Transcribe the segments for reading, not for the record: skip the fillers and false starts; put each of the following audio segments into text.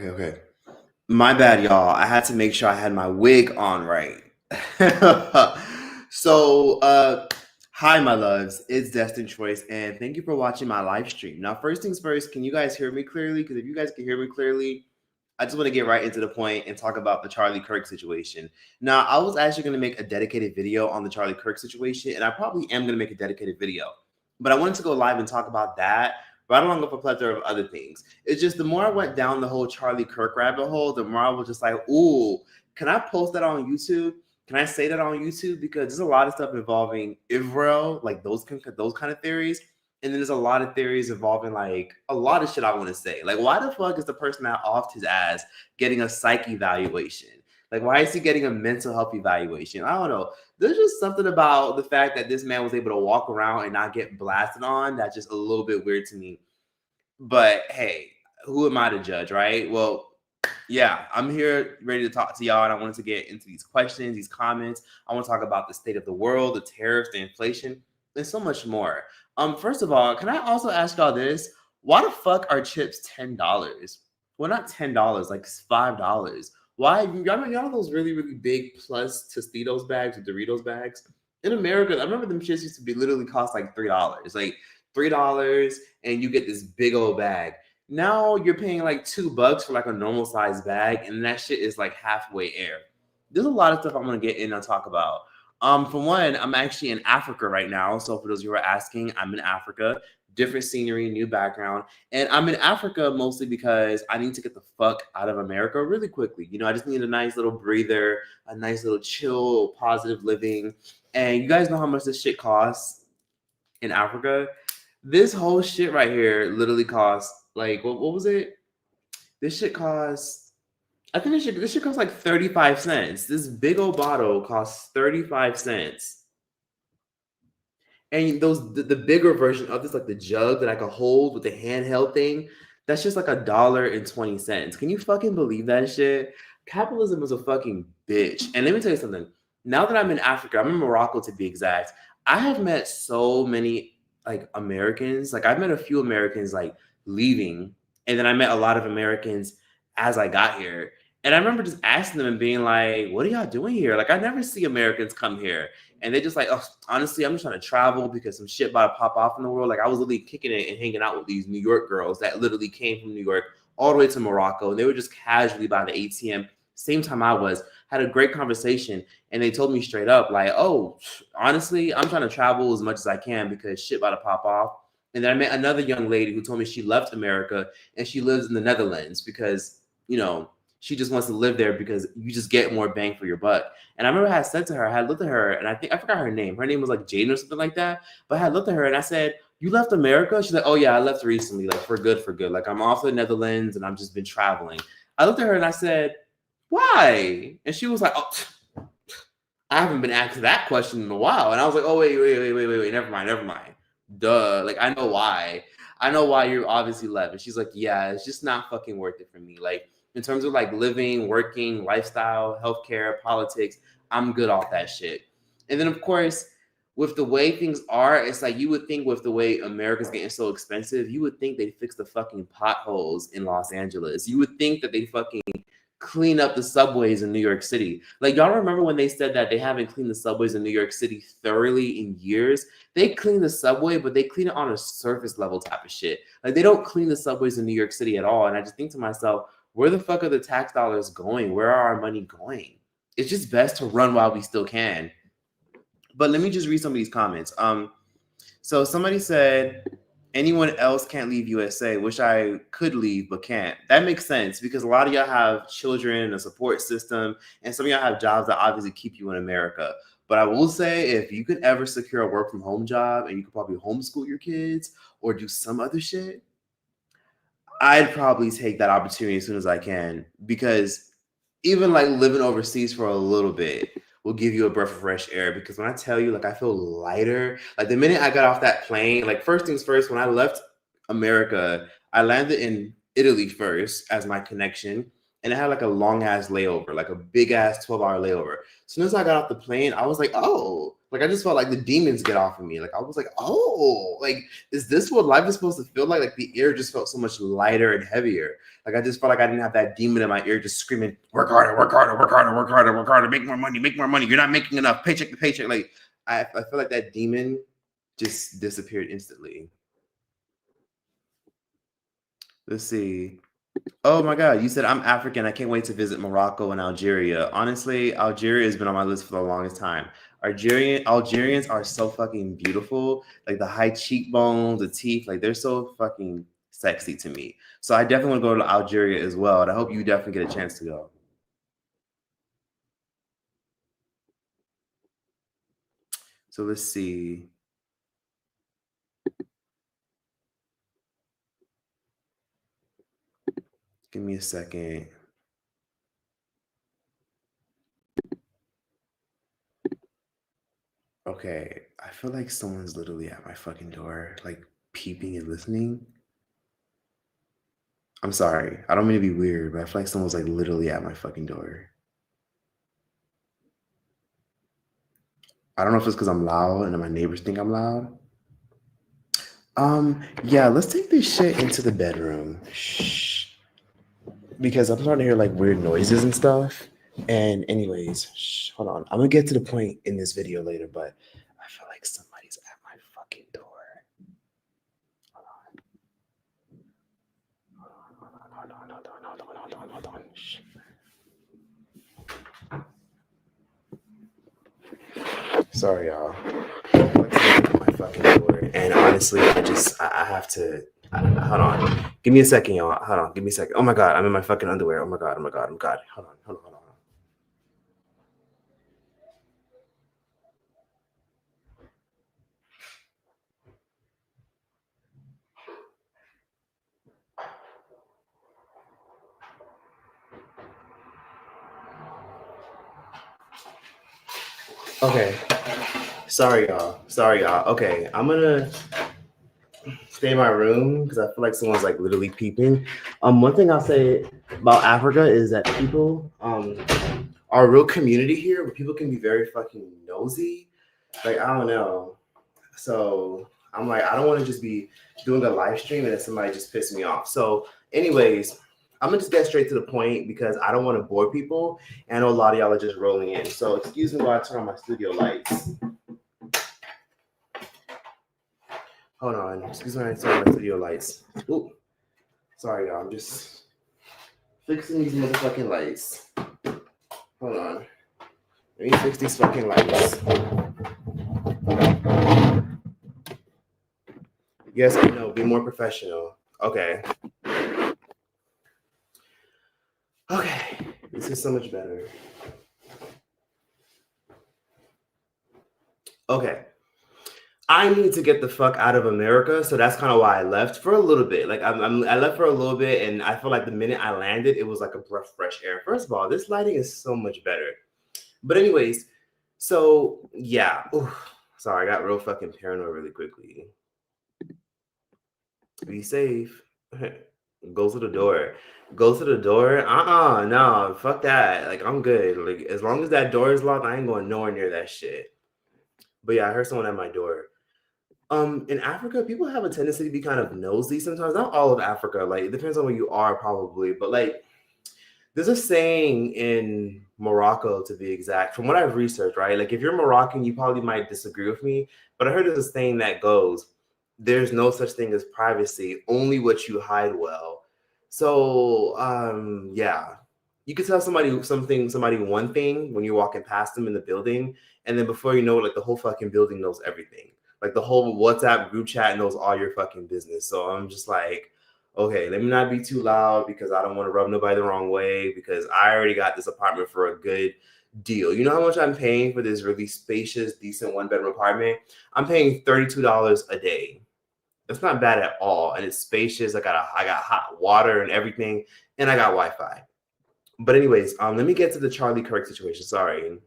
Okay. My bad, y'all. I had to make sure I had my wig on right. so, hi, my loves. It's Destined Choice, and thank you for watching my live stream. Now, first things first, can you guys hear me clearly? Because if you guys can hear me clearly, I just want to get right into the point and talk about the Charlie Kirk situation. Now, I was actually going to make a dedicated video on the Charlie Kirk situation, and I probably am going to make a dedicated video. But I wanted to go live and talk about that right along with a plethora of other things. It's just the more I went down the whole Charlie Kirk rabbit hole, the more I was just like, ooh, can I post that on YouTube? Can I say that on YouTube? Because there's a lot of stuff involving Israel, like those kind of theories. And then there's a lot of theories involving like a lot of shit I want to say. Like, why the fuck is the person that offed his ass getting a psych evaluation? Like, why is he getting a mental health evaluation? I don't know. There's just something about the fact that this man was able to walk around and not get blasted on that's just a little bit weird to me. But hey, who am I to judge, right? Well, yeah, I'm here ready to talk to y'all, and I wanted to get into these questions, these comments. I want to talk about the state of the world, the tariffs, the inflation, and so much more. First of all, can I also ask y'all this? Why the fuck are chips $10? Well, not $10, like $5. Why? Y'all know those really, really big plus Tostitos bags or Doritos bags? In America, I remember them shits used to be literally cost like $3. Like $3, and you get this big old bag. Now you're paying like $2 for like a normal size bag, and that shit is like halfway air. There's a lot of stuff I'm gonna get in and talk about. For one, I'm actually in Africa right now. So for those of you who are asking, I'm in Africa. Different scenery, new background. And I'm in Africa mostly because I need to get the fuck out of America really quickly. You know, I just need a nice little breather, a nice little chill, positive living. And you guys know how much this shit costs in Africa? This whole shit right here literally costs like what was it? This shit costs. I think this shit costs like 35 cents. This big old bottle costs 35 cents. And the bigger version of this, like the jug that I could hold with the handheld thing, that's just like $1.20. Can you fucking believe that shit? Capitalism is a fucking bitch. And let me tell you something. Now that I'm in Africa, I'm in Morocco to be exact. I have met so many like Americans. Like I've met a few Americans like leaving, and then I met a lot of Americans as I got here. And I remember just asking them and being like, "What are y'all doing here?" Like I never see Americans come here. And they just like, oh, honestly, I'm just trying to travel because some shit about to pop off in the world. Like I was literally kicking it and hanging out with these New York girls that literally came from New York all the way to Morocco. And they were just casually by the ATM, same time I was, had a great conversation. And they told me straight up, like, oh, honestly, I'm trying to travel as much as I can because shit about to pop off. And then I met another young lady who told me she left America and she lives in the Netherlands because, you know, she just wants to live there because you just get more bang for your buck. And I remember I had said to her, I had looked at her, and I think I forgot her name. Her name was like Jane or something like that. But I had looked at her and I said, "You left America?" She's like, "Oh yeah, I left recently, like for good, for good. Like I'm off to the Netherlands and I've just been traveling." I looked at her and I said, "Why?" And she was like, "Oh, I haven't been asked that question in a while." And I was like, "Oh wait, never mind. Duh, like I know why. I know why you obviously left." And she's like, "Yeah, it's just not fucking worth it for me. Like in terms of like living, working, lifestyle, healthcare, politics, I'm good off that shit." And then of course, with the way things are, it's like you would think with the way America's getting so expensive, you would think they'd fix the fucking potholes in Los Angeles. You would think that they fucking clean up the subways in New York City. Like y'all remember when they said that they haven't cleaned the subways in New York City thoroughly in years? They clean the subway, but they clean it on a surface level type of shit. Like they don't clean the subways in New York City at all. And I just think to myself, where the fuck are the tax dollars going? Where are our money going? It's just best to run while we still can. But let me just read some of these comments. So somebody said, anyone else can't leave USA. Wish I could leave, but can't. That makes sense because a lot of y'all have children, a support system, and some of y'all have jobs that obviously keep you in America. But I will say, if you could ever secure a work from home job and you could probably homeschool your kids or do some other shit, I'd probably take that opportunity as soon as I can, because even like living overseas for a little bit will give you a breath of fresh air. Because when I tell you, like, I feel lighter, like the minute I got off that plane, like first things first, when I left America, I landed in Italy first as my connection. and it had like a long ass layover, like a big ass 12-hour layover. As soon as I got off the plane, I was like, oh, like I just felt like the demons get off of me. Like I was like, oh, like is this what life is supposed to feel like? Like the air just felt so much lighter and heavier. Like I just felt like I didn't have that demon in my ear just screaming, work harder, work harder, work harder, work harder, work harder, make more money, make more money. You're not making enough, paycheck to paycheck. Like I feel like that demon just disappeared instantly. Let's see. Oh my God, you said I'm African. I can't wait to visit Morocco and Algeria. Honestly, Algeria has been on my list for the longest time. Algerians are so fucking beautiful. Like the high cheekbones, the teeth, like they're so fucking sexy to me. So I definitely want to go to Algeria as well. And I hope you definitely get a chance to go. So let's see. Give me a second. Okay, I feel like someone's literally at my fucking door, like peeping and listening. I'm sorry. I don't mean to be weird, but I feel like someone's like literally at my fucking door. I don't know if it's because I'm loud and my neighbors think I'm loud. Yeah, let's take this shit into the bedroom. Shh. Because I'm starting to hear like weird noises and stuff. And anyways, shh, hold on. I'm gonna get to the point in this video later, but I feel like somebody's at my fucking door. Hold on. Shh. Sorry, y'all. My fucking door. And honestly, I have to. Hold on. Give me a second, y'all. Hold on. Give me a second. Oh my God, I'm in my fucking underwear. Oh my God. Hold on. Okay. Sorry, y'all. Okay, I'm gonna stay in my room because I feel like someone's like literally peeping. One thing I'll say about Africa is that people are a real community here, but people can be very fucking nosy. Like I don't know. So I'm like, I don't want to just be doing a live stream and then somebody just piss me off. So, anyways, I'm gonna just get straight to the point because I don't want to bore people. And I know a lot of y'all are just rolling in. So excuse me while I turn on my studio lights. Hold on. Excuse me while I turn on my studio lights. Ooh. Sorry, y'all. I'm just fixing these motherfucking lights. Hold on. Let me fix these fucking lights. Yes, I know. Be more professional. Okay. Okay. This is so much better. Okay. I need to get the fuck out of America, so that's kind of why I left for a little bit. Like I left for a little bit, and I feel like the minute I landed, it was like a breath of fresh air. First of all, this lighting is so much better. But anyways, so yeah. Ooh, sorry, I got real fucking paranoid really quickly. Be safe. Go to the door. Go to the door. No, fuck that. Like I'm good. Like as long as that door is locked, I ain't going nowhere near that shit. But yeah, I heard someone at my door. In Africa, people have a tendency to be kind of nosy sometimes. Not all of Africa, like it depends on where you are, probably. But like, there's a saying in Morocco, to be exact, from what I've researched, right? Like, if you're Moroccan, you probably might disagree with me, but I heard there's a saying that goes, "There's no such thing as privacy, only what you hide well." So, yeah, you could tell somebody one thing when you're walking past them in the building, and then before you know it, like the whole fucking building knows everything. Like the whole WhatsApp group chat knows all your fucking business. So I'm just like, okay, let me not be too loud because I don't want to rub nobody the wrong way because I already got this apartment for a good deal. You know how much I'm paying for this really spacious, decent one-bedroom apartment? I'm paying $32 a day. That's not bad at all, and it's spacious. I got hot water and everything, and I got Wi-Fi. But anyways, let me get to the Charlie Kirk situation. Sorry.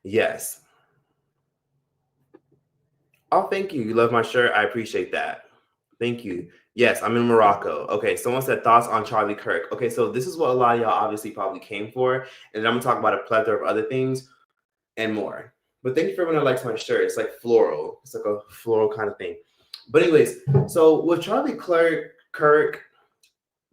Yes. Oh, thank you. You love my shirt. I appreciate that. Thank you. Yes, I'm in Morocco. Okay, someone said thoughts on Charlie Kirk. Okay, so this is what a lot of y'all obviously probably came for, and I'm gonna talk about a plethora of other things and more. But thank you for everyone that likes my shirt. It's like floral. It's like a floral kind of thing. But anyways, so with Charlie Kirk,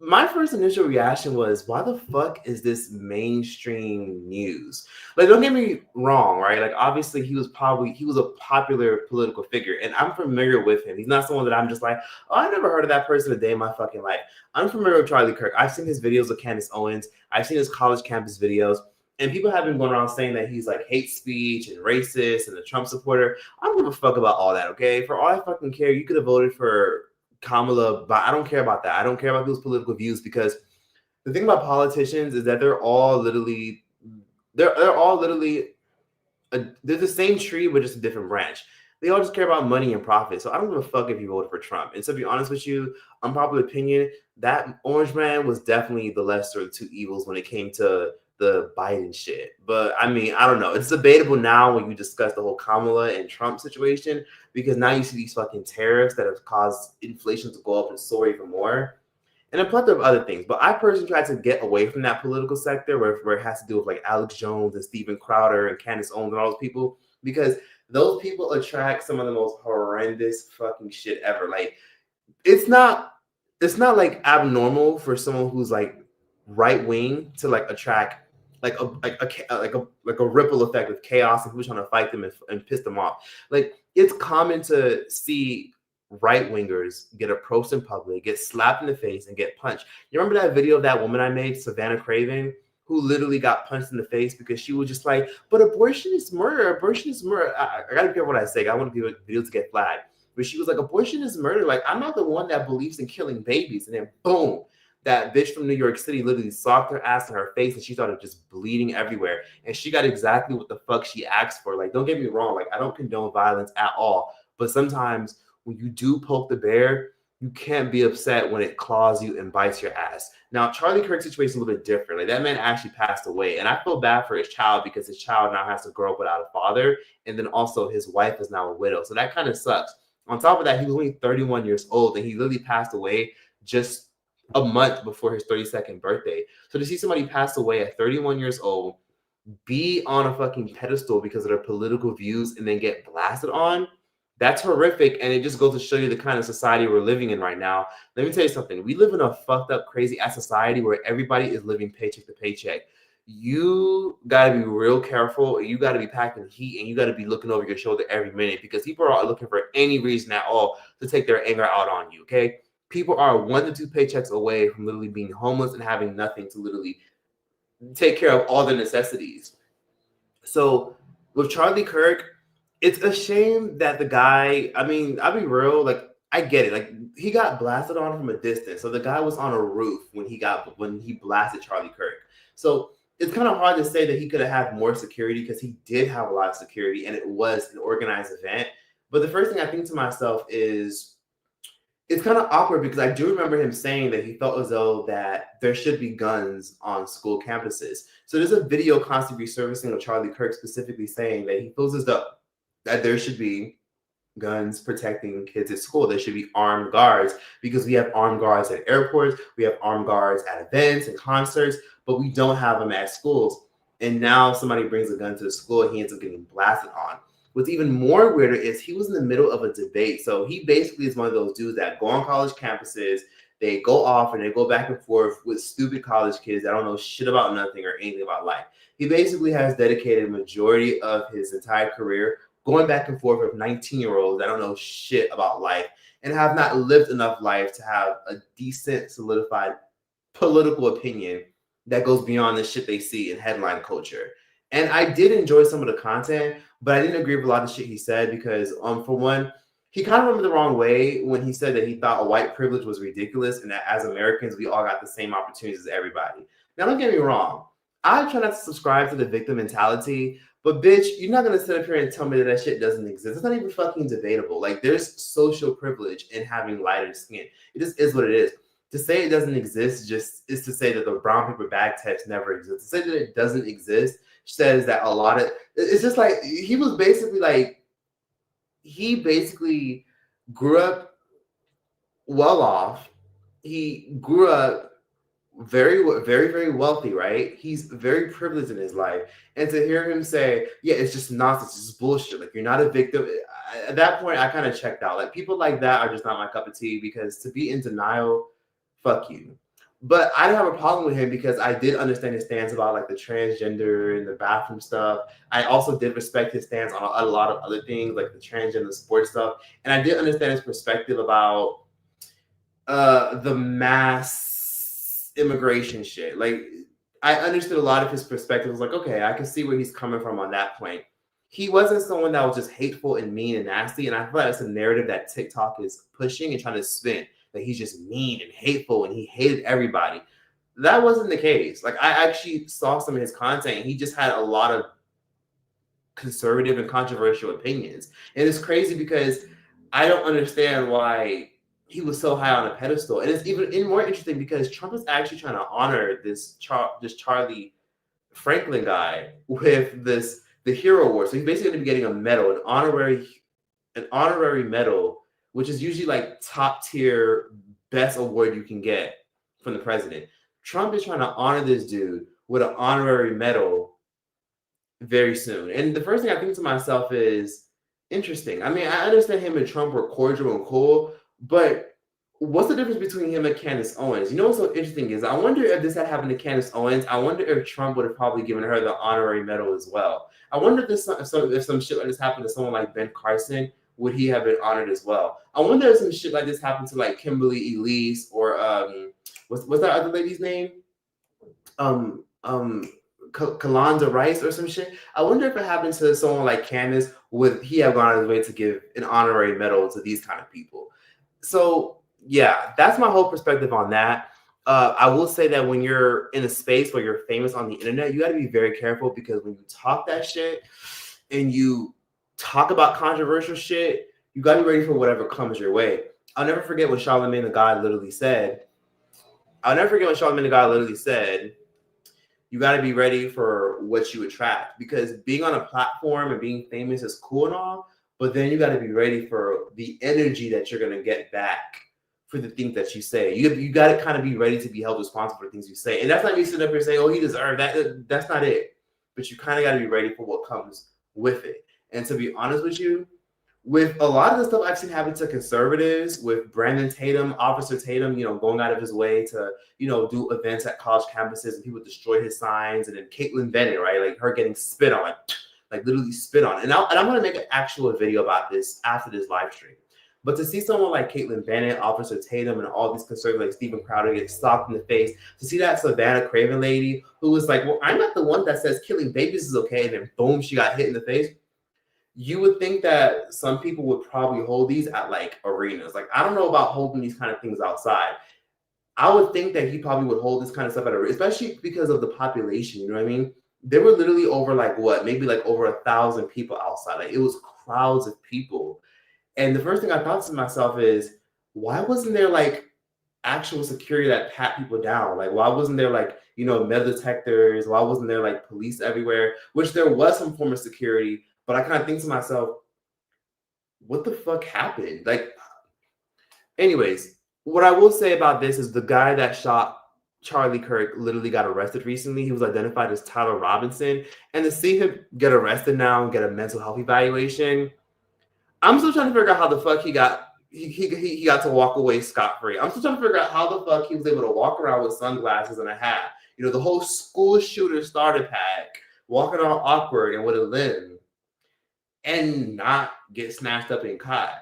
my first initial reaction was, why the fuck is this mainstream news? Like, don't get me wrong, right? Like, obviously, he was a popular political figure, and I'm familiar with him. He's not someone that I'm just like, oh, I never heard of that person a day in my fucking life. I'm familiar with Charlie Kirk. I've seen his videos with Candace Owens. I've seen his college campus videos. And people have been going around saying that he's like hate speech and racist and a Trump supporter. I don't give a fuck about all that, okay? For all I fucking care, you could have voted for Kamala, but I don't care about that. I don't care about those political views because the thing about politicians is that they're all literally they're the same tree but just a different branch. They all just care about money and profit. So I don't give a fuck if you voted for Trump. And so to be honest with you, unpopular opinion, that orange man was definitely the lesser of the two evils when it came to the Biden shit. But I mean, I don't know. It's debatable now when you discuss the whole Kamala and Trump situation because now you see these fucking tariffs that have caused inflation to go up and soar even more. And a plethora of other things. But I personally try to get away from that political sector where it has to do with like Alex Jones and Steven Crowder and Candace Owens and all those people because those people attract some of the most horrendous fucking shit ever. Like it's not like abnormal for someone who's like right wing to like attract like a ripple effect of chaos and people trying to fight them and piss them off. Like it's common to see right wingers get approached in public, get slapped in the face, and get punched. You remember that video of that woman I made, Savannah Craven, who literally got punched in the face because she was just like, "But abortion is murder. Abortion is murder." I gotta be careful what I say. I want the video to get flagged. But she was like, "Abortion is murder. Like I'm not the one that believes in killing babies." And then boom, that bitch from New York City literally socked her ass in her face and she started just bleeding everywhere. And she got exactly what the fuck she asked for. Like, don't get me wrong. Like, I don't condone violence at all. But sometimes when you do poke the bear, you can't be upset when it claws you and bites your ass. Now, Charlie Kirk's situation is a little bit different. Like, that man actually passed away. And I feel bad for his child because his child now has to grow up without a father. And then also his wife is now a widow. So that kind of sucks. On top of that, he was only 31 years old and he literally passed away just a month before his 32nd birthday. So to see somebody pass away at 31 years old, be on a fucking pedestal because of their political views and then get blasted on, that's horrific. And it just goes to show you the kind of society we're living in right now. Let me tell you something. We live in a fucked up, crazy ass society where everybody is living paycheck to paycheck. You got to be real careful. You got to be packing heat and you got to be looking over your shoulder every minute because people are looking for any reason at all to take their anger out on you, okay? People are 1 to 2 paychecks away from literally being homeless and having nothing to literally take care of all their necessities. So with Charlie Kirk, it's a shame that the guy, I mean, I'll be real, like I get it. Like he got blasted on from a distance. So the guy was on a roof when he blasted Charlie Kirk. So it's kind of hard to say that he could have had more security because he did have a lot of security and it was an organized event. But the first thing I think to myself is it's kind of awkward because I do remember him saying that he felt as though that there should be guns on school campuses. So there's a video constantly resurfacing of Charlie Kirk specifically saying that he feels as though that there should be guns protecting kids at school. There should be armed guards because we have armed guards at airports, we have armed guards at events and concerts, but we don't have them at schools. And now somebody brings a gun to the school and he ends up getting blasted on. What's even more weirder is he was in the middle of a debate. So he basically is one of those dudes that go on college campuses, they go off and they go back and forth with stupid college kids that don't know shit about nothing or anything about life. He basically has dedicated a majority of his entire career going back and forth with 19-year-olds that don't know shit about life and have not lived enough life to have a decent, solidified political opinion that goes beyond the shit they see in headline culture. And I did enjoy some of the content, but I didn't agree with a lot of shit he said because, for one, he kind of went the wrong way when he said that he thought white privilege was ridiculous and that as Americans, we all got the same opportunities as everybody. Now, don't get me wrong. I try not to subscribe to the victim mentality, but bitch, you're not going to sit up here and tell me that that shit doesn't exist. It's not even fucking debatable. Like, there's social privilege in having lighter skin. It just is what it is. To say it doesn't exist just is to say that the brown paper bag test never exists. To say that it doesn't exist says that a lot of it's just like he basically grew up well off. He grew up very, very, very wealthy, right? He's very privileged in his life. And to hear him say, yeah, it's just nonsense, it's just bullshit. Like, you're not a victim. At that point, I kind of checked out. Like, people like that are just not my cup of tea, because to be in denial, fuck you. But I didn't have a problem with him because I did understand his stance about like the transgender and the bathroom stuff. I also did respect his stance on a lot of other things, like the transgender sports stuff. And I did understand his perspective about the mass immigration shit. Like, I understood a lot of his perspective. I was like, okay, I can see where he's coming from on that point. He wasn't someone that was just hateful and mean and nasty. And I feel like that's a narrative that TikTok is pushing and trying to spin, that he's just mean and hateful and he hated everybody. That wasn't the case. Like, I actually saw some of his content, and he just had a lot of conservative and controversial opinions. And it's crazy because I don't understand why he was so high on a pedestal. And it's even more interesting because Trump is actually trying to honor this Charlie Franklin guy with the Hero Award. So he's basically going to be getting a medal, an honorary medal, which is usually like top tier best award you can get from the president. Trump is trying to honor this dude with an honorary medal very soon. And the first thing I think to myself is, interesting. I mean, I understand him and Trump were cordial and cool, but what's the difference between him and Candace Owens? You know what's so interesting is, I wonder if this had happened to Candace Owens, I wonder if Trump would have probably given her the honorary medal as well. I wonder if some shit like this happened to someone like Ben Carson, would he have been honored as well? I wonder if some shit like this happened to like Kimberly Elise or what's that other lady's name? Kalonda Rice or some shit. I wonder if it happened to someone like Candace, would he have gone out of his way to give an honorary medal to these kind of people? So yeah, that's my whole perspective on that. I will say that when you're in a space where you're famous on the internet, you got to be very careful, because when you talk that shit and you talk about controversial shit, you got to be ready for whatever comes your way. I'll never forget what Charlamagne the God literally said. You got to be ready for what you attract, because being on a platform and being famous is cool and all, but then you got to be ready for the energy that you're going to get back for the things that you say. You got to kind of be ready to be held responsible for the things you say. And that's not me sitting up here saying, oh, he deserved that. That's not it. But you kind of got to be ready for what comes with it. And to be honest with you, with a lot of the stuff I've seen happen to conservatives, with Brandon Tatum, Officer Tatum, going out of his way to, do events at college campuses, and people destroy his signs, and then Caitlyn Bennett, right? Like her getting spit on, like literally spit on. And I'm going to make an actual video about this after this live stream. But to see someone like Caitlyn Bennett, Officer Tatum, and all these conservatives like Stephen Crowder get stopped in the face, to see that Savannah Craven lady who was like, well, I'm not the one that says killing babies is okay, and then boom, she got hit in the face. You would think that some people would probably hold these at like arenas. Like, I don't know about holding these kind of things outside. I would think that he probably would hold this kind of stuff at arena, especially because of the population. You know what I mean? There were literally over maybe over 1,000 people outside. Like, it was crowds of people. And the first thing I thought to myself is, why wasn't there like actual security that pat people down? Like, why wasn't there like, metal detectors? Why wasn't there like police everywhere? Which there was some form of security. But I kind of think to myself, what the fuck happened? Like, anyways, what I will say about this is the guy that shot Charlie Kirk literally got arrested recently. He was identified as Tyler Robinson. And to see him get arrested now and get a mental health evaluation, I'm still trying to figure out how the fuck he got to walk away scot-free. I'm still trying to figure out how the fuck he was able to walk around with sunglasses and a hat. The whole school shooter starter pack, walking all awkward and with a limb, and not get snatched up and caught.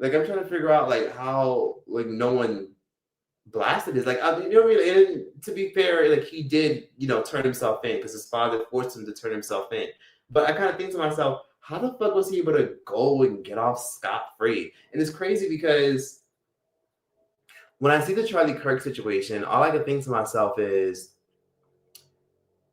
Like, I'm trying to figure out like how like no one blasted this. Like, I mean, and to be fair, like he did, turn himself in because his father forced him to turn himself in. But I kind of think to myself, how the fuck was he able to go and get off scot-free? And it's crazy because when I see the Charlie Kirk situation, all I can think to myself is,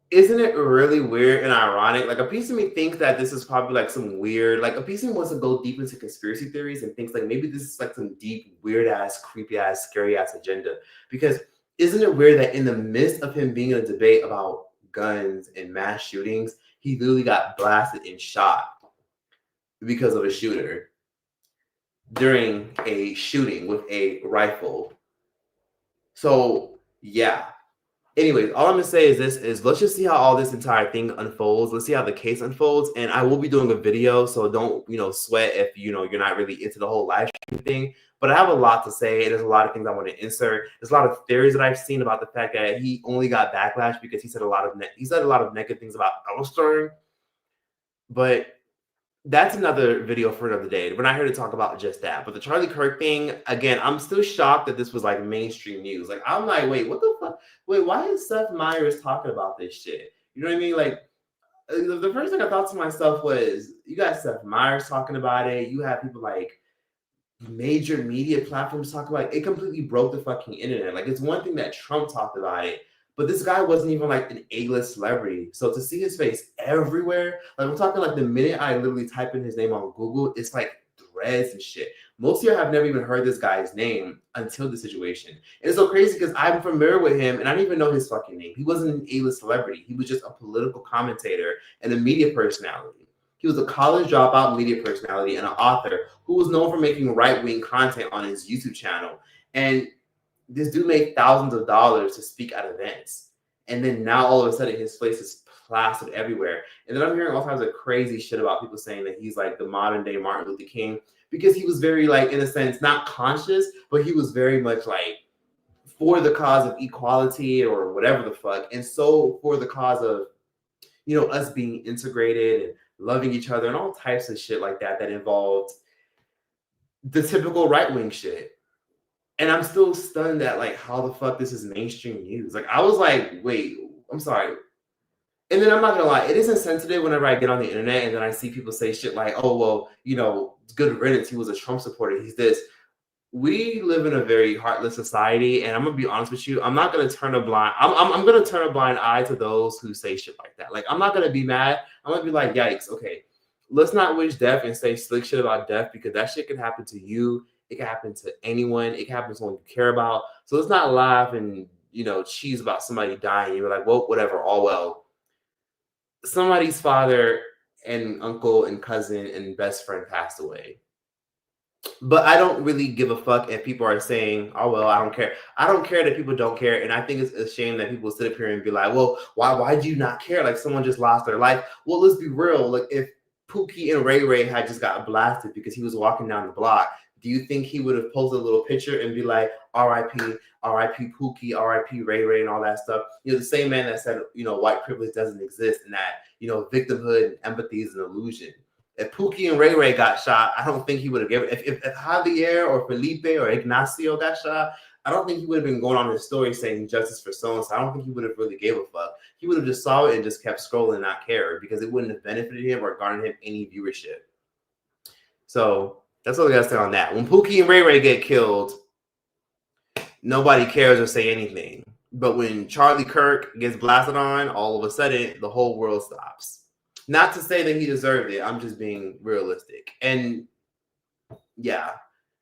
isn't it really weird and ironic? Like, a piece of me thinks that this is probably like some weird, like a piece of me wants to go deep into conspiracy theories and thinks like maybe this is like some deep, weird ass, creepy ass, scary ass agenda. Because isn't it weird that in the midst of him being in a debate about guns and mass shootings, he literally got blasted and shot because of a shooter? during a shooting with a rifle. So yeah. Anyways, all I'm gonna say is this: is let's just see how all this entire thing unfolds. Let's see how the case unfolds, and I will be doing a video, so don't sweat if you're not really into the whole live stream thing. But I have a lot to say, and there's a lot of things I want to insert. There's a lot of theories that I've seen about the fact that he only got backlash because he said a lot of negative things about Stern. But that's another video for another day. We're not here to talk about just that. But the Charlie Kirk thing, again, I'm still shocked that this was like mainstream news. Like, I'm like, wait, what the fuck? Wait, why is Seth Meyers talking about this shit? You know what I mean? Like, the first thing I thought to myself was, you got Seth Meyers talking about it. You have people like major media platforms talk about it. It completely broke the fucking internet. Like, it's one thing that Trump talked about it, but this guy wasn't even like an A-list celebrity. So to see his face everywhere, like I'm talking like the minute I literally type in his name on Google, it's like threads and shit. Most of you have never even heard this guy's name until the situation. And it's so crazy because I'm familiar with him and I didn't even know his fucking name. He wasn't an A-list celebrity. He was just a political commentator and a media personality. He was a college dropout media personality and an author who was known for making right-wing content on his YouTube channel. And this dude made thousands of dollars to speak at events. And then now all of a sudden his face is plastered everywhere. And then I'm hearing all kinds of crazy shit about people saying that he's like the modern day Martin Luther King because he was very like, in a sense, not conscious, but he was very much like for the cause of equality or whatever the fuck. And so for the cause of, us being integrated and loving each other and all types of shit like that involved the typical right-wing shit. And I'm still stunned at like how the fuck this is mainstream news. Like I was like, wait, I'm sorry. And then I'm not gonna lie, it is insensitive whenever I get on the internet and then I see people say shit like, oh well, good riddance, he was a Trump supporter, he's this. We live in a very heartless society, and I'm gonna be honest with you, I'm not gonna turn a blind I'm gonna turn a blind eye to those who say shit like that. Like I'm not gonna be mad. I'm gonna be like, yikes, okay. Let's not wish death and say slick shit about death because that shit can happen to you. It can happen to anyone. It can happen to someone you care about. So let's not laugh and cheese about somebody dying. You're like, well, whatever, all well. Somebody's father and uncle and cousin and best friend passed away. But I don't really give a fuck if people are saying, oh, well, I don't care. I don't care that people don't care. And I think it's a shame that people sit up here and be like, well, why do you not care? Like someone just lost their life. Well, let's be real. Like if Pookie and Ray Ray had just got blasted because he was walking down the block, do you think he would have posted a little picture and be like, R.I.P., R.I.P. Pookie, R.I.P. Ray Ray and all that stuff? The same man that said, white privilege doesn't exist and that, victimhood and empathy is an illusion. If Pookie and Ray Ray got shot, I don't think he would have given. If Javier or Felipe or Ignacio got shot, I don't think he would have been going on his story saying justice for so and so. I don't think he would have really gave a fuck. He would have just saw it and just kept scrolling and not care because it wouldn't have benefited him or garnered him any viewership. So that's all I gotta say on that. When Pookie and Ray Ray get killed, nobody cares or say anything. But when Charlie Kirk gets blasted on, all of a sudden the whole world stops. Not to say that he deserved it. I'm just being realistic. And yeah.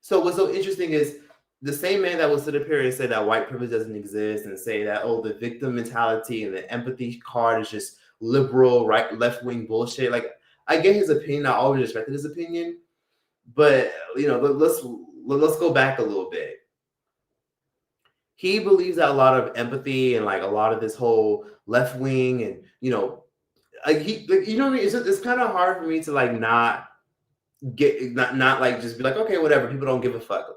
So what's so interesting is the same man that will sit up here and say that white privilege doesn't exist and say that, oh, the victim mentality and the empathy card is just liberal, right, left-wing bullshit. Like, I get his opinion. I always respected his opinion. But, let's go back a little bit. He believes that a lot of empathy and like a lot of this whole left-wing and, like you know what I mean? It's kind of hard for me to like not like just be like, okay, whatever. People don't give a fuck.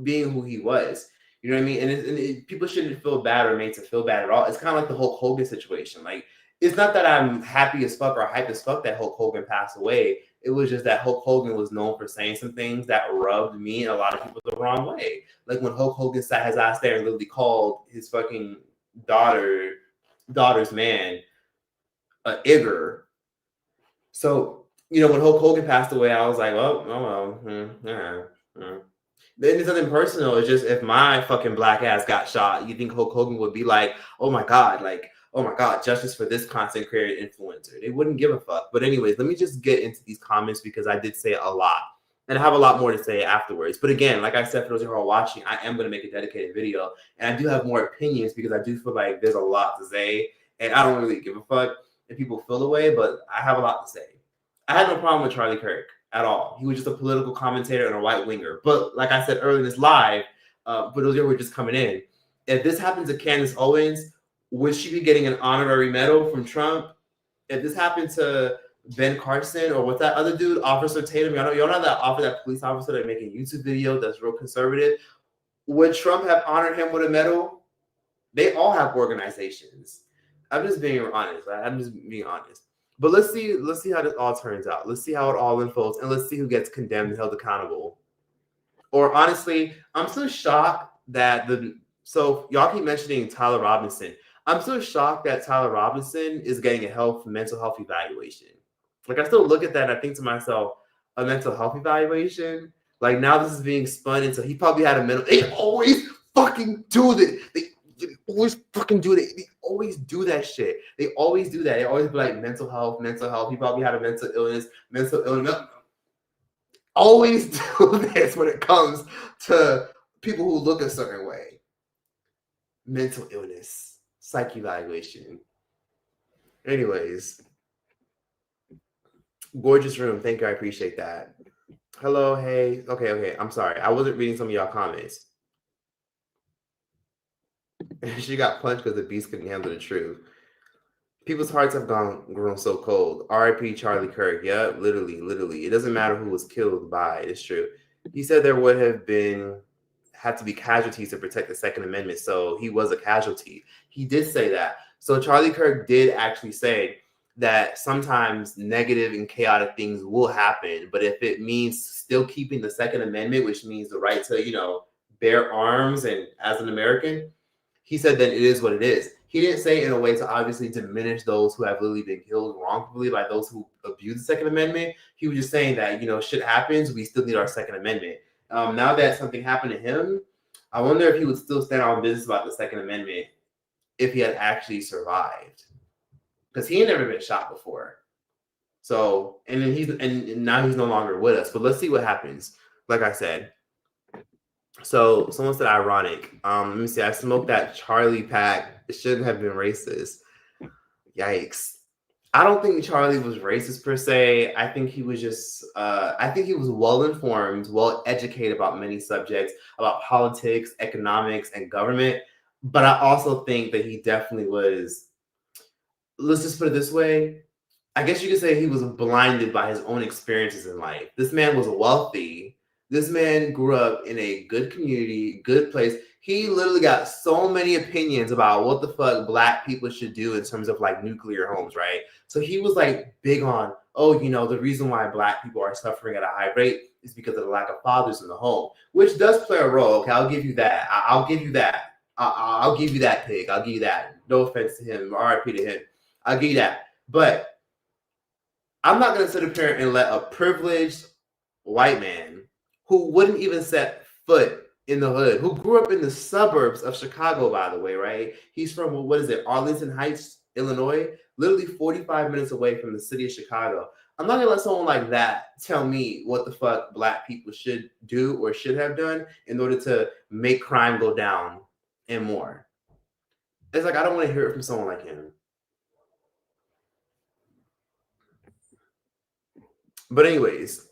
Being who he was. You know what I mean? And people shouldn't feel bad or made to feel bad at all. It's kind of like the Hulk Hogan situation. Like, it's not that I'm happy as fuck or hyped as fuck that Hulk Hogan passed away. It was just that Hulk Hogan was known for saying some things that rubbed me and a lot of people the wrong way. Like when Hulk Hogan sat his ass there and literally called his fucking daughter's man Igor. So, when Hulk Hogan passed away, I was like, Then it's nothing personal. It's just if my fucking black ass got shot, you think Hulk Hogan would be like, oh my God, justice for this content creator influencer. They wouldn't give a fuck. But anyways, let me just get into these comments because I did say a lot. And I have a lot more to say afterwards. But again, like I said, for those who are watching, I am going to make a dedicated video. And I do have more opinions because I do feel like there's a lot to say. And I don't really give a fuck if people feel the way, but I have a lot to say. I had no problem with Charlie Kirk. at all. He was just a political commentator and a right winger. But like I said earlier in this live, for those of you who are just coming in, if this happens to Candace Owens, would she be getting an honorary medal from Trump? If this happened to Ben Carson or what's that other dude, Officer Tatum, y'all know that police officer that making YouTube video that's real conservative. Would Trump have honored him with a medal? They all have organizations. I'm just being honest. Right? I'm just being honest. But let's see how this all turns out. Let's see how it all unfolds, and let's see who gets condemned and held accountable. Or honestly, I'm so shocked that so y'all keep mentioning Tyler Robinson. I'm so shocked that Tyler Robinson is getting a mental health evaluation. Like I still look at that and I think to myself, a mental health evaluation? Like now this is being spun into he probably had a mental. They always fucking do this. They always fucking do it. They always do that shit. They always do that. They always be like mental health. He probably had a mental illness. Always do this when it comes to people who look a certain way. Mental illness, psych evaluation. Anyways, gorgeous room. Thank you. I appreciate that. Hello. Hey. Okay. I'm sorry. I wasn't reading some of y'all comments. She got punched because the beast couldn't handle the truth. People's hearts have grown so cold. R.I.P. Charlie Kirk. Yeah, literally. It doesn't matter who was killed by. It's true. He said there would have had to be casualties to protect the Second Amendment. So he was a casualty. He did say that. So Charlie Kirk did actually say that sometimes negative and chaotic things will happen. But if it means still keeping the Second Amendment, which means the right to, bear arms and as an American, he said then it is what it is. He didn't say it in a way to obviously diminish those who have literally been killed wrongfully by those who abuse the Second Amendment. He was just saying that, shit happens. We still need our Second Amendment. Now that something happened to him, I wonder if he would still stand on business about the Second Amendment if he had actually survived. Because he had never been shot before. So, and then now he's no longer with us. But let's see what happens. Like I said. So someone said ironic. Let me see. I smoked that Charlie pack. It shouldn't have been racist. Yikes. I don't think Charlie was racist per se. I think he was just, I think he was well-informed, well-educated about many subjects, about politics, economics, and government. But I also think that he definitely was, let's just put it this way. I guess you could say he was blinded by his own experiences in life. This man was wealthy. This man grew up in a good community, good place. He literally got so many opinions about what the fuck Black people should do in terms of like nuclear homes, right? So he was like big on, the reason why Black people are suffering at a high rate is because of the lack of fathers in the home, which does play a role. Okay, I'll give you that. I'll give you that. I'll give you that, pig. I'll give you that. No offense to him. RIP to him. I'll give you that. But I'm not going to sit up here and let a privileged white man who wouldn't even set foot in the hood, who grew up in the suburbs of Chicago, by the way, right? He's from, Arlington Heights, Illinois, literally 45 minutes away from the city of Chicago. I'm not going to let someone like that tell me what the fuck Black people should do or should have done in order to make crime go down and more. It's like, I don't want to hear it from someone like him. But anyways,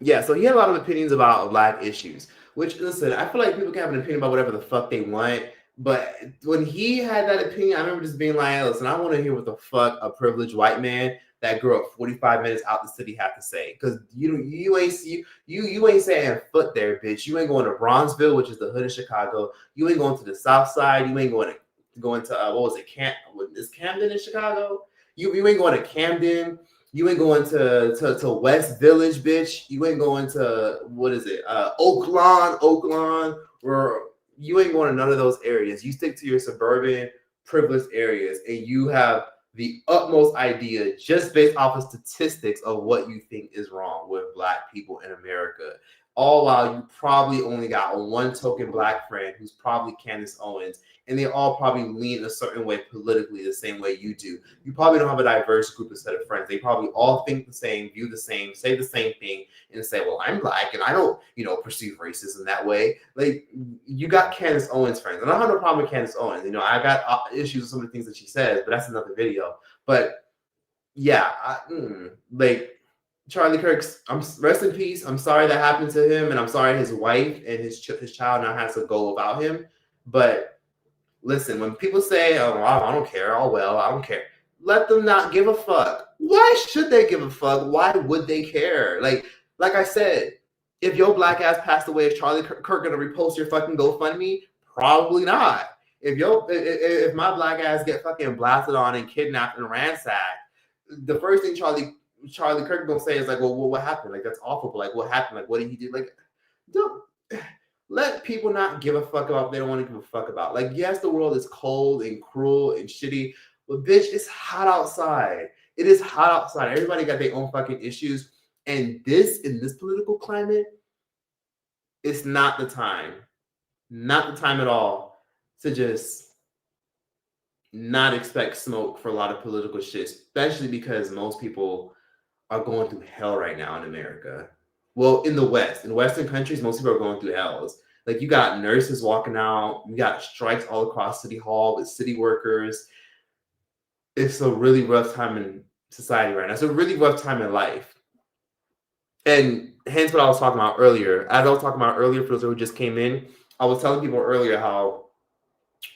yeah, so he had a lot of opinions about Black issues, which, listen, I feel like people can have an opinion about whatever the fuck they want. But when he had that opinion, I remember just being like, listen, I want to hear what the fuck a privileged white man that grew up 45 minutes out the city have to say. Because you ain't saying foot there, bitch. You ain't going to Bronzeville, which is the hood of Chicago. You ain't going to the South Side. You ain't going to is Camden in Chicago? You ain't going to Camden. You ain't going to West Village, bitch. You ain't going to, Oaklawn, or you ain't going to none of those areas. You stick to your suburban, privileged areas, and you have the utmost idea just based off of statistics of what you think is wrong with Black people in America. All while you probably only got one token Black friend who's probably Candace Owens, and they all probably lean a certain way politically the same way you do. You probably don't have a diverse group of set of friends. They probably all think the same, view the same, say the same thing, and say, well, I'm Black and I don't, perceive racism that way. Like, you got Candace Owens friends. And I don't have no problem with Candace Owens. I got issues with some of the things that she says, but that's another video. But yeah, Charlie Kirk's, rest in peace. I'm sorry that happened to him, and I'm sorry his wife and his child now has to go without him. But listen, when people say, "Oh, I don't care," "Oh well, I don't care," let them not give a fuck. Why should they give a fuck? Why would they care? Like I said, if your black ass passed away, is Charlie Kirk gonna repost your fucking GoFundMe? Probably not. If my black ass get fucking blasted on and kidnapped and ransacked, the first thing Charlie Kirk gonna say is like, well, what happened? Like, that's awful, but like, what happened? Like, what did he do? Like, don't let people not give a fuck about what they don't want to give a fuck about. Like, yes, the world is cold and cruel and shitty, but bitch, it's hot outside. It is hot outside. Everybody got their own fucking issues. And in this political climate, it's not the time at all to just not expect smoke for a lot of political shit, especially because most people are going through hell right now in America. Well, in the West, in Western countries, most people are going through hells. Like, you got nurses walking out, you got strikes all across City Hall with city workers. It's a really rough time in society right now. It's a really rough time in life. And hence what I was talking about earlier. As I was talking about earlier, for those who just came in, I was telling people earlier how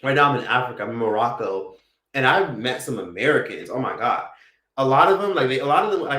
right now I'm in Africa, I'm in Morocco, and I've met some Americans. Oh my God. A lot of them, like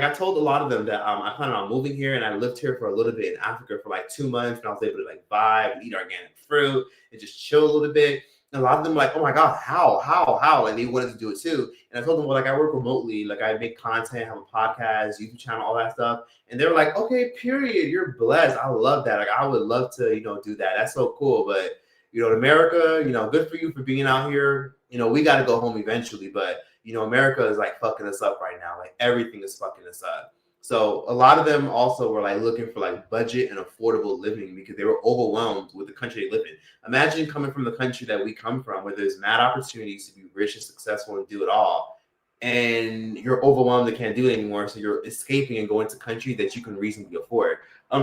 I told a lot of them that I plan on moving here, and I lived here for a little bit in Africa for like 2 months, and I was able to like vibe and eat organic fruit and just chill a little bit. And a lot of them were like, oh my God, how? And they wanted to do it too. And I told them, well, like I work remotely, like I make content, have a podcast, YouTube channel, all that stuff. And they were like, okay, period. You're blessed. I love that. Like I would love to, do that. That's so cool. But in America, good for you for being out here. We got to go home eventually, but America is like fucking us up right now. Like everything is fucking us up. So a lot of them also were like looking for like budget and affordable living because they were overwhelmed with the country they live in. Imagine coming from the country that we come from, where there's mad opportunities to be rich and successful and do it all, and you're overwhelmed and can't do it anymore. So you're escaping and going to countries that you can reasonably afford.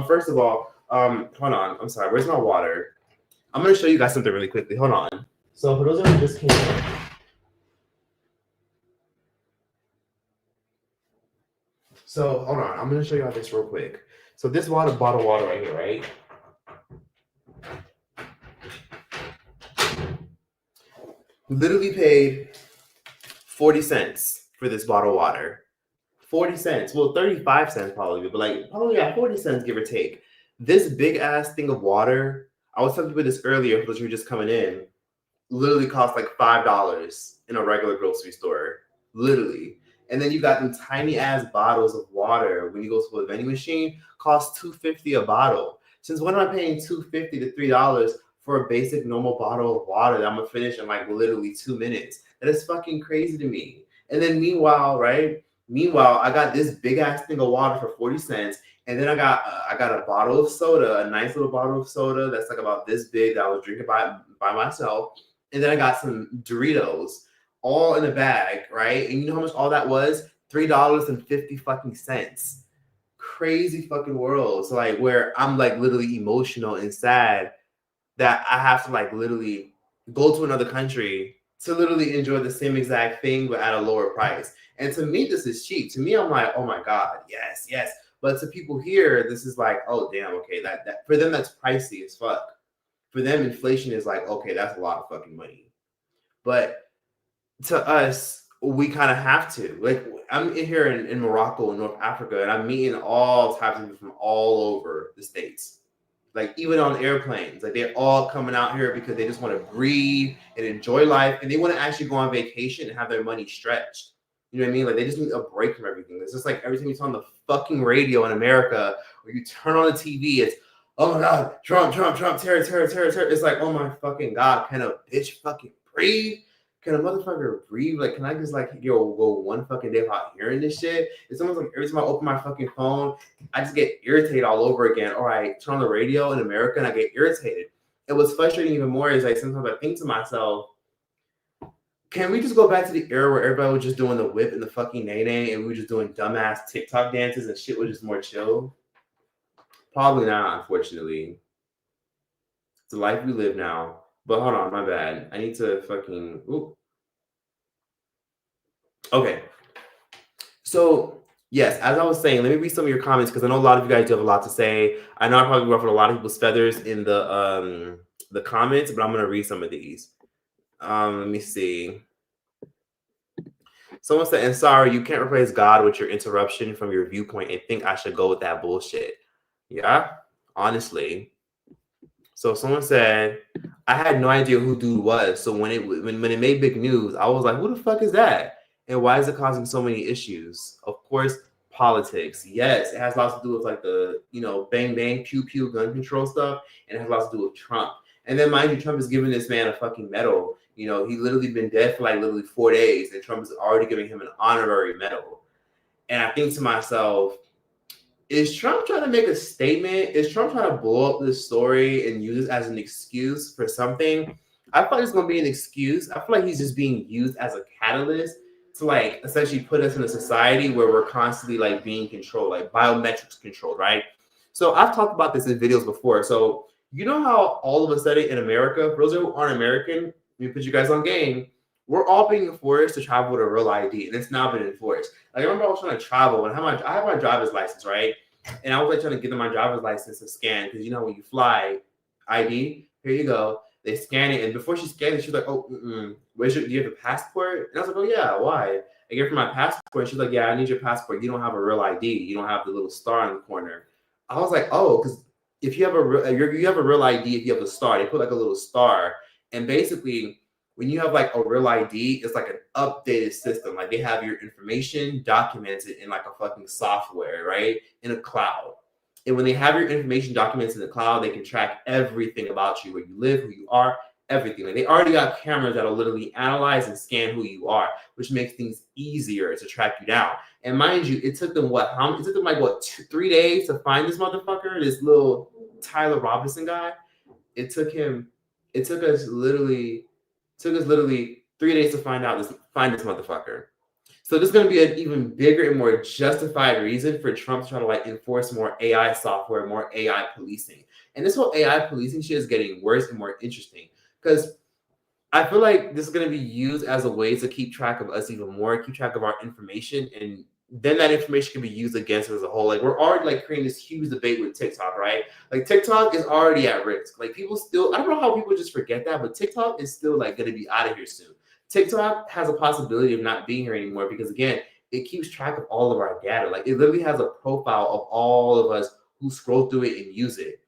First of all, hold on. I'm sorry. Where's my water? I'm going to show you guys something really quickly. Hold on. So for those of you who just came in, so hold on. I'm going to show you all this real quick. So this bottle of water right here, right? Literally paid 40 cents for this bottle of water. 40 cents. Well, 35 cents probably, but like, 40 cents, give or take. This big ass thing of water, I was telling people this earlier, for those who were just coming in, literally cost like $5 in a regular grocery store. Literally. And then you got them tiny ass bottles of water when you go to a vending machine, cost $2.50 a bottle. Since when am I paying $2.50 to $3 for a basic normal bottle of water that I'm gonna finish in like literally 2 minutes? That is fucking crazy to me. And then meanwhile, I got this big ass thing of water for 40 cents. And then I got a bottle of soda, a nice little bottle of soda that's like about this big that I was drinking by myself. And then I got some Doritos all in a bag, right? And you know how much all that was? $3.50 fucking cents. Crazy fucking world. So like where I'm like literally emotional and sad that I have to like literally go to another country to literally enjoy the same exact thing but at a lower price. And to me, this is cheap. To me, I'm like, oh my God, yes. But to people here, this is like, oh damn, okay, that for them that's pricey as fuck. For them, inflation is like, okay, that's a lot of fucking money. But to us, we kind of have to. Like, I'm here in Morocco, in North Africa, and I'm meeting all types of people from all over the States. Like, even on airplanes, like, they're all coming out here because they just want to breathe and enjoy life, and they want to actually go on vacation and have their money stretched. You know what I mean? Like, they just need a break from everything. It's just like every time you turn on the fucking radio in America, or you turn on the TV, it's, oh my God, Trump, terror. It's like, oh my fucking God, can a bitch fucking breathe? Can a motherfucker breathe? Like, can I just like go one fucking day without hearing this shit? It's almost like every time I open my fucking phone, I just get irritated all over again. Or I turn on the radio in America and I get irritated. And what's frustrating even more is like sometimes I think to myself, can we just go back to the era where everybody was just doing the whip and the fucking nay and we were just doing dumbass TikTok dances and shit was just more chill? Probably not, unfortunately. It's the life we live now. But hold on, my bad. I need to fucking... Ooh. Okay. So Yes, as I was saying, let me read some of your comments because I know a lot of you guys do have a lot to say. I know I probably ruffled a lot of people's feathers in the comments, but I'm gonna read some of these. Let me see. Someone said, and sorry, you can't replace God with your interruption from your viewpoint and think I should go with that bullshit. Yeah, honestly. So someone said, I had no idea who dude was. So when it made big news, I was like, who the fuck is that? And why is it causing so many issues? Of course, politics. Yes, it has lots to do with like the, bang bang, pew pew gun control stuff. And it has lots to do with Trump. And then mind you, Trump is giving this man a fucking medal. He literally been dead for like literally 4 days, and Trump is already giving him an honorary medal. And I think to myself, is Trump trying to make a statement? Is Trump trying to blow up this story and use it as an excuse for something? I feel like it's going to be an excuse. I feel like he's just being used as a catalyst to like essentially put us in a society where we're constantly like being controlled, like biometrics controlled, right? So I've talked about this in videos before. So you know how all of a sudden in America, for those who aren't American, let me put you guys on game. We're all being enforced to travel with a real ID, and it's now been enforced. Like I remember I was trying to travel, and I have my driver's license, right? And I was like trying to get them my driver's license to scan because when you fly, ID, here you go. They scan it, and before she scanned it, she was like, "Oh, do you have a passport?" And I was like, "Oh yeah, why?" I gave her my passport. She's like, "Yeah, I need your passport. You don't have a real ID. You don't have the little star in the corner." I was like, "Oh, because if you have you have a real ID, if you have a star, they put like a little star, and basically." When you have like a real ID, it's like an updated system. Like they have your information documented in like a fucking software, right? In a cloud. And when they have your information documented in the cloud, they can track everything about you, where you live, who you are, everything. Like they already got cameras that'll literally analyze and scan who you are, which makes things easier to track you down. And mind you, it took them it took them like 3 days to find this motherfucker, this little Tyler Robinson guy. It took us literally 3 days to find this motherfucker. So this is going to be an even bigger and more justified reason for Trump to try to like enforce more AI software, more AI policing. And this whole AI policing shit is getting worse and more interesting because I feel like this is going to be used as a way to keep track of us even more, keep track of our information, and then that information can be used against us as a whole. Like we're already like creating this huge debate with TikTok, right? Like TikTok is already at risk. Like people still, I don't know how people just forget that, but TikTok is still like going to be out of here soon. TikTok has a possibility of not being here anymore because again, it keeps track of all of our data. Like it literally has a profile of all of us who scroll through it and use it.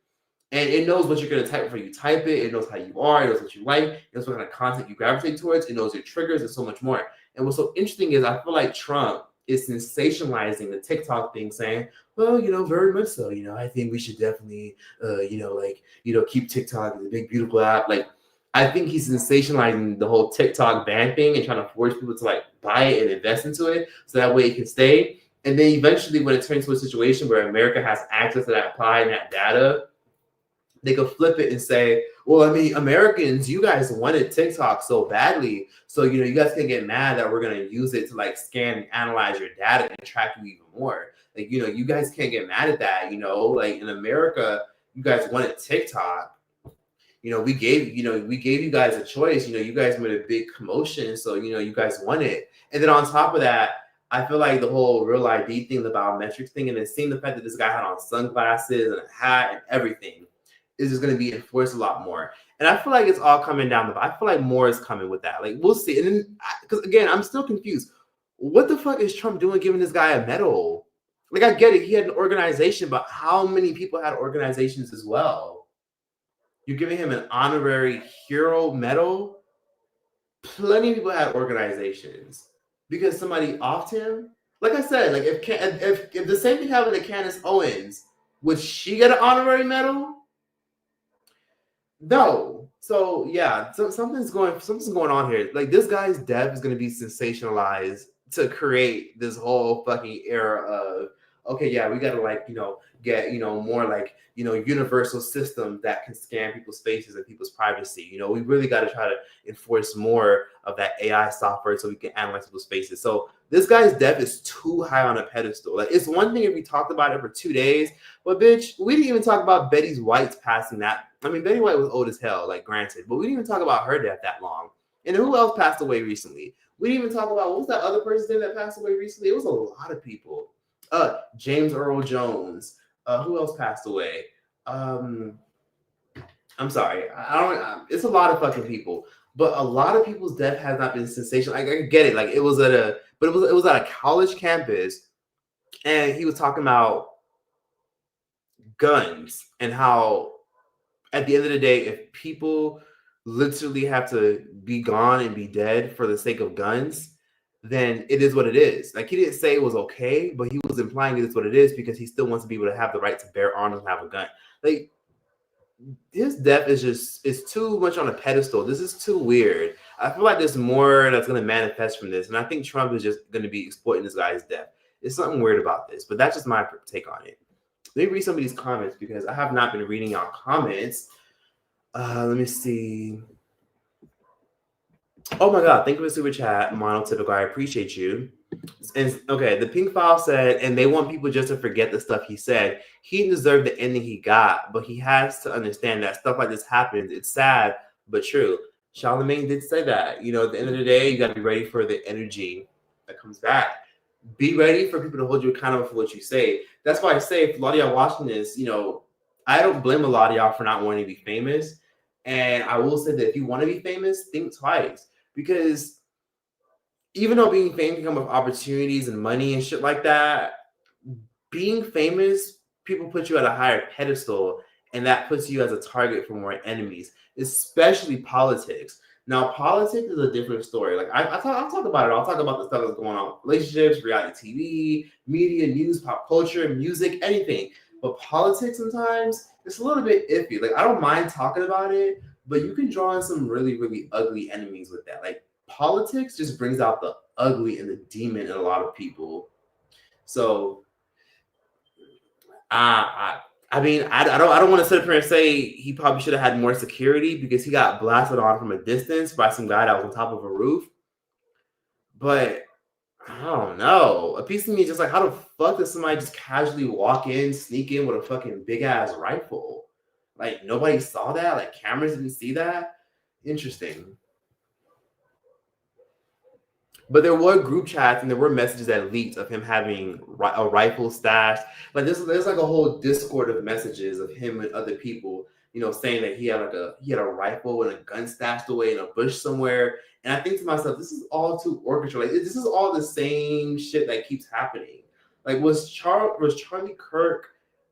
And it knows what you're going to type before you type it. It knows how you are. It knows what you like. It knows what kind of content you gravitate towards. It knows your triggers and so much more. And what's so interesting is I feel like Trump is sensationalizing the TikTok thing, saying, well, very much so. I think we should definitely, keep TikTok as a big, beautiful app. Like, I think he's sensationalizing the whole TikTok ban thing and trying to force people to like buy it and invest into it so that way it can stay. And then eventually when it turns to a situation where America has access to that pie and that data, they could flip it and say, well, I mean, Americans, you guys wanted TikTok so badly. So, you guys can get mad that we're going to use it to like scan and analyze your data and track you even more. Like, you guys can't get mad at that. Like in America, you guys wanted TikTok. We gave you guys a choice. You guys made a big commotion. So, you guys won it. And then on top of that, I feel like the whole real ID thing, the biometrics thing, and then seeing the fact that this guy had on sunglasses and a hat and everything, is just going to be enforced a lot more. And I feel like it's all coming down I feel like more is coming with that. Like, we'll see. And then, because again, I'm still confused. What the fuck is Trump doing giving this guy a medal? Like, I get it. He had an organization, but how many people had organizations as well? You're giving him an honorary hero medal? Plenty of people had organizations because somebody offed him. Like I said, like if the same thing happened to Candace Owens, would she get an honorary medal? No. So yeah, so something's going on here. Like this guy's death is going to be sensationalized to create this whole fucking era of okay, yeah, we got to like get more like universal system that can scan people's faces and people's privacy. We really got to try to enforce more of that AI software so we can analyze people's faces. So this guy's death is too high on a pedestal. Like it's one thing if we talked about it for 2 days, but bitch, we didn't even talk about Betty White's passing that. I mean, Betty White was old as hell, like granted, but we didn't even talk about her death that long. And who else passed away recently? We didn't even talk about what was that other person that passed away recently? It was a lot of people. James Earl Jones. Who else passed away? I'm sorry. I don't. It's a lot of fucking people, but a lot of people's death has not been sensational. I get it. Like it was at a, but it was at a college campus, and he was talking about guns and how at the end of the day, if people literally have to be gone and be dead for the sake of guns, then it is what it is. Like he didn't say it was okay, but he was implying it's what it is because he still wants to be able to have the right to bear arms and have a gun. Like his death is just it's too much on a pedestal. This is too weird. I feel like there's more that's going to manifest from this, and I think Trump is just going to be exploiting this guy's death. There's something weird about this, but that's just my take on it. Let me read some of these comments because I have not been reading out comments. Let me see. Oh my God, thank you for the super chat, Monotypical. I appreciate you. And okay, the Pink File said, and they want people just to forget the stuff he said. He deserved the ending he got, but he has to understand that stuff like this happens. It's sad, but true. Charlemagne did say that. You know, at the end of the day, you got to be ready for the energy that comes back. Be ready for people to hold you accountable for what you say. That's why I say, if a lot of y'all watching this, you know, I don't blame a lot of y'all for not wanting to be famous. And I will say that if you want to be famous, think twice. Because even though being famous can come with opportunities and money and shit like that, being famous, people put you at a higher pedestal, and that puts you as a target for more enemies, especially politics. Now, politics is a different story. Like I'll talk about it. I'll talk about the stuff that's going on: relationships, reality TV, media, news, pop culture, music, anything. But politics sometimes it's a little bit iffy. Like I don't mind talking about it, but you can draw in some really, really ugly enemies with that. Like politics just brings out the ugly and the demon in a lot of people. So I mean, I don't want to sit up here and say he probably should have had more security because he got blasted on from a distance by some guy that was on top of a roof. But I don't know. A piece of me is just like, how the fuck does somebody just casually walk in, sneak in with a fucking big ass rifle? Like nobody saw that. Like cameras didn't see that. Interesting. But there were group chats and there were messages that leaked of him having a rifle stashed. Like there's like a whole Discord of messages of him and other people, you know, saying that he had a rifle and a gun stashed away in a bush somewhere. And I think to myself, this is all too orchestrated. Like, this is all the same shit that keeps happening. Like was Charlie Kirk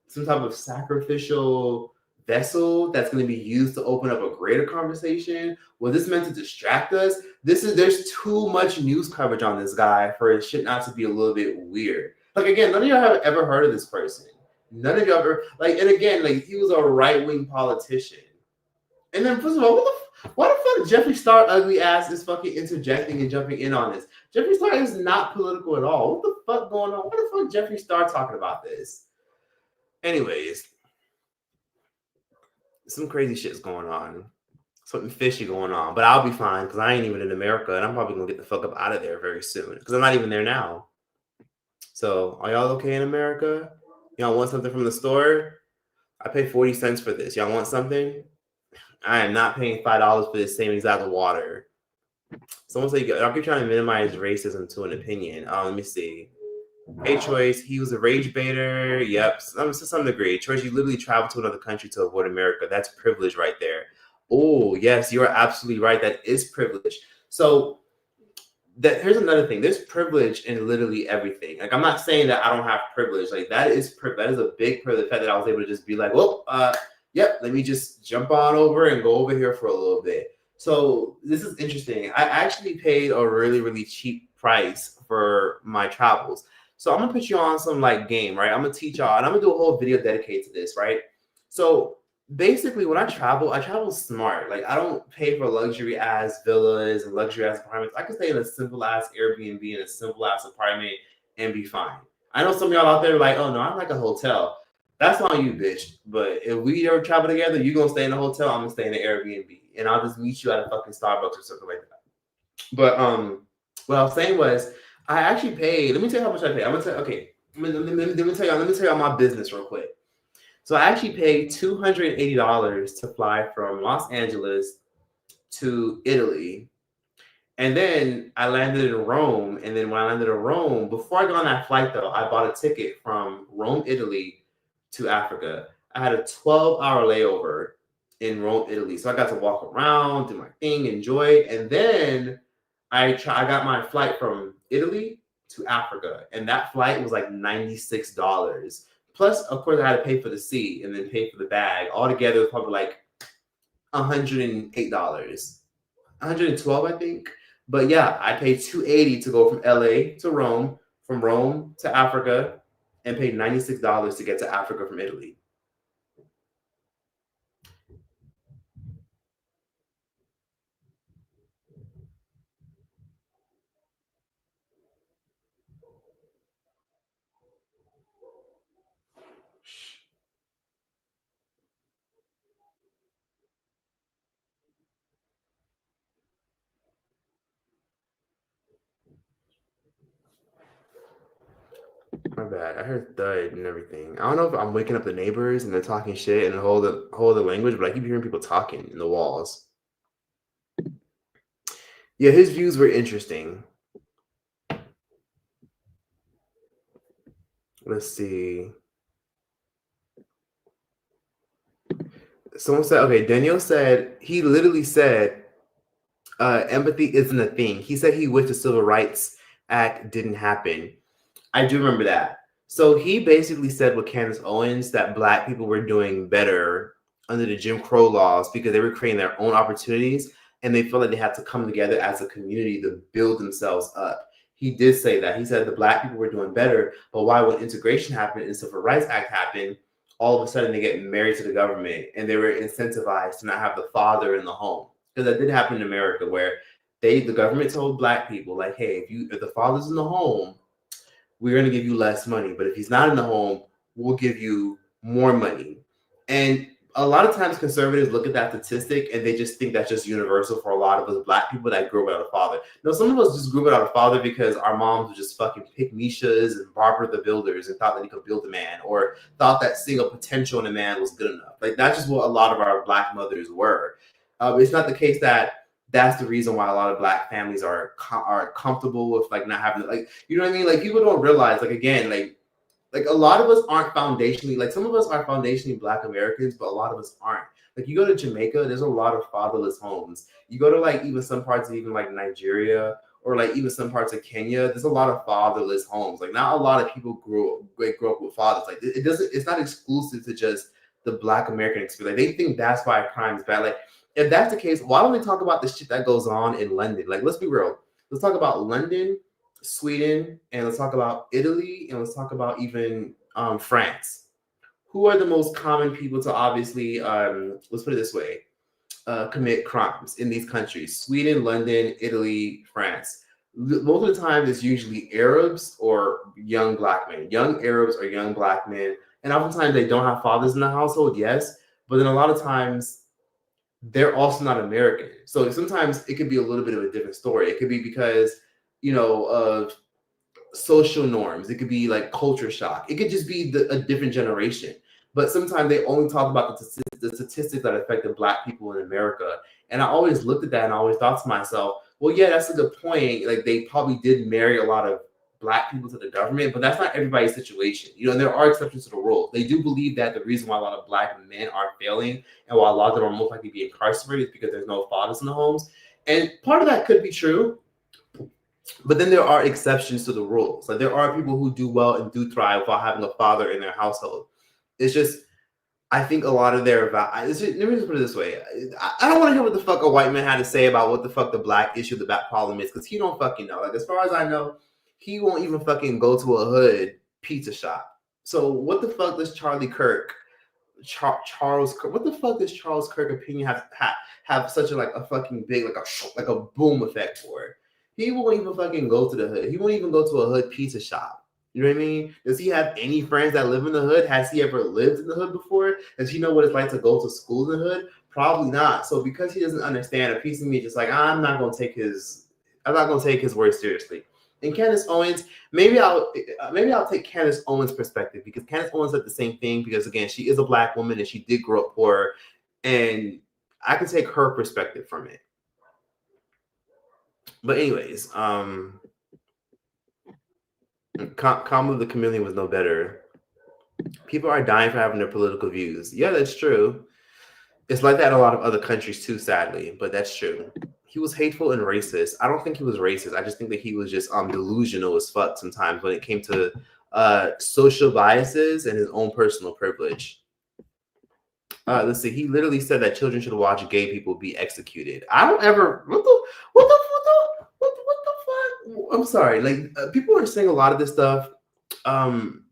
some type of sacrificial vessel that's going to be used to open up a greater conversation? Was this meant to distract us? There's too much news coverage on this guy for it shit not to be a little bit weird. Like again, none of y'all have ever heard of this person. None of y'all ever like, and again, like he was a right-wing politician. And then first of all, why the fuck Jeffree Star ugly ass is fucking interjecting and jumping in on this? Jeffree Star is not political at all. What the fuck going on? What the fuck Jeffree Star talking about this? Anyways, some crazy shit's going on. Something fishy going on, but I'll be fine because I ain't even in America, and I'm probably gonna get the fuck up out of there very soon because I'm not even there now. So, are y'all okay in America? Y'all want something from the store? I pay 40 cents for this. Y'all want something? I am not paying $5 for this same exact water. Someone say I'll keep trying to minimize racism to an opinion. Let me see. Hey, Choice, he was a rage baiter. Yep, to some degree. Choice, you literally traveled to another country to avoid America. That's privilege right there. Oh, yes, you're absolutely right. That is privilege. So here's another thing. There's privilege in literally everything. Like I'm not saying that I don't have privilege. Like that is a big privilege. The fact that I was able to just be like, well, yep, let me just jump on over and go over here for a little bit. So this is interesting. I actually paid a really, really cheap price for my travels. So I'm gonna put you on some like game, right? I'm gonna teach y'all, and I'm gonna do a whole video dedicated to this, right? So basically, when I travel smart. Like I don't pay for luxury ass villas and luxury ass apartments. I can stay in a simple ass Airbnb in a simple ass apartment and be fine. I know some of y'all out there are like, oh no, I like a hotel. That's on you, bitch. But if we ever travel together, you gonna stay in a hotel, I'm gonna stay in an Airbnb, and I'll just meet you at a fucking Starbucks or something like that. But what I was saying was, I actually paid. Let me tell you how much I paid. I'm gonna tell. Okay, let me tell you my business real quick. So I actually paid $280 to fly from Los Angeles to Italy, And then I landed in Rome. And then when I landed in Rome, before I got on that flight, though, I bought a ticket from Rome, Italy to Africa. I had a 12-hour layover in Rome, Italy. So I got to walk around, do my thing, enjoy it. And then I got my flight from Italy to Africa. And that flight was like $96. Plus, of course, I had to pay for the seat and then pay for the bag. Altogether, it was probably like $108. 112, I think. But yeah, I paid $280 to go from LA to Rome, from Rome to Africa, and paid $96 to get to Africa from Italy. My bad. I heard thud and everything. I don't know if I'm waking up the neighbors and they're talking shit and the whole other language, but I keep hearing people talking in the walls. Yeah, his views were interesting. Let's see. Someone said, okay, Daniel said, he literally said, empathy isn't a thing. He said he wished the Civil Rights Act didn't happen. I do remember that. So he basically said with Candace Owens that Black people were doing better under the Jim Crow laws because they were creating their own opportunities and they felt like they had to come together as a community to build themselves up. He did say that. He said the Black people were doing better, but why when integration happened and the Civil Rights Act happened, all of a sudden they get married to the government and they were incentivized to not have the father in the home. Because that did happen in America where the government told Black people, like, hey, if the father's in the home, we're going to give you less money. But if he's not in the home, we'll give you more money. And a lot of times conservatives look at that statistic and they just think that's just universal for a lot of us Black people that grew up without a father. No, some of us just grew up without a father because our moms were just fucking pick Mishas and Barbara the Builders and thought that he could build a man or thought that seeing a potential in a man was good enough. Like that's just what a lot of our Black mothers were. It's not the case that that's the reason why a lot of Black families are comfortable with like not having like, you know what I mean? Like people don't realize, like, again, like a lot of us aren't foundationally, like some of us are foundationally Black Americans, but a lot of us aren't. Like you go to Jamaica, there's a lot of fatherless homes. You go to like even some parts of even like Nigeria or like even some parts of Kenya, there's a lot of fatherless homes. Like not a lot of people grew up with fathers. Like it doesn't, it's not exclusive to just the Black American experience. Like they think that's why crime is bad. Like if that's the case, why don't we talk about the shit that goes on in London? Like let's be real. Let's talk about London, Sweden, and let's talk about Italy, and let's talk about even France. Who are the most common people to obviously, let's put it this way, commit crimes in these countries? Sweden, London, Italy, France. Most of the time, it's usually Arabs or young Black men. Young Arabs or young Black men. And oftentimes they don't have fathers in the household, yes. But then a lot of times they're also not American. So sometimes it could be a little bit of a different story. It could be because, of social norms. It could be like culture shock. It could just be a different generation. But sometimes they only talk about the statistics that affected Black people in America. And I always looked at that and I always thought to myself, well, yeah, that's a good point. Like they probably did marry a lot of Black people to the government, but that's not everybody's situation. And there are exceptions to the rule. They do believe that the reason why a lot of Black men are failing and why a lot of them are most likely to be incarcerated is because there's no fathers in the homes. And part of that could be true. But then there are exceptions to the rules. Like there are people who do well and do thrive while having a father in their household. It's just, I think a lot of their let me just put it this way. I don't want to hear what the fuck a white man had to say about what the fuck the Black issue, the Black problem is, because he don't fucking know. Like as far as I know, he won't even fucking go to a hood pizza shop. So what the fuck does Charlie Kirk, Charles Kirk, what the fuck does Charles Kirk opinion have such a fucking big like a boom effect for? He won't even fucking go to the hood. He won't even go to a hood pizza shop. You know what I mean? Does he have any friends that live in the hood? Has he ever lived in the hood before? Does he know what it's like to go to school in the hood? Probably not. So because he doesn't understand, a piece of me just like, I'm not gonna take his word seriously. And Candace Owens, maybe I'll take Candace Owens' perspective, because Candace Owens said the same thing, because again, she is a Black woman and she did grow up poor, and I can take her perspective from it. But anyways, Kamala the chameleon was no better. People are dying for having their political views. Yeah, that's true. It's like that in a lot of other countries too, sadly, but that's true. He was hateful and racist. I don't think he was racist. I just think that he was just delusional as fuck sometimes when it came to social biases and his own personal privilege. Let's see. He literally said that children should watch gay people be executed. I don't ever. What the fuck? I'm sorry. Like people are saying a lot of this stuff on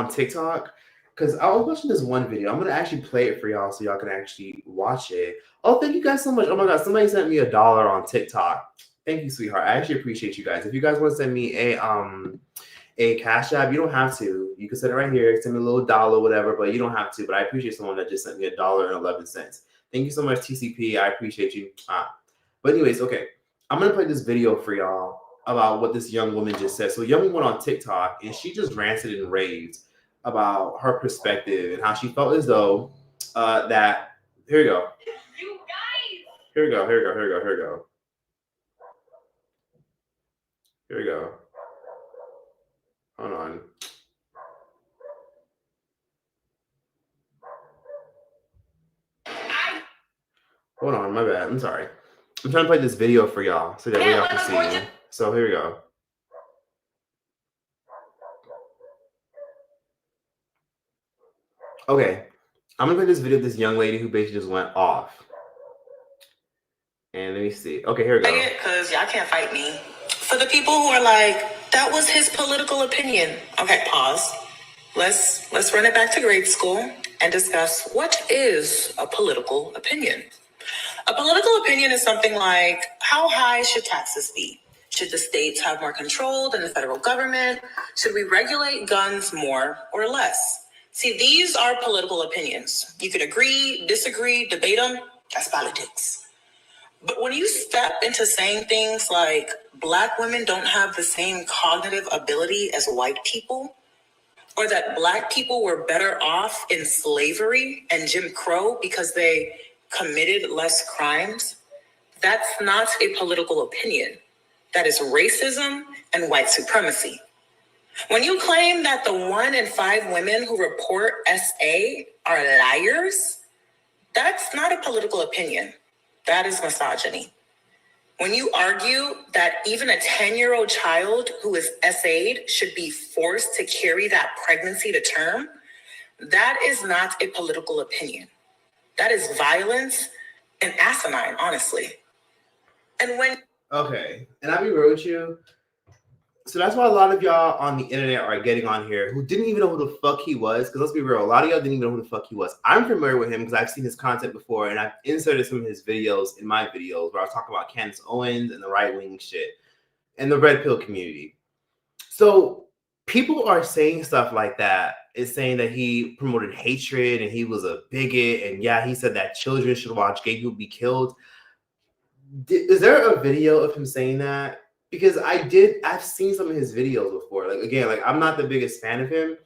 TikTok because I was watching this one video. I'm gonna actually play it for y'all so y'all can actually watch it. Oh, thank you guys so much. Oh my god, somebody sent me $1 on TikTok. Thank you, sweetheart. I actually appreciate you guys. If you guys want to send me a cash app, you don't have to. You can send it right here. Send me a little dollar, whatever, but you don't have to. But I appreciate someone that just sent me $1.11. Thank you so much, TCP. I appreciate you. But anyways, okay. I'm gonna play this video for y'all about what this young woman just said. So a young woman went on TikTok and she just ranted and raved about her perspective and how she felt as though that here we go. You guys. Here we go. Hold on. Hold on, my bad. I'm sorry. I'm trying to play this video for y'all so that way y'all can see. So here we go. Okay. I'm gonna play this video of this young lady who basically just went off. And let me see. Okay, here we go. Because y'all can't fight me. For the people who are like, that was his political opinion. Okay, pause. Let's run it back to grade school and discuss what is a political opinion. A political opinion is something like, how high should taxes be? Should the states have more control than the federal government? Should we regulate guns more or less? See, these are political opinions. You could agree, disagree, debate them. That's politics. But when you step into saying things like Black women don't have the same cognitive ability as white people, or that Black people were better off in slavery and Jim Crow because they committed less crimes, that's not a political opinion. That is racism and white supremacy. When you claim that the 1 in 5 women who report SA are liars, that's not a political opinion. That is misogyny. When you argue that even a 10-year-old child who is SA'd should be forced to carry that pregnancy to term, that is not a political opinion. That is violence and asinine, honestly. And when... Okay, and I'll be real with you. So that's why a lot of y'all on the internet are getting on here who didn't even know who the fuck he was. Because let's be real, a lot of y'all didn't even know who the fuck he was. I'm familiar with him because I've seen his content before and I've inserted some of his videos in my videos where I was talking about Candace Owens and the right-wing shit and the red pill community. So people are saying stuff like that. Is saying that he promoted hatred and he was a bigot. And yeah, he said that children should watch gay people be killed. Is there a video of him saying that? Because I've seen some of his videos before. Like, again, like I'm not the biggest fan of him,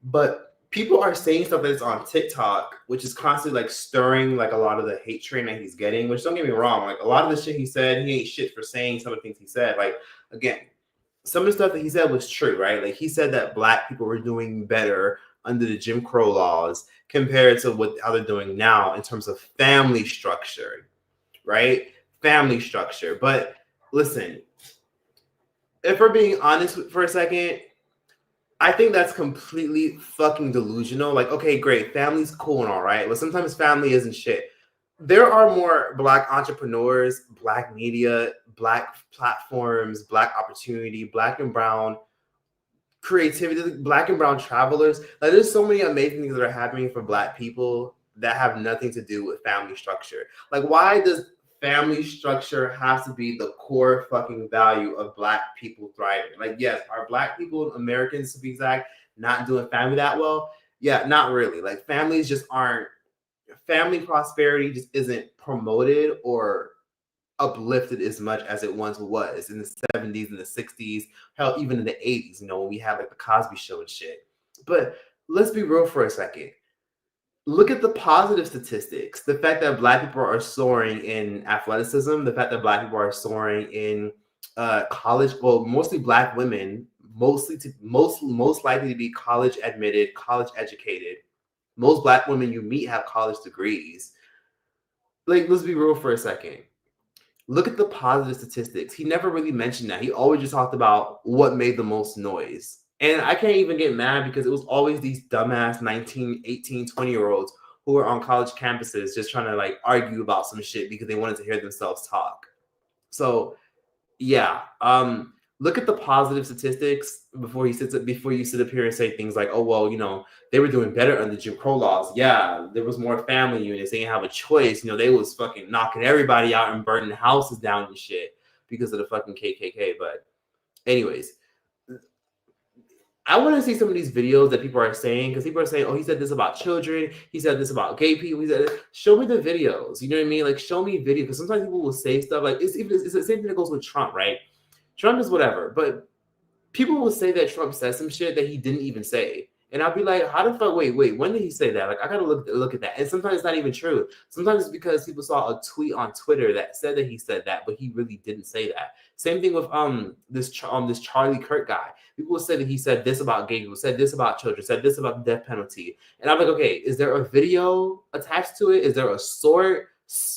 but people are saying stuff that's on TikTok, which is constantly like stirring like a lot of the hate train that he's getting, which don't get me wrong. Like a lot of the shit he said, he ain't shit for saying some of the things he said. Like, again, some of the stuff that he said was true, right? Like he said that Black people were doing better under the Jim Crow laws compared to how they're doing now in terms of family structure, right? Family structure. But listen, if we're being honest for a second, I think that's completely fucking delusional. Like, okay, great, family's cool and all right, but sometimes family isn't shit. There are more Black entrepreneurs, Black media, Black platforms, Black opportunity, Black and brown creativity, Black and brown travelers. Like, there's so many amazing things that are happening for Black people that have nothing to do with family structure. Like, why does family structure has to be the core fucking value of Black people thriving? Like, yes, are Black people, Americans to be exact, not doing family that well? Yeah, not really. Like, families just aren't, family prosperity just isn't promoted or uplifted as much as it once was in the 70s and the 60s, hell, even in the 80s, you know, when we had like the Cosby Show and shit. But let's be real for a second. Look at the positive statistics. The fact that Black people are soaring in athleticism, the fact that Black people are soaring in college, well, mostly black women, most likely to be college admitted, college educated. Most black women you meet have college degrees. Like, let's be real for a second. Look at the positive statistics. He never really mentioned that. He always just talked about what made the most noise. And I can't even get mad because it was always these dumbass 19, 18, 20-year-olds who were on college campuses just trying to like argue about some shit because they wanted to hear themselves talk. So yeah, look at the positive statistics before you sit up here and say things like, oh well, they were doing better under Jim Crow laws. Yeah, there was more family units. They didn't have a choice. They was fucking knocking everybody out and burning houses down and shit because of the fucking KKK. But anyways, I want to see some of these videos that people are saying, because people are saying, oh, he said this about children. He said this about gay people. He said, show me the videos. You know what I mean? Like, show me video. Because sometimes people will say stuff like, it's the same thing that goes with Trump, right? Trump is whatever. But people will say that Trump said some shit that he didn't even say. And I'll be like, how the fuck, wait, when did he say that? Like, I gotta look at that. And sometimes it's not even true. Sometimes it's because people saw a tweet on Twitter that said that he said that, but he really didn't say that. Same thing with this Charlie Kirk guy. People will say that he said this about gay people, said this about children, said this about the death penalty. And I'm like, okay, is there a video attached to it? Is there a source?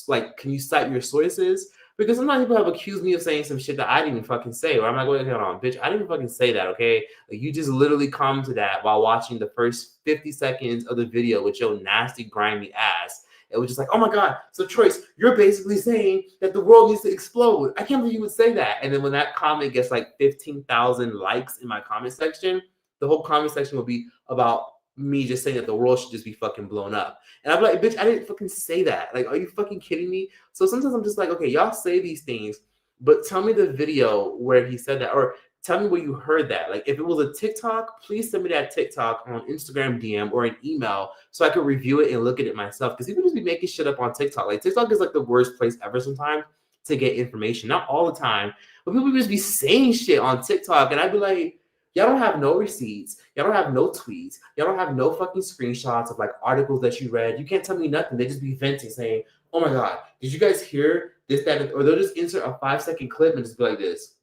Like, can you cite your sources? Because sometimes people have accused me of saying some shit that I didn't even fucking say. Or I'm like, wait, hold on, bitch, I didn't even fucking say that, okay? Like, you just literally commented that while watching the first 50 seconds of the video with your nasty, grimy ass. It was just like, oh my God, so Troyce, you're basically saying that the world needs to explode. I can't believe you would say that. And then when that comment gets like 15,000 likes in my comment section, the whole comment section will be about me just saying that the world should just be fucking blown up. And I'm like, bitch, I didn't fucking say that. Like, are you fucking kidding me? So sometimes I'm just like, okay, y'all say these things, but tell me the video where he said that, or tell me where you heard that. Like, if it was a TikTok, please send me that TikTok on Instagram DM or an email so I could review it and look at it myself. Because people just be making shit up on TikTok. Like, TikTok is like the worst place ever sometimes to get information. Not all the time, but people just be saying shit on TikTok, and I'd be like, y'all don't have no receipts. Y'all don't have no tweets. Y'all don't have no fucking screenshots of like articles that you read. You can't tell me nothing. They just be venting saying, oh my God, did you guys hear this, that, or they'll just insert a 5-second clip and just be like this.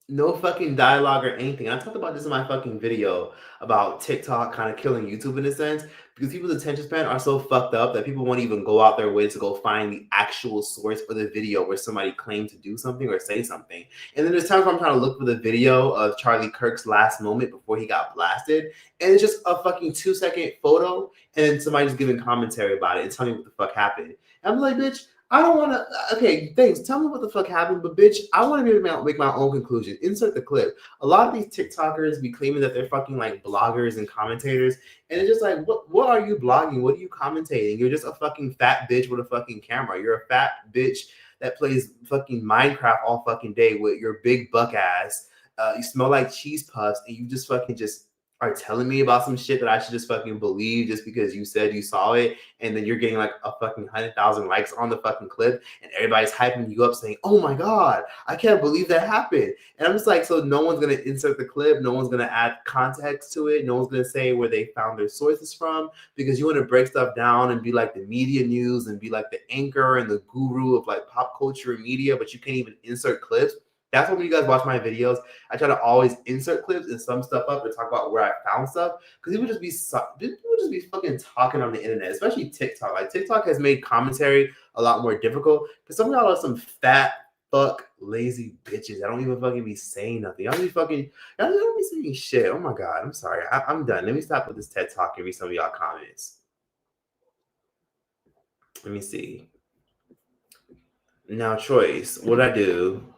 No fucking dialogue or anything. I talked about this in my fucking video about TikTok kind of killing YouTube in a sense, because people's attention span are so fucked up that people won't even go out their way to go find the actual source for the video where somebody claimed to do something or say something. And then there's times where I'm trying to look for the video of Charlie Kirk's last moment before he got blasted, and it's just a fucking 2-second photo, and then somebody just giving commentary about it and telling me what the fuck happened. And I'm like, bitch, I don't want to. Okay, thanks. Tell me what the fuck happened, but bitch, I want to be able to make my own conclusion. Insert the clip. A lot of these TikTokers be claiming that they're fucking like bloggers and commentators, and it's just like, what are you blogging? What are you commentating? You're just a fucking fat bitch with a fucking camera. You're a fat bitch that plays fucking Minecraft all fucking day with your big buck ass. You smell like cheese puffs, and you just fucking just are telling me about some shit that I should just fucking believe just because you said you saw it, and then you're getting like a fucking 100,000 likes on the fucking clip, and everybody's hyping you up saying, oh my God, I can't believe that happened. And I'm just like, so no one's going to insert the clip, no one's going to add context to it, no one's going to say where they found their sources from, because you want to break stuff down and be like the media news and be like the anchor and the guru of like pop culture and media, but you can't even insert clips. That's why when you guys watch my videos, I try to always insert clips and some stuff up and talk about where I found stuff, because people just be fucking talking on the internet, especially TikTok. Like, TikTok has made commentary a lot more difficult because some of y'all are some fat fuck lazy bitches. I don't even fucking be saying nothing. Y'all don't be saying shit. Oh my God, I'm sorry. I'm done. Let me stop with this TED Talk and read some of y'all comments. Let me see. Now, Troyce, what I do?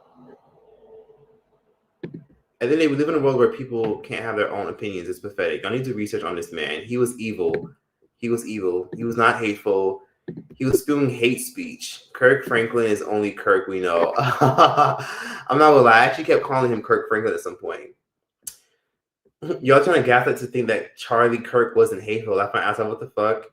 And then they live in a world where people can't have their own opinions. It's pathetic. I need to research on this man. He was evil. He was evil. He was not hateful. He was spewing hate speech. Kirk Franklin is only Kirk we know. I'm not gonna lie. I actually kept calling him Kirk Franklin at some point. Y'all trying to gaslight to think that Charlie Kirk wasn't hateful. I find myself, what the fuck?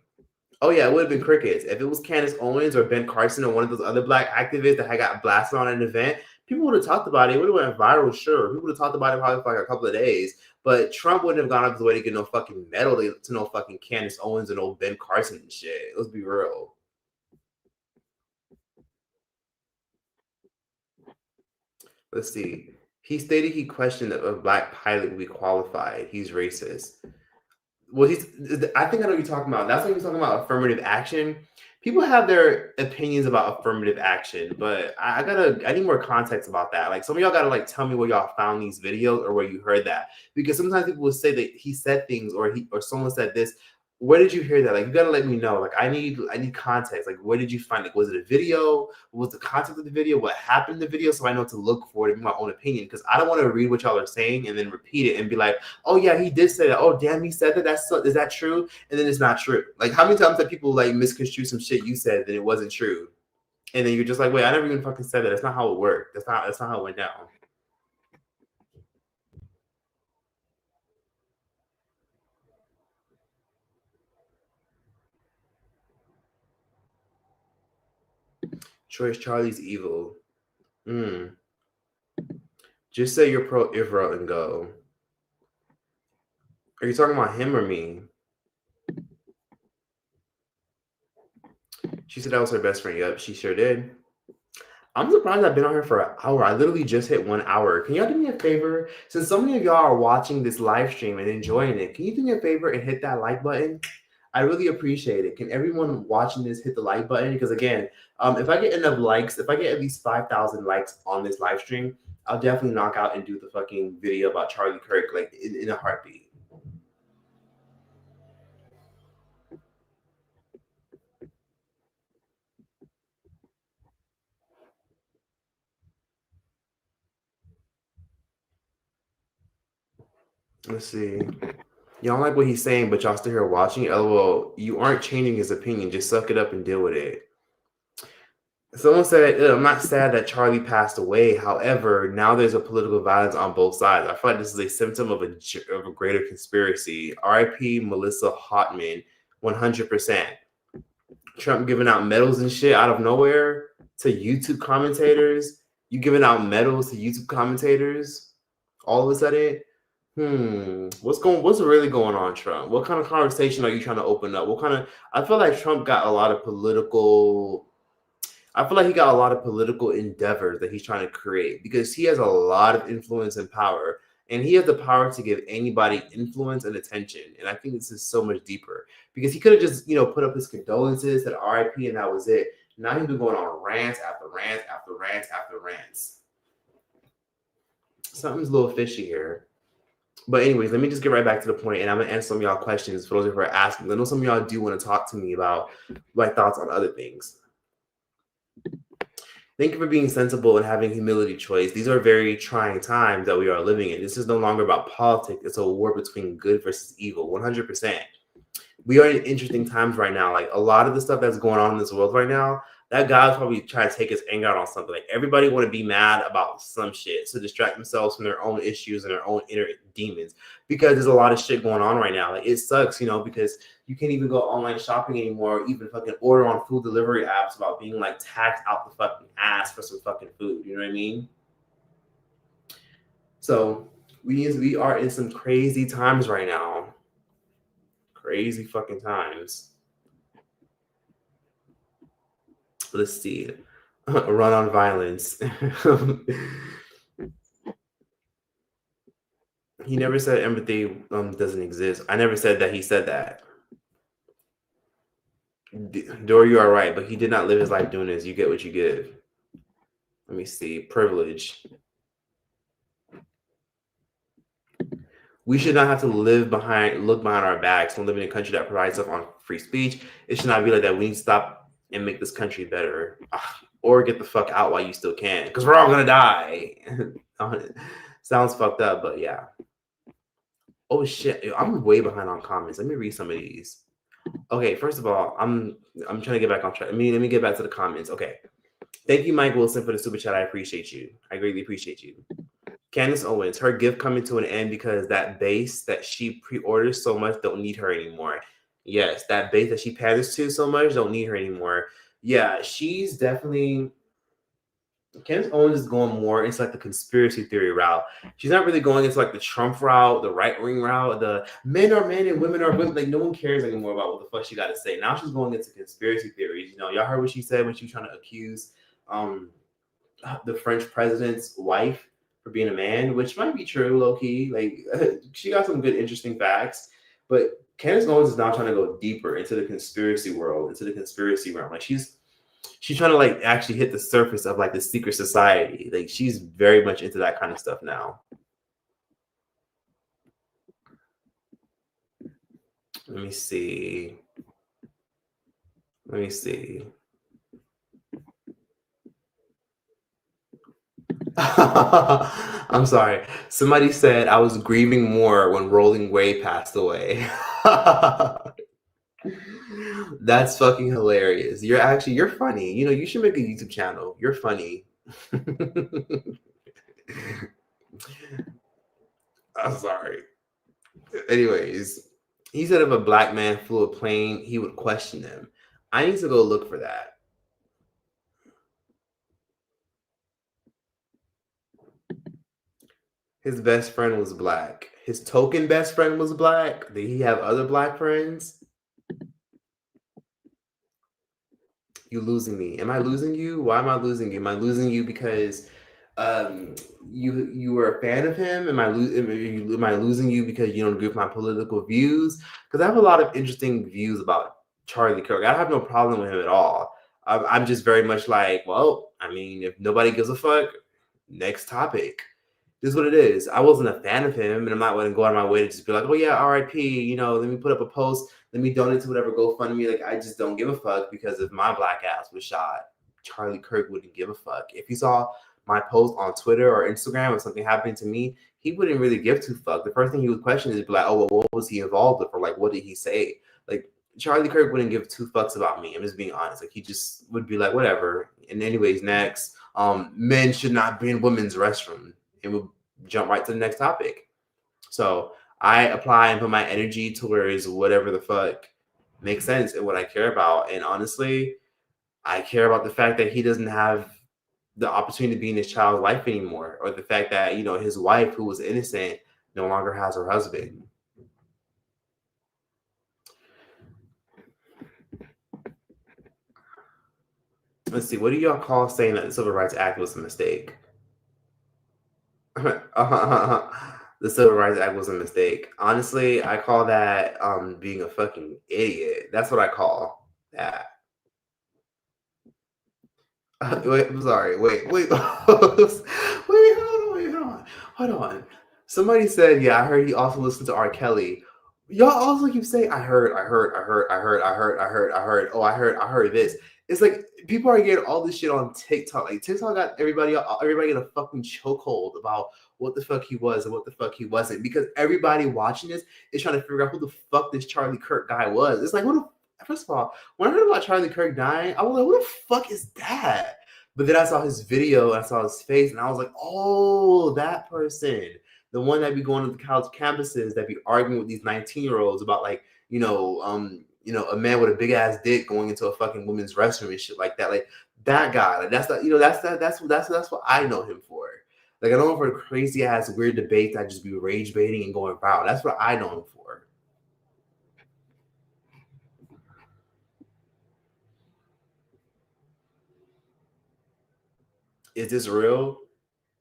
Oh yeah, it would have been crickets. If it was Candace Owens or Ben Carson or one of those other black activists that had got blasted on an event, people would have talked about it. It would have went viral, sure. People would have talked about it probably for like a couple of days. But Trump wouldn't have gone up his way to get no fucking medal to no fucking Candace Owens and no Ben Carson and shit. Let's be real. Let's see. He stated he questioned if a black pilot would be qualified. He's racist. Well, I think I know what you're talking about. That's when you're talking about affirmative action. People have their opinions about affirmative action, but I need more context about that. Like some of y'all gotta like tell me where y'all found these videos or where you heard that. Because sometimes people will say that he said things or someone said this. Where did you hear that? Like you gotta let me know. Like I need context. Like where did you find it? Was it a video? What was the context of the video? What happened in the video? So I know to look for it in my own opinion. Because I don't want to read what y'all are saying and then repeat it and be like, oh yeah, he did say that. Oh damn, he said that. Is that true? And then it's not true. Like how many times have people like misconstrue some shit you said that it wasn't true, and then you're just like, wait, I never even fucking said that. That's not how it worked. That's not how it went down. Choice Charlie's evil. Just say you're pro Israel and go. Are you talking about him or me? She said that was her best friend. Yep, she sure did. I'm surprised I've been on here for an hour. I literally just hit 1 hour. Can y'all do me a favor? Since so many of y'all are watching this live stream and enjoying it, can you do me a favor and hit that like button? I really appreciate it. Can everyone watching this hit the like button? Because again, if I get enough likes, if I get at least 5,000 likes on this live stream, I'll definitely knock out and do the fucking video about Charlie Kirk like in a heartbeat. Let's see. Y'all like what he's saying, but y'all still here watching. LOL, you aren't changing his opinion. Just suck it up and deal with it. Someone said, I'm not sad that Charlie passed away. However, now there's a political violence on both sides. I feel like this is a symptom of a greater conspiracy. RIP Melissa Hotman, 100%. Trump giving out medals and shit out of nowhere to YouTube commentators. You giving out medals to YouTube commentators all of a sudden? What's really going on, Trump? What kind of conversation are you trying to open up? I feel like Trump got a lot of political endeavors that he's trying to create because he has a lot of influence and power, and he has the power to give anybody influence and attention. And I think this is so much deeper because he could have just, put up his condolences, said RIP, and that was it. Now he's been going on rants after rants after rants after rants. Something's a little fishy here. But anyways, let me just get right back to the point, and I'm going to answer some of y'all questions for those who are asking. I know some of y'all do want to talk to me about my thoughts on other things. Thank you for being sensible and having humility, Choice. These are very trying times that we are living in. This is no longer about politics. It's a war between good versus evil, 100%. We are in interesting times right now. Like a lot of the stuff that's going on in this world right now, that guy's probably trying to take his anger out on something. Like everybody want to be mad about some shit to distract themselves from their own issues and their own inner demons, because there's a lot of shit going on right now. Like it sucks, because you can't even go online shopping anymore, or even fucking order on food delivery apps about being like taxed out the fucking ass for some fucking food. You know what I mean? So we are in some crazy times right now. Crazy fucking times. Let's see. Run on violence. He never said empathy doesn't exist. I never said that he said that. Dor, you are right, but he did not live his life doing this. You get what you give. Let me see. Privilege. We should not have to look behind our backs when living in a country that provides us on free speech. It should not be like that. We need to stop and make this country better. Or get the fuck out while you still can, because we're all gonna die. Sounds fucked up, but yeah. Oh shit, I'm way behind on comments. Let me read some of these. Okay, first of all, I'm trying to get back on track. Let me get back to the comments. Okay. Thank you, Mike Wilson, for the super chat. I appreciate you. I greatly appreciate you. Candace Owens, her gift coming to an end because that base that she pre-orders so much don't need her anymore. Yes, that base that she panders to so much don't need her anymore. Yeah, she's definitely... Candace Owens is going more into like the conspiracy theory route. She's not really going into like the Trump route, the right-wing route, the men are men and women are women. Like no one cares anymore about what the fuck she got to say. Now she's going into conspiracy theories. Y'all heard what she said when she was trying to accuse the French president's wife for being a man, which might be true, low key. Like she got some good, interesting facts. But Candace Owens is now trying to go deeper into the conspiracy world, into the conspiracy realm. Like she's trying to like actually hit the surface of like the secret society. Like she's very much into that kind of stuff now. Let me see. I'm sorry. Somebody said I was grieving more when Rolling Way passed away. That's fucking hilarious. You're funny. You know, you should make a YouTube channel. You're funny. I'm sorry. Anyways, he said if a black man flew a plane, he would question them. I need to go look for that. His best friend was black. His token best friend was black. Did he have other black friends? You losing me. Am I losing you? Why am I losing you? Am I losing you because you were a fan of him? Am I losing you because you don't agree with my political views? Because I have a lot of interesting views about Charlie Kirk. I have no problem with him at all. I'm just very much like, well, I mean, if nobody gives a fuck, next topic. This is what it is. I wasn't a fan of him, and I'm not going to go out of my way to just be like, oh yeah, RIP, you know, let me put up a post, let me donate to whatever GoFundMe. Like, I just don't give a fuck because if my black ass was shot, Charlie Kirk wouldn't give a fuck. If he saw my post on Twitter or Instagram or something happening to me, he wouldn't really give two fuck. The first thing he would question is be like, oh, well, what was he involved with? Or like, what did he say? Like, Charlie Kirk wouldn't give two fucks about me. I'm just being honest. Like, he just would be like, whatever. And anyways, next, men should not be in women's restroom. It would jump right to the next topic. So I apply and put my energy towards whatever the fuck makes sense and what I care about. And honestly, I care about the fact that he doesn't have the opportunity to be in his child's life anymore, or the fact that, you know, his wife, who was innocent, no longer has her husband. Let's see, what do y'all call saying that the Civil Rights Act was a mistake? The Civil Rights Act was a mistake. Honestly, I call that being a fucking idiot. That's what I call that. Wait, I'm sorry. Wait, hold on. Somebody said, yeah, I heard he also listened to R. Kelly. Y'all also keep saying, I heard. Oh, I heard this. It's like people are getting all this shit on TikTok. Like TikTok got everybody in a fucking chokehold about what the fuck he was and what the fuck he wasn't, because everybody watching this is trying to figure out who the fuck this Charlie Kirk guy was. It's like, first of all, when I heard about Charlie Kirk dying, I was like, who the fuck is that? But then I saw his video, and I saw his face, and I was like, oh, that person. The one that be going to the college campuses that be arguing with these 19-year-olds about, like, you know, a man with a big ass dick going into a fucking women's restroom and shit like that. Like that guy. Like that's what I know him for. Like I know him for crazy ass weird debates that just be rage baiting and going viral. That's what I know him for. Is this real?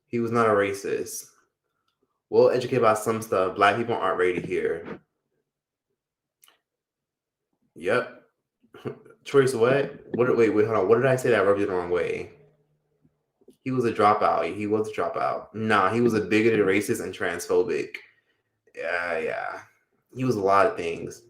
He was not a racist. Well educated about some stuff. Black people aren't rated here. Yep. Choice what? Wait, hold on. What did I say that rubbed you the wrong way? He was a dropout. He was a dropout. Nah, he was a bigoted, racist, and transphobic. Yeah. He was a lot of things.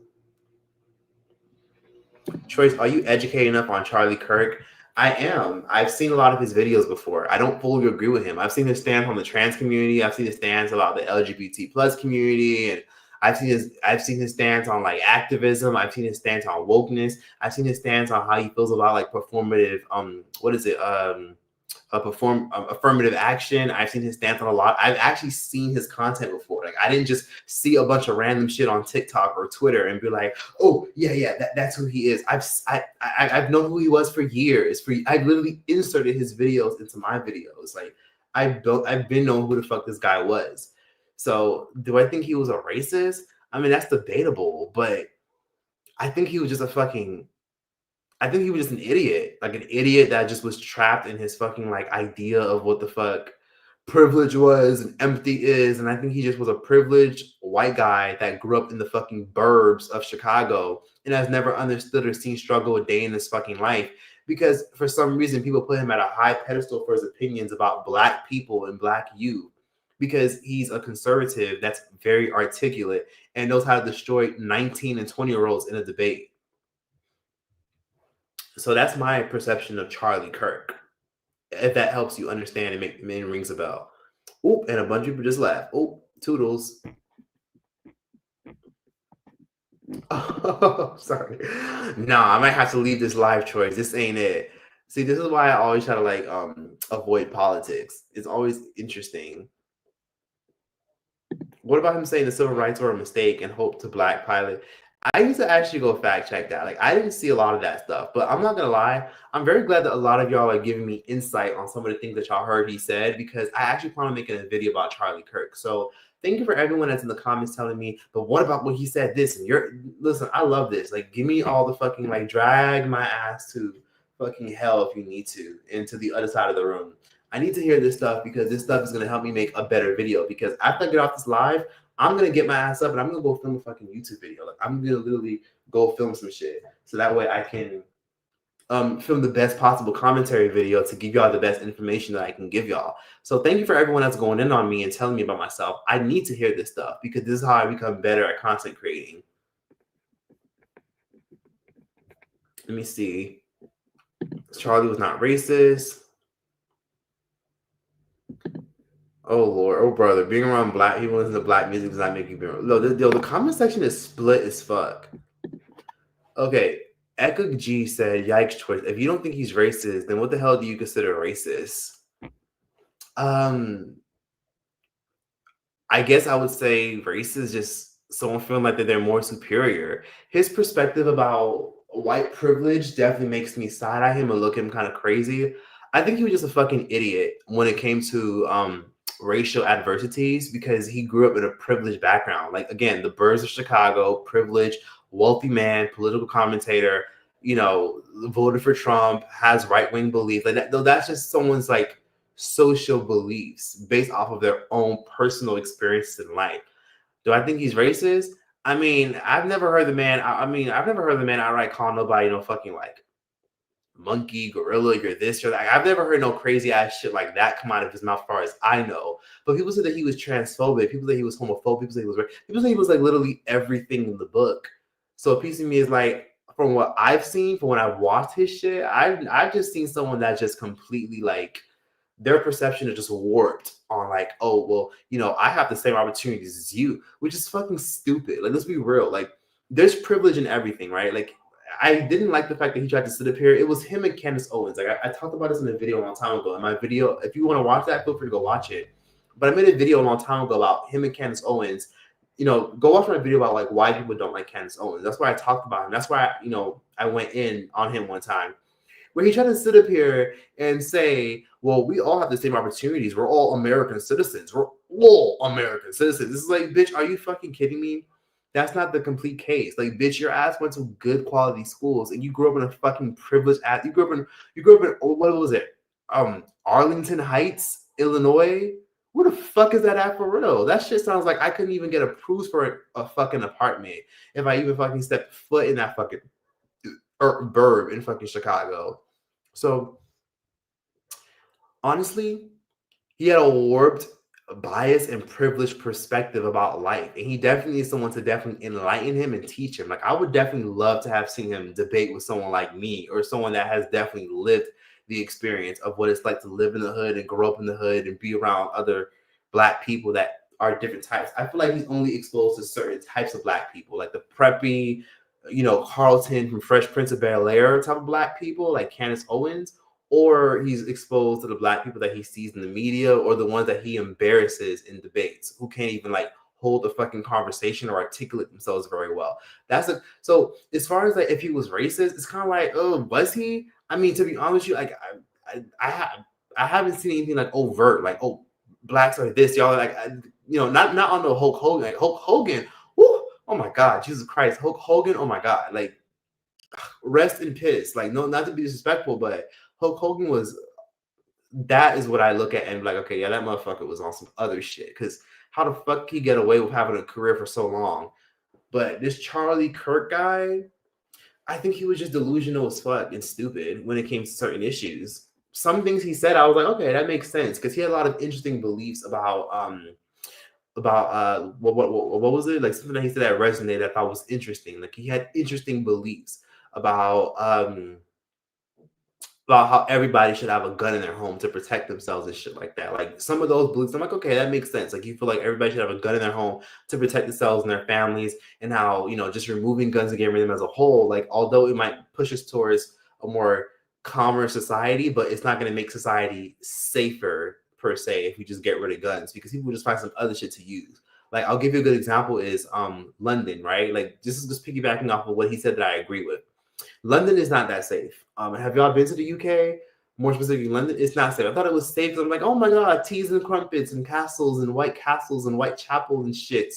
Choice, are you educated enough on Charlie Kirk? I am. I've seen a lot of his videos before. I don't fully agree with him. I've seen his stance on the trans community. I've seen his stance about the LGBT plus community, and I've seen his stance on like activism. I've seen his stance on wokeness. I've seen his stance on how he feels about like performative affirmative action. I've seen his stance on a lot. I've actually seen his content before. Like I didn't just see a bunch of random shit on TikTok or Twitter and be like, oh yeah, that's who he is. I've known who he was for years. I literally inserted his videos into my videos. Like I've been knowing who the fuck this guy was. So do I think he was a racist? I mean, that's debatable, but I think he was just a fucking I think he was just an idiot, like an idiot that just was trapped in his fucking like idea of what the fuck privilege was and empathy is. And I think he just was a privileged white guy that grew up in the fucking burbs of Chicago and has never understood or seen struggle a day in his fucking life. Because for some reason, people put him at a high pedestal for his opinions about black people and black youth. Because he's a conservative that's very articulate and knows how to destroy 19 and 20-year-olds in a debate. So that's my perception of Charlie Kirk. If that helps you understand and rings a bell. Oop, and a bunch of people just laughed. Oop, toodles. Oh, sorry. No, I might have to leave this live choice. This ain't it. See, this is why I always try to like avoid politics. It's always interesting. What about him saying the civil rights were a mistake and hope to black pilot? I used to actually go fact check that. Like, I didn't see a lot of that stuff, but I'm not gonna lie. I'm very glad that a lot of y'all are giving me insight on some of the things that y'all heard he said, because I actually plan on making a video about Charlie Kirk. So thank you for everyone that's in the comments telling me, but what about when he said this? And listen, I love this. Like, give me all the fucking like drag my ass to fucking hell if you need to, into the other side of the room. I need to hear this stuff because this stuff is going to help me make a better video. Because after I get off this live, I'm going to get my ass up and I'm going to go film a fucking YouTube video. Like, I'm going to literally go film some shit. So that way I can film the best possible commentary video to give y'all the best information that I can give y'all. So thank you for everyone that's going in on me and telling me about myself. I need to hear this stuff because this is how I become better at content creating. Let me see. Charlie was not racist. Oh Lord, oh brother, being around black people, listening to black music does not make you be. No, the comment section is split as fuck. Okay, Eka G said, "Yikes, choice. If you don't think he's racist, then what the hell do you consider racist?" I guess I would say racist is just someone feeling like that they're more superior. His perspective about white privilege definitely makes me side eye him and look at him kind of crazy. I think he was just a fucking idiot when it came to racial adversities because he grew up in a privileged background. Like, again, the birds of Chicago, privileged, wealthy man, political commentator, you know, voted for Trump, has right-wing belief. Like that, though, that's just someone's like social beliefs based off of their own personal experiences in life. Do I think he's racist? I mean, I've never heard the man. I've never heard the man outright call nobody, fucking like monkey, gorilla, you're this, you're that. I've never heard no crazy ass shit like that come out of his mouth, as far as I know. But people said that he was transphobic. People said he was homophobic. People said he was like literally everything in the book. So a piece of me is like, from what I've seen, from when I've watched his shit, I've just seen someone that just completely like their perception is just warped on like, oh, well, I have the same opportunities as you, which is fucking stupid. Like, let's be real. Like, there's privilege in everything, right? Like, I didn't like the fact that he tried to sit up here. It was him and Candace Owens. Like, I talked about this in a video a long time ago. In my video, if you want to watch that, feel free to go watch it. But I made a video a long time ago about him and Candace Owens. Go watch my video about like why people don't like Candace Owens. That's why I talked about him. That's why I went in on him one time, where he tried to sit up here and say, well, we all have the same opportunities. We're all American citizens. We're all American citizens. This is like, bitch, are you fucking kidding me? That's not the complete case. Like, bitch, your ass went to good quality schools and you grew up in a fucking privileged ass. You grew up in what was it? Arlington Heights, Illinois. Where the fuck is that at for real? That shit sounds like I couldn't even get approved for a fucking apartment if I even fucking stepped foot in that fucking burb in fucking Chicago. So honestly, he had a warped, biased, and privileged perspective about life, and he definitely needs someone to definitely enlighten him and teach him. Like, I would definitely love to have seen him debate with someone like me, or someone that has definitely lived the experience of what it's like to live in the hood and grow up in the hood and be around other black people that are different types. I feel like he's only exposed to certain types of black people, like the preppy, Carlton from Fresh Prince of Bel-Air type of black people, like Candace Owens, or he's exposed to the black people that he sees in the media, or the ones that he embarrasses in debates, who can't even like hold a fucking conversation or articulate themselves very well. So as far as like if he was racist, it's kind of like, oh, was he? I mean, to be honest with you, like I haven't seen anything like overt, like, oh, blacks are this, y'all, like, not on the Hulk Hogan. Like, Hulk Hogan, whoo, oh my God, Jesus Christ, Hulk Hogan, oh my God, like, rest in piss. Like, no, not to be disrespectful, but Hulk Hogan was. That is what I look at and be like, okay, yeah, that motherfucker was on some other shit. Because how the fuck he get away with having a career for so long? But this Charlie Kirk guy, I think he was just delusional as fuck and stupid when it came to certain issues. Some things he said, I was like, okay, that makes sense because he had a lot of interesting beliefs about what was it, like something that he said that resonated, I thought was interesting. Like he had interesting beliefs about about how everybody should have a gun in their home to protect themselves and shit like that. Like some of those beliefs, I'm like, okay, that makes sense. Like you feel like everybody should have a gun in their home to protect themselves and their families, and how, you know, just removing guns and getting rid of them as a whole, like although it might push us towards a more calmer society, but it's not going to make society safer per se if we just get rid of guns, because people just find some other shit to use. Like I'll give you a good example is London, right? Like this is just piggybacking off of what he said that I agree with. London is not that safe. Have y'all been to the UK? More specifically, London, it's not safe. I thought it was safe. I'm like, oh my god, teas and crumpets and castles and white chapels and shit.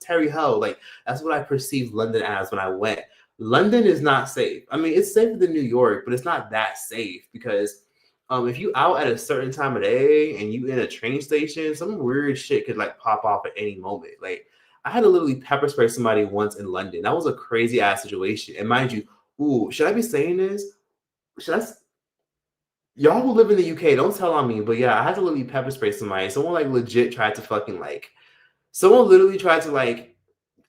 Terry Hell, like that's what I perceived London as when I went. London is not safe. I mean, it's safer than New York, but it's not that safe because if you out at a certain time of day and you in a train station, some weird shit could like pop off at any moment. Like I had to literally pepper spray somebody once in London. That was a crazy ass situation. And mind you, ooh, should I be saying this? Should I? Y'all who live in the UK, don't tell on me. But yeah, I had to literally pepper spray somebody. Someone like legit tried to fucking like. Someone literally tried to like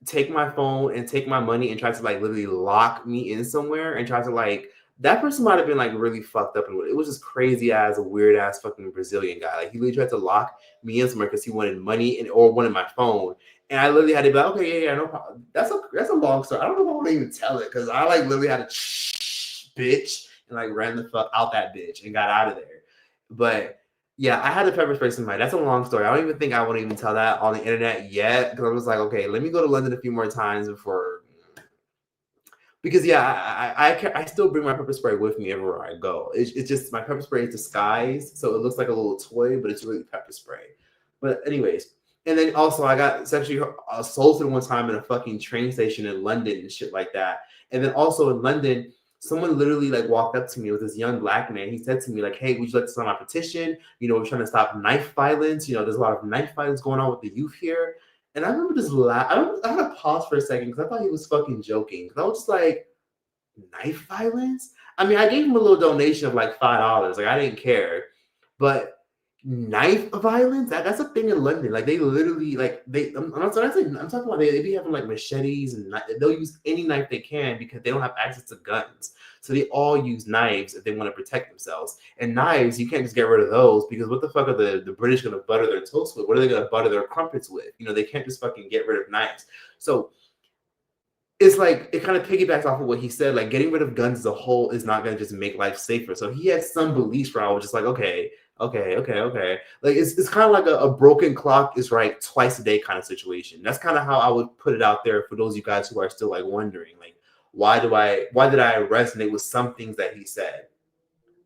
take my phone and take my money and try to like literally lock me in somewhere and try to like. That person might have been like really fucked up, and it was just crazy as a weird ass fucking Brazilian guy. Like he literally tried to lock me in somewhere because he wanted money and or wanted my phone. And I literally had to be like, okay, yeah, no problem. That's a long story. I don't know if I want to even tell it because I like literally had to bitch and like ran the fuck out that bitch and got out of there. But yeah, I had to pepper spray somebody. That's a long story. I don't even think I want to even tell that on the internet yet because I was like, okay, let me go to London a few more times before. Because yeah, I still bring my pepper spray with me everywhere I go. It's just my pepper spray is disguised, so it looks like a little toy, but it's really pepper spray. But anyways, and then also I got sexually assaulted one time in a fucking train station in London and shit like that. And then also in London, someone literally like walked up to me with this young black man. He said to me like, "Hey, would you like to sign my petition? You know, we're trying to stop knife violence. You know, there's a lot of knife violence going on with the youth here." And I remember just I had to pause for a second because I thought he was fucking joking. Because I was just like, knife violence? I mean, I gave him a little donation of like $5. Like I didn't care. But knife violence, that's a thing in London. Like they literally like I'm not saying, I'm talking about they be having like machetes and they'll use any knife they can because they don't have access to guns. So they all use knives if they want to protect themselves. And knives, you can't just get rid of those because what the fuck are the British gonna butter their toast with? What are they gonna butter their crumpets with? You know, they can't just fucking get rid of knives. So it's like it kind of piggybacks off of what he said. Like getting rid of guns as a whole is not going to just make life safer. So he had some beliefs where I was just like, okay. Like it's kind of like a broken clock is right twice a day kind of situation. That's kind of how I would put it out there for those of you guys who are still like wondering, like why did I resonate with some things that he said?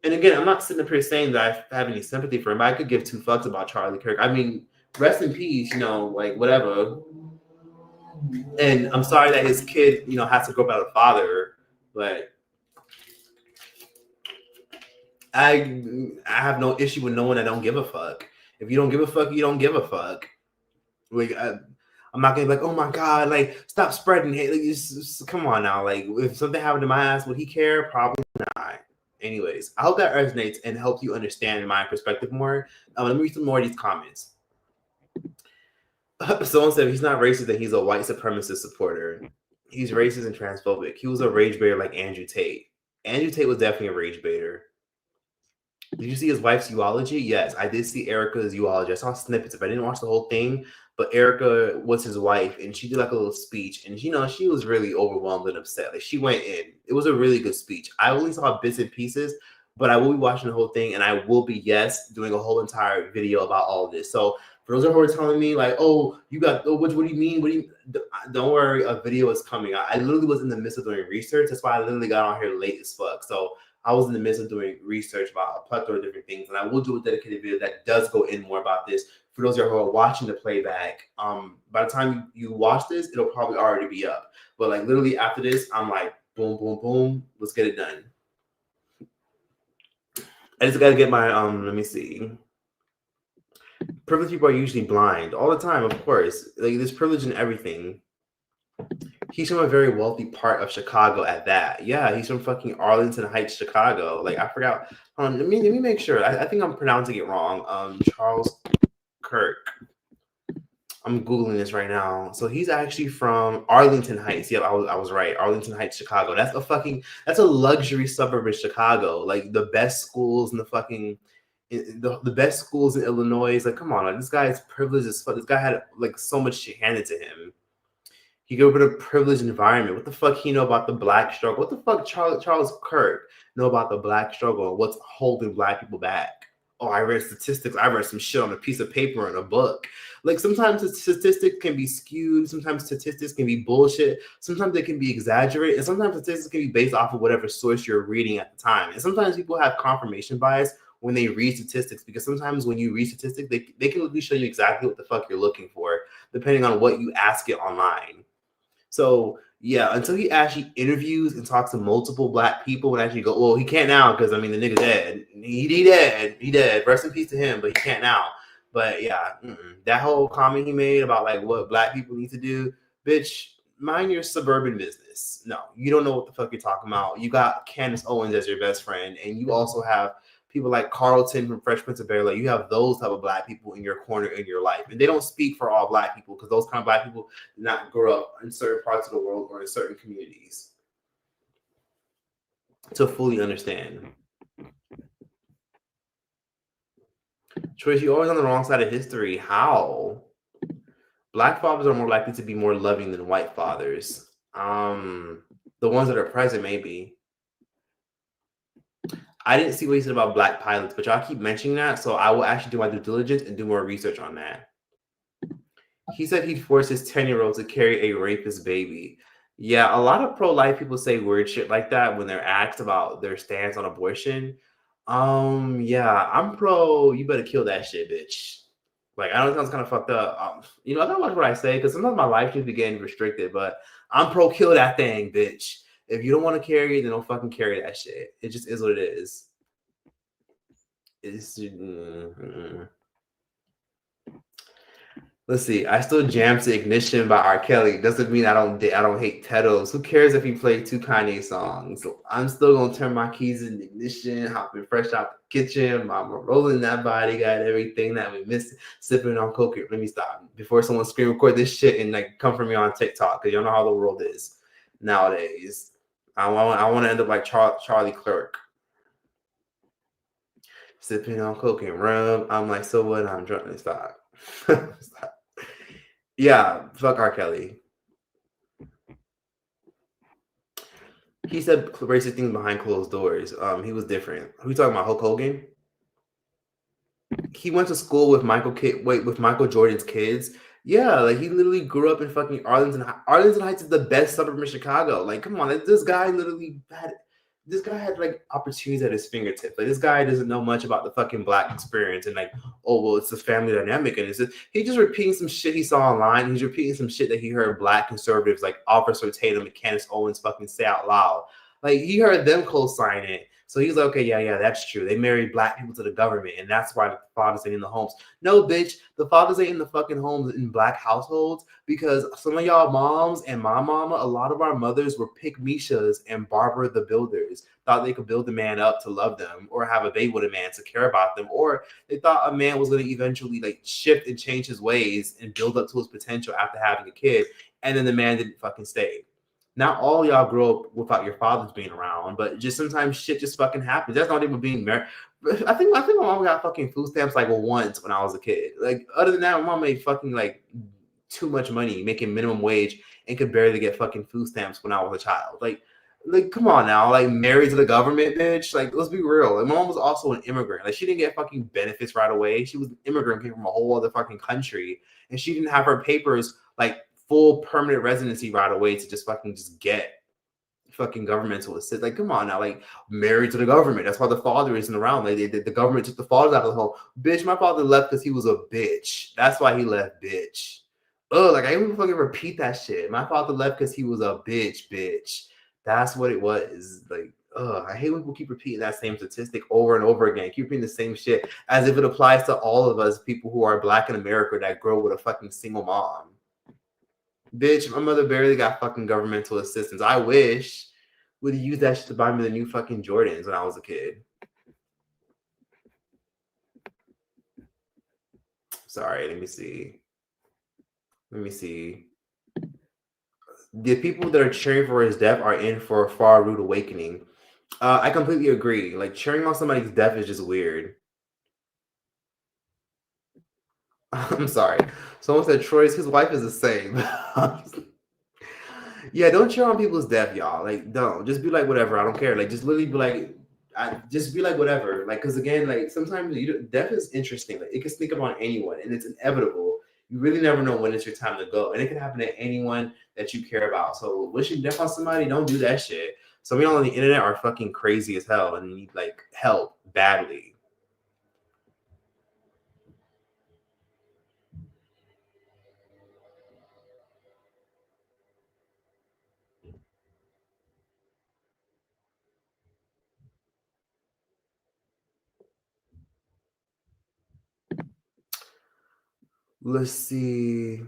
And again, I'm not sitting up here saying that I have any sympathy for him. I could give two fucks about Charlie Kirk. I mean, rest in peace, you know, like whatever. And I'm sorry that his kid, you know, has to grow up without a father, but I have no issue with no one that don't give a fuck. If you don't give a fuck, you don't give a fuck. Like I'm not gonna be like, oh my god, like stop spreading hate. Like, just, come on now. Like if something happened to my ass, would he care? Probably not. Anyways, I hope that resonates and helps you understand my perspective more. Let me read some more of these comments. Someone said he's not racist, that he's a white supremacist supporter. He's racist and transphobic. He was a rage baiter like Andrew Tate. Andrew Tate was definitely a rage baiter. Did you see his wife's eulogy? Yes, I did see Erica's eulogy. I saw snippets. If I didn't watch the whole thing, but Erica was his wife, and she did like a little speech, and you know she was really overwhelmed and upset. Like she went in. It was a really good speech. I only saw bits and pieces, but I will be watching the whole thing, and I will be doing a whole entire video about all of this. So for those who are telling me like, oh, you got, oh, what do you mean? What do you? Don't worry, a video is coming. I literally was in the midst of doing research. That's why I literally got on here late as fuck. So I was in the midst of doing research about a plethora of different things, and I will do a dedicated video that does go in more about this. For those of you who are watching the playback, by the time you watch this, it'll probably already be up. But like literally after this, I'm like Boom, boom, boom. Let's get it done. I just gotta get my let me see. Privileged people are usually blind all the time, of course. Like there's privilege in everything. He's from a very wealthy part of Chicago at that. Yeah, he's from fucking Arlington Heights, Chicago. Like I forgot. Let me make sure. I think I'm pronouncing it wrong. Charles Kirk. I'm Googling this right now. So he's actually from Arlington Heights. Yep, I was right. Arlington Heights, Chicago. That's a luxury suburb of Chicago. Like the best schools in the best schools in Illinois. Like, come on, like, this guy is privileged as fuck. This guy had like so much shit handed to him. He grew up in a privileged environment. What the fuck he know about the black struggle? What the fuck Charles Kirk know about the black struggle and what's holding black people back? Oh, I read statistics. I read some shit on a piece of paper in a book. Like sometimes the statistics can be skewed. Sometimes statistics can be bullshit. Sometimes they can be exaggerated. And sometimes statistics can be based off of whatever source you're reading at the time. And sometimes people have confirmation bias when they read statistics, because sometimes when you read statistics, they can literally show you exactly what the fuck you're looking for, depending on what you ask it online. So yeah, until he actually interviews and talks to multiple black people and actually go, well, he can't now because I mean the nigga dead. He dead. Rest in peace to him, but he can't now. But yeah, that whole comment he made about like what black people need to do, bitch, mind your suburban business. No, you don't know what the fuck you're talking about. You got Candace Owens as your best friend, and you also have people like Carlton from Fresh Prince of Bel-Air. You have those type of black people in your corner in your life, and they don't speak for all black people because those kind of black people did not grow up in certain parts of the world or in certain communities to fully understand. Trish, you're always on the wrong side of history. How? Black fathers are more likely to be more loving than white fathers. The ones that are present, maybe. I didn't see what he said about black pilots, but y'all keep mentioning that, so I will actually do my due diligence and do more research on that. He said he'd force his 10-year-old to carry a rapist baby. Yeah, a lot of pro-life people say weird shit like that when they're asked about their stance on abortion. Yeah, I'm pro, you better kill that shit, bitch. Like, I know it sounds kind of fucked up. I gotta watch what I say, because sometimes my life should be getting restricted, but I'm pro kill that thing, bitch. If you don't want to carry it, then don't fucking carry that shit. It just is what it is. It's Let's see. I still jam to Ignition by R. Kelly. Doesn't mean I don't hate Teddos. Who cares if he played 2 Kanye songs? So I'm still gonna turn my keys in Ignition, hopping fresh out the kitchen, mama rolling that body, got everything that we missed, sipping on coke. Let me stop before someone screen record this shit and like come for me on TikTok, because y'all know how the world is nowadays. I want to end up like Charlie Kirk, sipping on coke and rum. I'm like, so what? I'm drunk. Stop. Stop. Yeah, fuck R. Kelly. He said racist things behind closed doors. He was different. Who you talking about? Hulk Hogan? He went to school with Michael Jordan's kids. Yeah, like he literally grew up in fucking Arlington. Arlington Heights is the best suburb of Chicago. Like, come on, this guy had like opportunities at his fingertips. Like, this guy doesn't know much about the fucking black experience, and like, oh well, it's the family dynamic, and he's just repeating some shit he saw online. He's repeating some shit that he heard black conservatives like Officer Tatum and Candace Owens fucking say out loud. Like, he heard them co-sign it. So he's like, okay, yeah, that's true. They married black people to the government, and that's why the fathers ain't in the homes. No, bitch, the fathers ain't in the fucking homes in black households, because some of y'all moms and my mama, a lot of our mothers were pick Mishas and Barbara the Builders, thought they could build a man up to love them or have a baby with a man to care about them, or they thought a man was going to eventually like shift and change his ways and build up to his potential after having a kid, and then the man didn't fucking stay. Not all y'all grow up without your fathers being around, but just sometimes shit just fucking happens. That's not even being married. I think my mom got fucking food stamps like once when I was a kid. Like, other than that, my mom made fucking like too much money, making minimum wage, and could barely get fucking food stamps when I was a child. Like come on now, like married to the government, bitch. Like, let's be real. Like, my mom was also an immigrant. Like, she didn't get fucking benefits right away. She was an immigrant, came from a whole other fucking country, and she didn't have her papers like full permanent residency right away to just get fucking governmental assist. Like, come on now, like, married to the government. That's why the father isn't around. Like, the government took the father out of the home. Bitch, my father left because he was a bitch. That's why he left, bitch. Oh, like, I even fucking repeat that shit. My father left because he was a bitch. That's what it was. Like, I hate when people keep repeating that same statistic over and over again. Keep repeating the same shit as if it applies to all of us, people who are Black in America that grow with a fucking single mom. Bitch, my mother barely got fucking governmental assistance. I wish would have used that shit to buy me the new fucking Jordans when I was a kid. Sorry, let me see. The people that are cheering for his death are in for a far rude awakening. I completely agree. Like, cheering on somebody's death is just weird. I'm sorry. Someone said his wife is the same. Yeah, don't cheer on people's death, y'all. Like, don't. Just be like, whatever. I don't care. Like, just literally be like, just be like, whatever. Like, because again, like, sometimes death is interesting. Like, it can sneak up on anyone, and it's inevitable. You really never know when it's your time to go, and it can happen to anyone that you care about. So, wishing death on somebody, don't do that shit. Some of y'all on the internet are fucking crazy as hell and need like help badly. Let's see.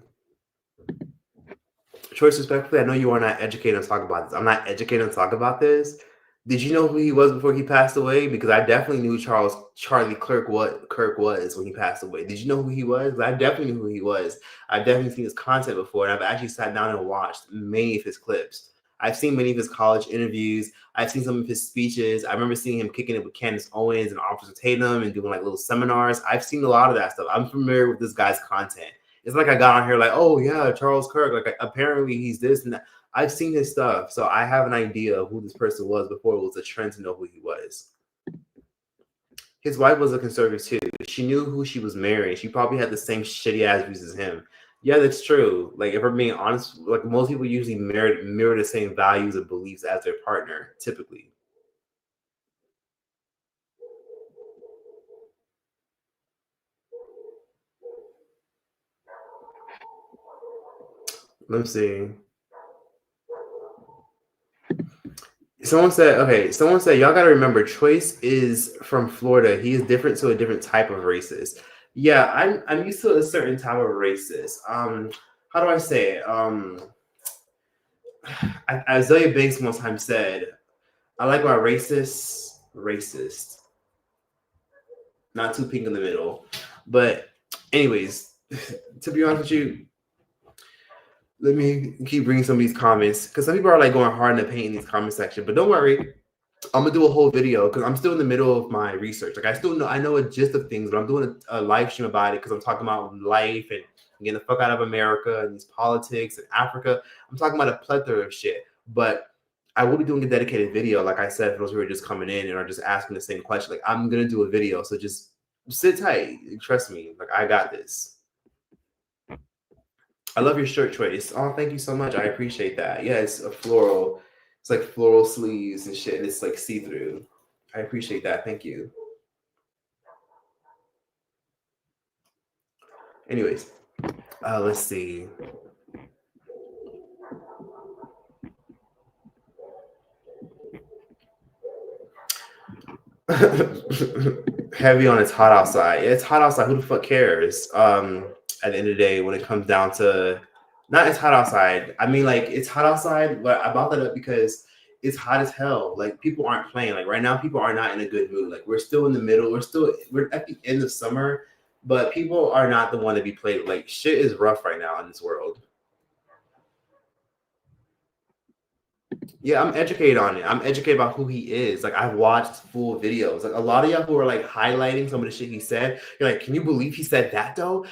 Choice, respectfully, I know you are not educated to talk about this. I'm not educated to talk about this. Did you know who he was before he passed away? Because I definitely knew Charlie Kirk what Kirk was when he passed away. Did you know who he was? I definitely knew who he was. I've definitely seen his content before, and I've actually sat down and watched many of his clips. I've seen many of his college interviews. I've seen some of his speeches. I remember seeing him kicking it with Candace Owens and Officer Tatum and doing like little seminars. I've seen a lot of that stuff. I'm familiar with this guy's content. It's like I got on here like, oh yeah, Charles Kirk. Like apparently he's this and that. I've seen his stuff, so I have an idea of who this person was before it was a trend to know who he was. His wife was a conservative too. She knew who she was marrying. She probably had the same shitty ass views as him. Yeah, that's true. Like if we're being honest, like most people usually mirror the same values and beliefs as their partner, typically. Let me see. Someone said, y'all gotta remember, Choice is from Florida. He is different to a different type of racist. Yeah, I'm used to a certain type of racist. How do I say it? Isaiah Banks one time said, I like my racist, not too pink in the middle. But anyways, to be honest with you, let me keep bringing some of these comments because some people are like going hard in the paint in these comment section. But don't worry, I'm gonna do a whole video because I'm still in the middle of my research. Like I know a gist of things, but I'm doing a live stream about it because I'm talking about life and getting the fuck out of America and these politics and Africa. I'm talking about a plethora of shit. But I will be doing a dedicated video, like I said, for those who are just coming in and are just asking the same question. Like I'm gonna do a video, so just sit tight. Trust me, like I got this. I love your shirt, Trace. Oh, thank you so much. I appreciate that. Yeah, it's a floral. It's like floral sleeves and shit. And it's like see-through. I appreciate that. Thank you. Anyways, let's see. Heavy on it's hot outside. Yeah, it's hot outside. Who the fuck cares? At the end of the day, when it comes down to not it's hot outside. I mean, like it's hot outside, but I brought that up because it's hot as hell. Like people aren't playing. Like right now, people are not in a good mood. Like we're still in the middle. We're at the end of summer, but people are not the one to be played. Like shit is rough right now in this world. Yeah, I'm educated on it. I'm educated about who he is. Like I've watched full videos. Like a lot of y'all who are like highlighting some of the shit he said. You're like, can you believe he said that though?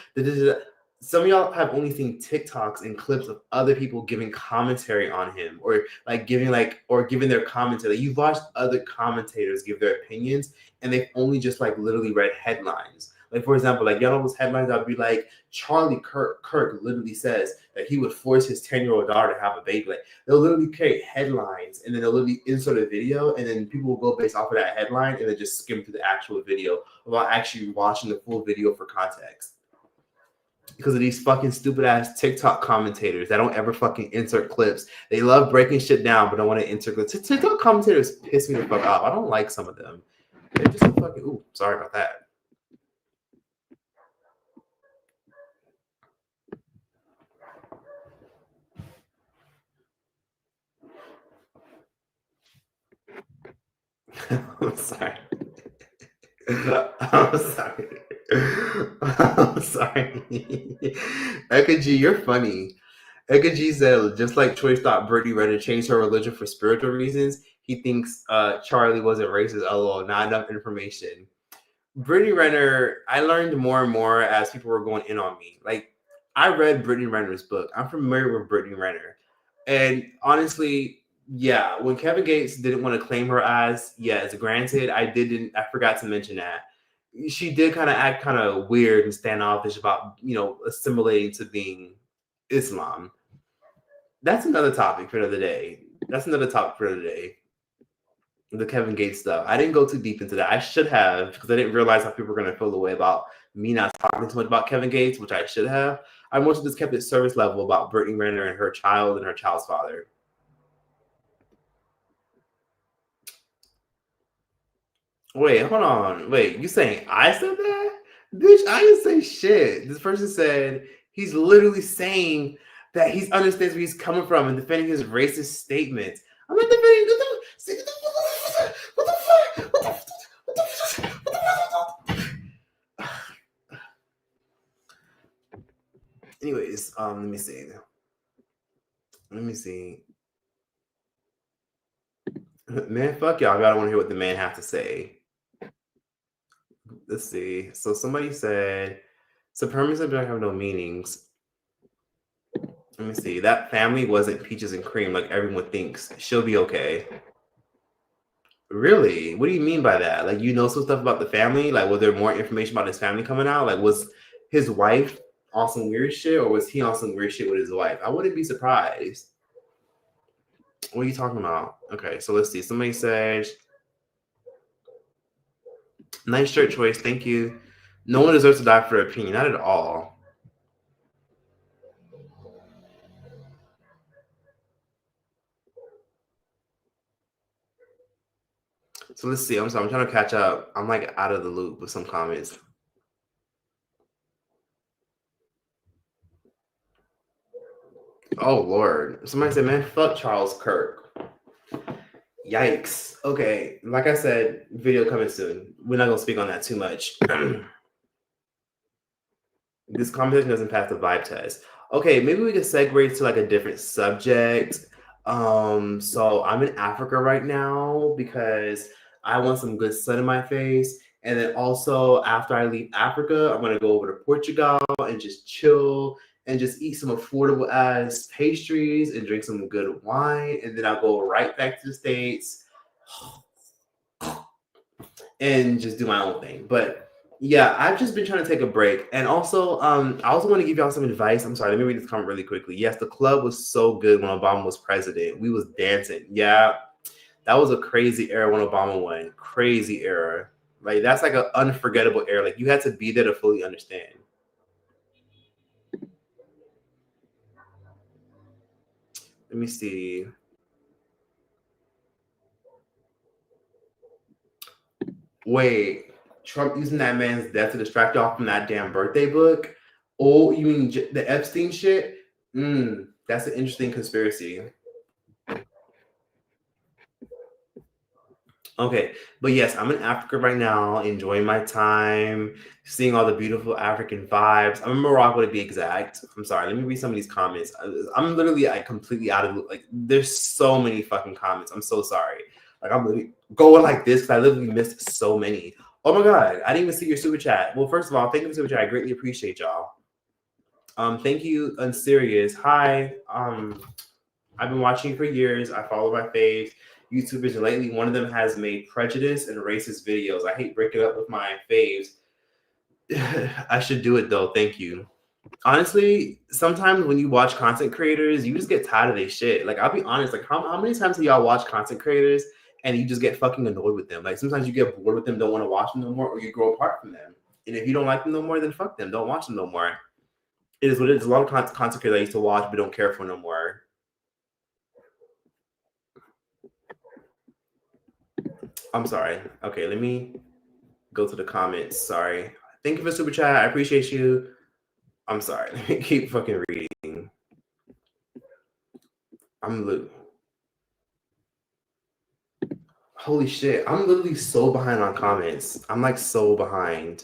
Some of y'all have only seen TikToks and clips of other people giving commentary on him, or like giving their commentary. Like, you've watched other commentators give their opinions, and they've only just like literally read headlines. Like for example, like y'all know those headlines that would be like Charlie Kirk literally says that he would force his 10-year-old daughter to have a baby. Like they'll literally create headlines and then they'll literally insert a video, and then people will go based off of that headline and then just skim through the actual video without actually watching the full video for context. because of these fucking stupid ass TikTok commentators that don't ever fucking insert clips. They love breaking shit down, but don't want to insert clips. TikTok commentators piss me the fuck off. I don't like some of them. They're just so fucking. Ooh, sorry about that. I'm sorry. I'm sorry. I'm sorry. Eka G, you're funny. Eka G said, just like Troy thought Brittany Renner changed her religion for spiritual reasons, he thinks Charlie wasn't racist. LOL, not enough information. Brittany Renner, I learned more and more as people were going in on me. Like, I read Brittany Renner's book. I'm familiar with Brittany Renner. And honestly, yeah, when Kevin Gates didn't want to claim her as, yes, granted, I forgot to mention that. She did kind of act kind of weird and standoffish about, assimilating to being Islam. That's another topic for another day. The Kevin Gates stuff. I didn't go too deep into that. I should have, because I didn't realize how people were going to feel the way about me not talking too much about Kevin Gates, which I should have. I mostly just kept it service level about Brittany Renner and her child and her child's father. Wait, hold on. Wait, you saying I said that? Bitch, I didn't say shit. This person said he's literally saying that he understands where he's coming from and defending his racist statements. I'm not defending. What the fuck? What the fuck? Anyways, let me see. Man, fuck y'all. I gotta want to hear what the man has to say. Let's see. So somebody said supremacy don't have no meanings. Let me see. That family wasn't peaches and cream like everyone thinks. She'll be okay. Really? What do you mean by that? Like, some stuff about the family? Like, was there more information about his family coming out? Like, was his wife on some weird shit, or was he on some weird shit with his wife? I wouldn't be surprised. What are you talking about? Okay, so let's see. Somebody says, nice shirt choice. Thank you. No one deserves to die for their opinion. Not at all. So let's see. I'm sorry. I'm trying to catch up. I'm like out of the loop with some comments. Oh, Lord. Somebody said, man, fuck Charles Kirk. Yikes. Okay. Like I said, video coming soon. We're not going to speak on that too much. This conversation doesn't pass the vibe test. Okay, maybe we could segue to like a different subject. So I'm in Africa right now because I want some good sun in my face. And then also after I leave Africa, I'm gonna go over to Portugal and just chill and just eat some affordable ass pastries and drink some good wine. And then I'll go right back to the States and just do my own thing. But yeah, I've just been trying to take a break. And also, I also want to give y'all some advice. I'm sorry, let me read this comment really quickly. Yes, the club was so good when Obama was president. We was dancing. Yeah, that was a crazy era when Obama won. Crazy era. Like, that's like an unforgettable era. Like, you had to be there to fully understand. Let me see. Wait, Trump using that man's death to distract y'all from that damn birthday book? Oh, you mean the Epstein shit? That's an interesting conspiracy. Okay, but yes, I'm in Africa right now, enjoying my time, seeing all the beautiful African vibes. I'm in Morocco to be exact. I'm sorry, let me read some of these comments. I'm literally completely out of like. There's so many fucking comments. I'm so sorry. Like, I'm literally going like this because I literally missed so many. Oh my god, I didn't even see your super chat. Well, first of all, thank you for super chat. I greatly appreciate y'all. Thank you, Unserious. Hi. I've been watching for years. I follow my faves. YouTubers, and lately one of them has made prejudice and racist videos. I hate breaking up with my faves. I should do it though. Thank you. Honestly, sometimes when you watch content creators, you just get tired of their shit. Like, I'll be honest, like how many times have y'all watched content creators and you just get fucking annoyed with them? Like, sometimes you get bored with them, don't want to watch them no more, or you grow apart from them. And if you don't like them no more, then fuck them. Don't watch them no more. It is what it is. A lot of content creators I used to watch but don't care for no more. I'm sorry. Okay, let me go to the comments. Sorry. Thank you for super chat. I appreciate you. I'm sorry. Let me keep fucking reading. Holy shit. I'm literally so behind on comments. I'm like so behind.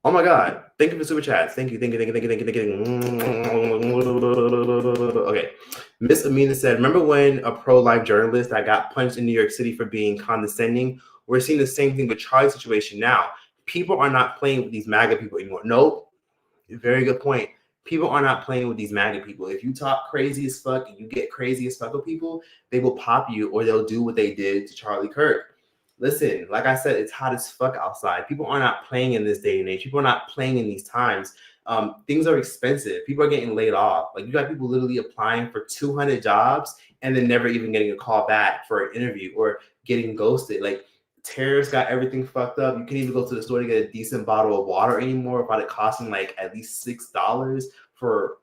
Oh my god. Thank you for super chats. Thank you. Okay. Miss Amina said, remember when a pro-life journalist that got punched in New York City for being condescending? We're seeing the same thing with Charlie's situation now. People are not playing with these MAGA people anymore. Nope. Very good point. People are not playing with these MAGA people. If you talk crazy as fuck and you get crazy as fuck with people, they will pop you or they'll do what they did to Charlie Kirk. Listen, like I said, it's hot as fuck outside. People are not playing in this day and age. People are not playing in these times. Things are expensive. People are getting laid off. Like you got people literally applying for 200 jobs and then never even getting a call back for an interview or getting ghosted. Like tariffs got everything fucked up. You can't even go to the store to get a decent bottle of water anymore without it costing like at least $6 for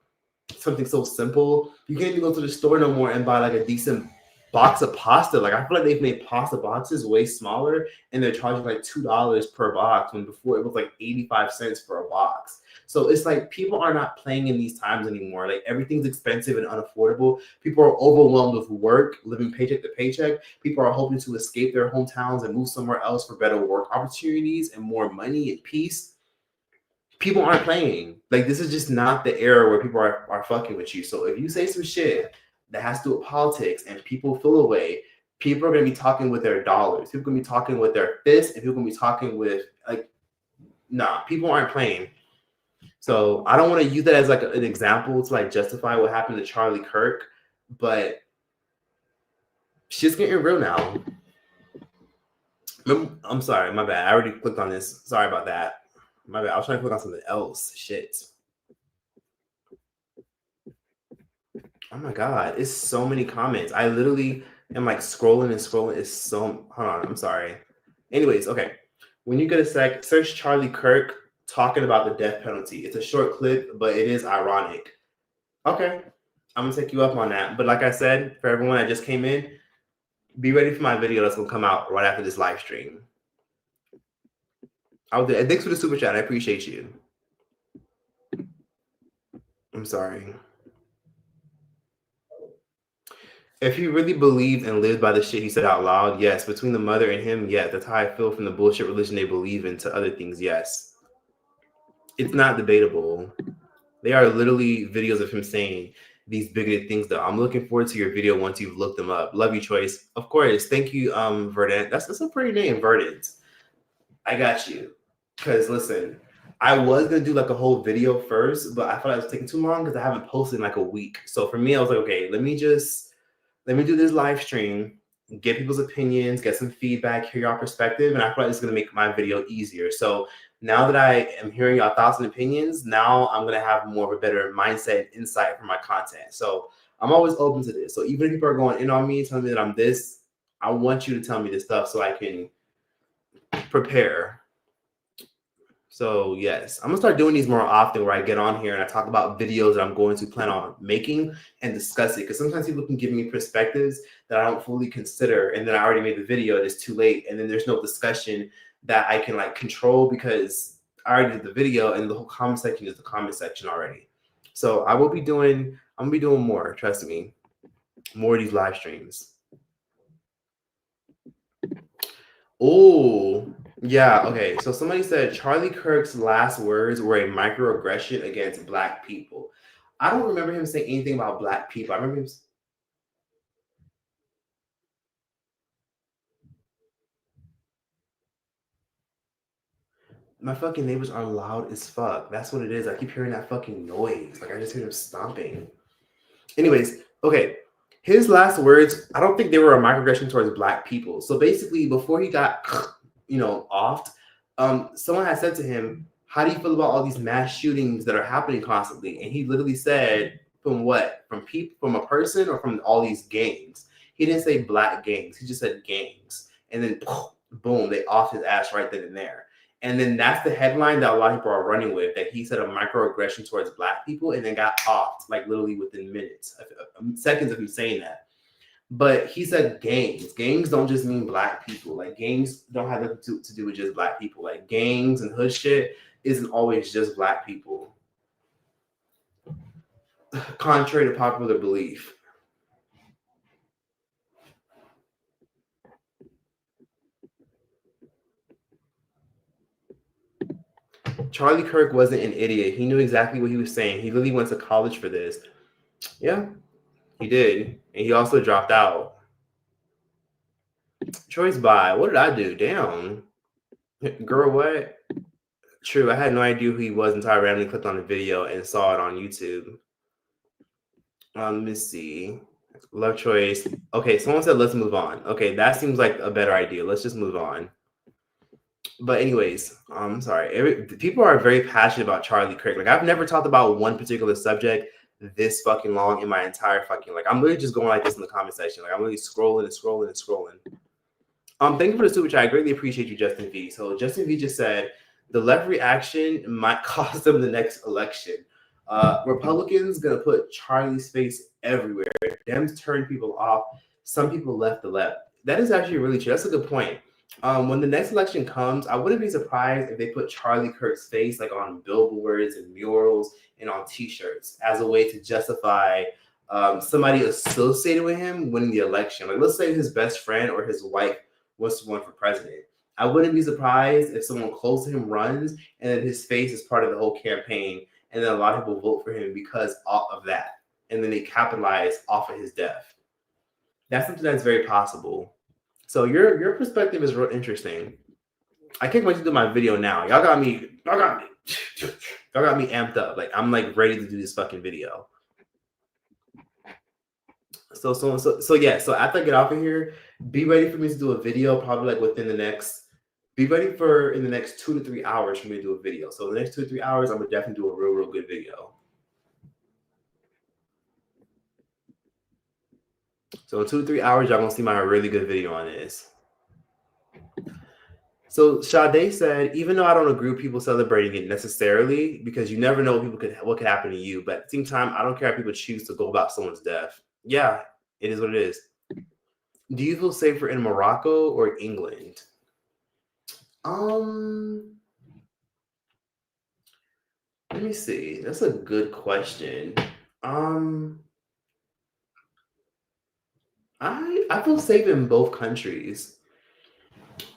something so simple. You can't even go to the store no more and buy like a decent box of pasta. Like I feel like they've made pasta boxes way smaller and they're charging like $2 per box when before it was like 85 cents for a box. So it's like people are not playing in these times anymore. Like everything's expensive and unaffordable. People are overwhelmed with work, living paycheck to paycheck. People are hoping to escape their hometowns and move somewhere else for better work opportunities and more money and peace. People aren't playing. Like this is just not the era where people are fucking with you. So if you say some shit that has to do with politics and people feel away, people are gonna be talking with their dollars. People are gonna be talking with their fists, and people are gonna be talking with like, nah, people aren't playing. So I don't want to use that as like an example to like justify what happened to Charlie Kirk, but shit's getting real now. I'm sorry, my bad. I already clicked on this. Sorry about that. My bad. I was trying to click on something else. Shit. Oh my god, it's so many comments. I literally am like scrolling and scrolling. It's so hold on, I'm sorry. Anyways, okay. When you get a sec, search Charlie Kirk talking about the death penalty. It's a short clip, but it is ironic. Okay. I'm gonna take you up on that. But like I said, for everyone that just came in, be ready for my video that's gonna come out right after this live stream. Thanks for the super chat. I appreciate you. I'm sorry. If he really believed and lived by the shit he said out loud, yes. Between the mother and him, yeah. That's how I feel from the bullshit religion they believe in to other things, yes. It's not debatable. They are literally videos of him saying these bigoted things, though. I'm looking forward to your video once you've looked them up. Love you, Choice. Of course. Thank you, Verdant. That's a pretty name, Verdant. I got you. Because, listen, I was going to do like a whole video first, but I thought it was taking too long because I haven't posted in like a week. So for me, I was like, okay, let me do this live stream, get people's opinions, get some feedback, hear your perspective, and I feel like it's going to make my video easier. So now that I am hearing your thoughts and opinions, now I'm going to have more of a better mindset and insight for my content. So I'm always open to this. So even if people are going in on me, telling me that I'm this, I want you to tell me this stuff so I can prepare. So yes, I'm gonna start doing these more often where I get on here and I talk about videos that I'm going to plan on making and discuss it. Because sometimes people can give me perspectives that I don't fully consider. And then I already made the video and it's too late. And then there's no discussion that I can like control because I already did the video and the whole comment section is the comment section already. So I'm gonna be doing more, trust me, more of these live streams. Oh, yeah. Okay. So somebody said Charlie Kirk's last words were a microaggression against Black people. I don't remember him saying anything about Black people. I remember him. My fucking neighbors are loud as fuck. That's what it is. I keep hearing that fucking noise. Like I just hear them stomping. Anyways, okay. His last words, I don't think they were a microaggression towards Black people. So basically, before he got, offed, someone had said to him, how do you feel about all these mass shootings that are happening constantly? And he literally said, from what? From a person or from all these gangs? He didn't say Black gangs. He just said gangs. And then boom, they offed his ass right then and there. And then that's the headline that a lot of people are running with, that he said a microaggression towards Black people and then got offed, like literally within minutes, seconds of him saying that. But he said gangs. Gangs don't just mean Black people. Like gangs don't have nothing to do with just Black people. Like gangs and hood shit isn't always just Black people. Contrary to popular belief. Charlie Kirk wasn't an idiot. He knew exactly what he was saying. He literally went to college for this. Yeah, he did. And he also dropped out. Choice by. What did I do? Damn. Girl, what? True, I had no idea who he was until I randomly clicked on the video and saw it on YouTube. Let me see. Love choice. Okay, someone said let's move on. Okay, that seems like a better idea. Let's just move on. But anyways, I'm sorry. People are very passionate about Charlie Kirk. Like, I've never talked about one particular subject this fucking long in my entire fucking, like, I'm literally just going like this in the comment section. Like, I'm really scrolling and scrolling and scrolling. Thank you for the super chat. I greatly appreciate you, Justin V. So Justin V just said the left reaction might cost them the next election. Republicans gonna put Charlie's face everywhere. Dems turned people off. Some people left the left. That is actually really true. That's a good point. When the next election comes, I wouldn't be surprised if they put Charlie Kirk's face like on billboards and murals and on T-shirts as a way to justify somebody associated with him winning the election. Like, let's say his best friend or his wife was to run for president. I wouldn't be surprised if someone close to him runs and then his face is part of the whole campaign, and then a lot of people vote for him because of that, and then they capitalize off of his death. That's something that's very possible. So your perspective is real interesting. I can't wait to do my video now. Y'all got me amped up. Like, I'm like ready to do this fucking video. So yeah. So after I get off of here, be ready for me to do a video. Probably like within the next. Be ready for in the next 2 to 3 hours for me to do a video. So the next 2 to 3 hours, I'm gonna definitely do a real good video. So in 2 to 3 hours, y'all gonna see my really good video on this. So Sade said, even though I don't agree with people celebrating it necessarily, because you never know what could happen to you, but at the same time, I don't care if people choose to go about someone's death. Yeah, it is what it is. Do you feel safer in Morocco or England? Let me see. That's a good question. I feel safe in both countries.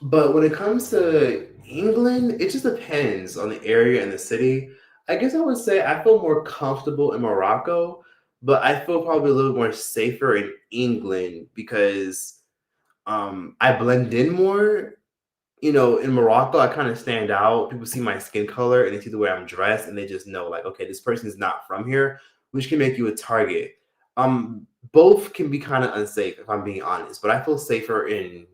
But when it comes to England, it just depends on the area and the city. I guess I would say I feel more comfortable in Morocco, but I feel probably a little more safer in England because I blend in more. You know, in Morocco, I kind of stand out. People see my skin color and they see the way I'm dressed, and they just know, like, okay, this person is not from here, which can make you a target. Both can be kind of unsafe if I'm being honest, but I feel safer in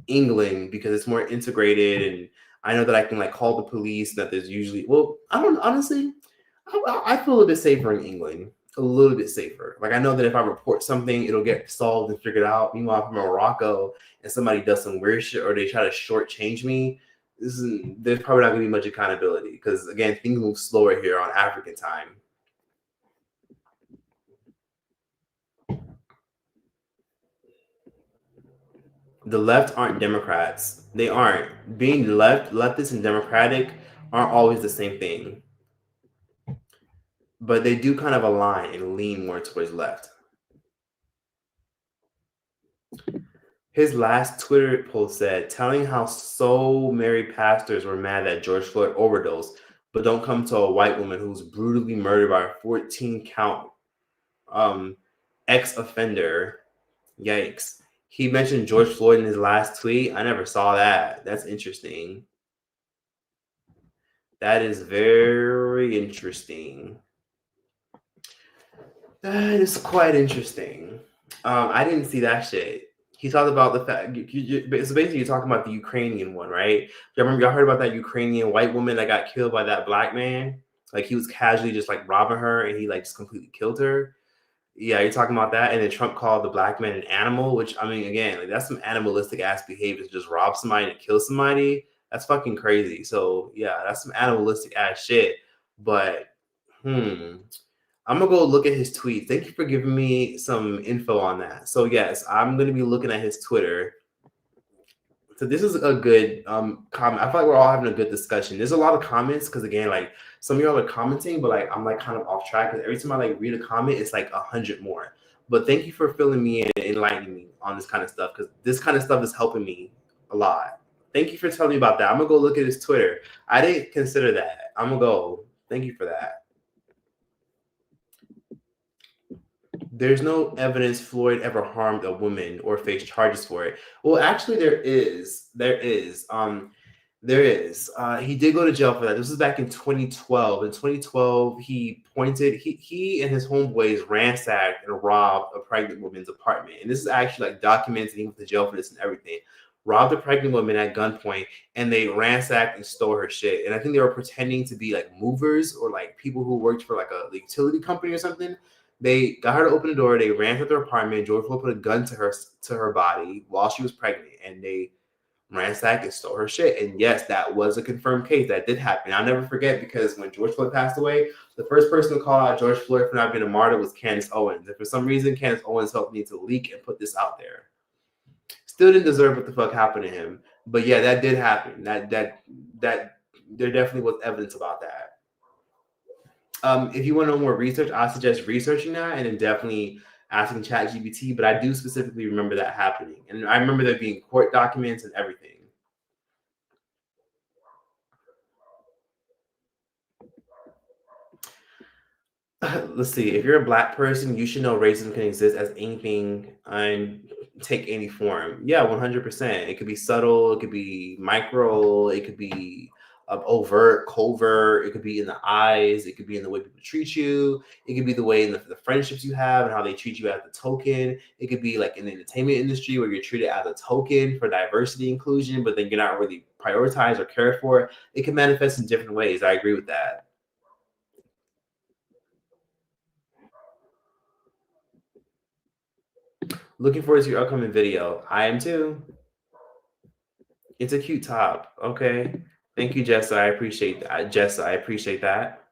England because it's more integrated, and I know that I can like call the police. That there's usually, well, I don't honestly. I feel a little bit safer in England, a little bit safer. Like, I know that if I report something, it'll get solved and figured out. Meanwhile, if I'm in Morocco and somebody does some weird shit or they try to shortchange me, there's probably not gonna be much accountability because, again, things move slower here on African time. The left aren't Democrats. They aren't. Being leftist and democratic aren't always the same thing. But they do kind of align and lean more towards left. His last Twitter post said, telling how so many pastors were mad that George Floyd overdosed, but don't come to a white woman who's brutally murdered by a 14-count ex-offender. Yikes. He mentioned George Floyd in his last tweet. I never saw that. That's interesting. That is very interesting. That is quite interesting. I didn't see that shit. He talked about the fact. So basically, you're talking about the Ukrainian one, right? Y'all heard about that Ukrainian white woman that got killed by that black man? Like, he was casually just like robbing her, and he like just completely killed her. Yeah, you're talking about that. And then Trump called the black man an animal, which, I mean, again, like, that's some animalistic ass behavior to just rob somebody and kill somebody. That's fucking crazy. So yeah, that's some animalistic ass shit. But I'm gonna go look at his tweets. Thank you for giving me some info on that. So yes, I'm gonna be looking at his Twitter. So this is a good comment. I feel like we're all having a good discussion. There's a lot of comments because again, like some of y'all are commenting, but like I'm like kind of off track because every time I like read a comment, it's like 100 more. But thank you for filling me in and enlightening me on this kind of stuff because this kind of stuff is helping me a lot. Thank you for telling me about that. I'm gonna go look at his Twitter. I didn't consider that. I'm gonna go. Thank you for that. There's no evidence Floyd ever harmed a woman or faced charges for it. Well, actually, there is. There is. He did go to jail for that. This was back in 2012. In 2012, he and his homeboys ransacked and robbed a pregnant woman's apartment. And this is actually like documented. He went to jail for this and everything. Robbed a pregnant woman at gunpoint, and they ransacked and stole her shit. And I think they were pretending to be like movers or like people who worked for like a utility company or something. They got her to open the door. They ran to their apartment. George Floyd put a gun to her body while she was pregnant, and they ransacked and stole her shit. And yes, that was a confirmed case. That did happen. I'll never forget because when George Floyd passed away, the first person to call out George Floyd for not being a martyr was Candace Owens. And for some reason, Candace Owens helped me to leak and put this out there. Still didn't deserve what the fuck happened to him. But yeah, that did happen. That there definitely was evidence about that. If you want to know more research, I suggest researching that and then definitely asking ChatGPT. But I do specifically remember that happening. And I remember there being court documents and everything. Let's see. If you're a Black person, you should know racism can exist as anything and take any form. Yeah, 100%. It could be subtle. It could be micro. It could be overt, covert. It could be in the eyes. It could be in the way people treat you. It could be the way in the friendships you have and how they treat you as a token. It could be like in the entertainment industry where you're treated as a token for diversity inclusion, but then you're not really prioritized or cared for. It can manifest in different ways. I agree with that. Looking forward to your upcoming video. I am too. It's a cute top. Okay. Thank you, Jessa. I appreciate that. Jessa, I appreciate that.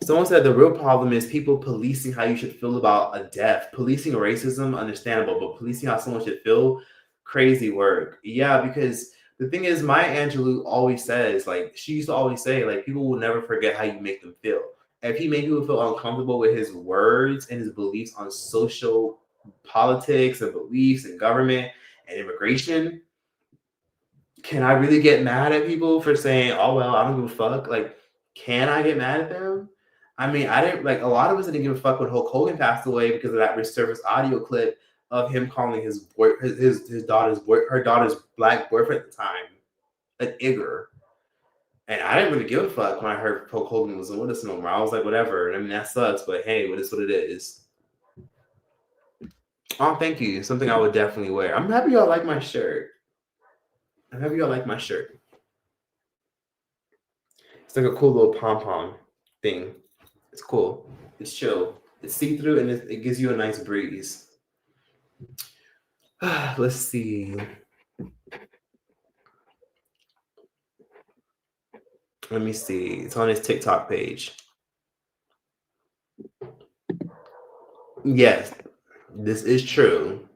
Someone said the real problem is people policing how you should feel about a death. Policing racism, understandable, but policing how someone should feel, crazy work. Yeah, because the thing is, Maya Angelou always says, like, she used to always say, like, people will never forget how you make them feel. If he made people feel uncomfortable with his words and his beliefs on social politics and beliefs and government and immigration, can I really get mad at people for saying, oh, well, I don't give a fuck? Like, can I get mad at them? I mean, I didn't like a lot of us didn't give a fuck when Hulk Hogan passed away because of that resurfaced audio clip of him calling his daughter's her daughter's Black boyfriend at the time an Igor. And I didn't really give a fuck when I heard Hulk Hogan wasn't with us no more. I was like, whatever. And I mean, that sucks, but hey, what is what it is. Oh, thank you. Something I would definitely wear. I'm happy y'all like my shirt. I'm happy y'all like my shirt. It's like a cool little pom-pom thing. It's cool. It's chill. It's see-through and it gives you a nice breeze. Let's see. Let me see. It's on his TikTok page. Yes, this is true.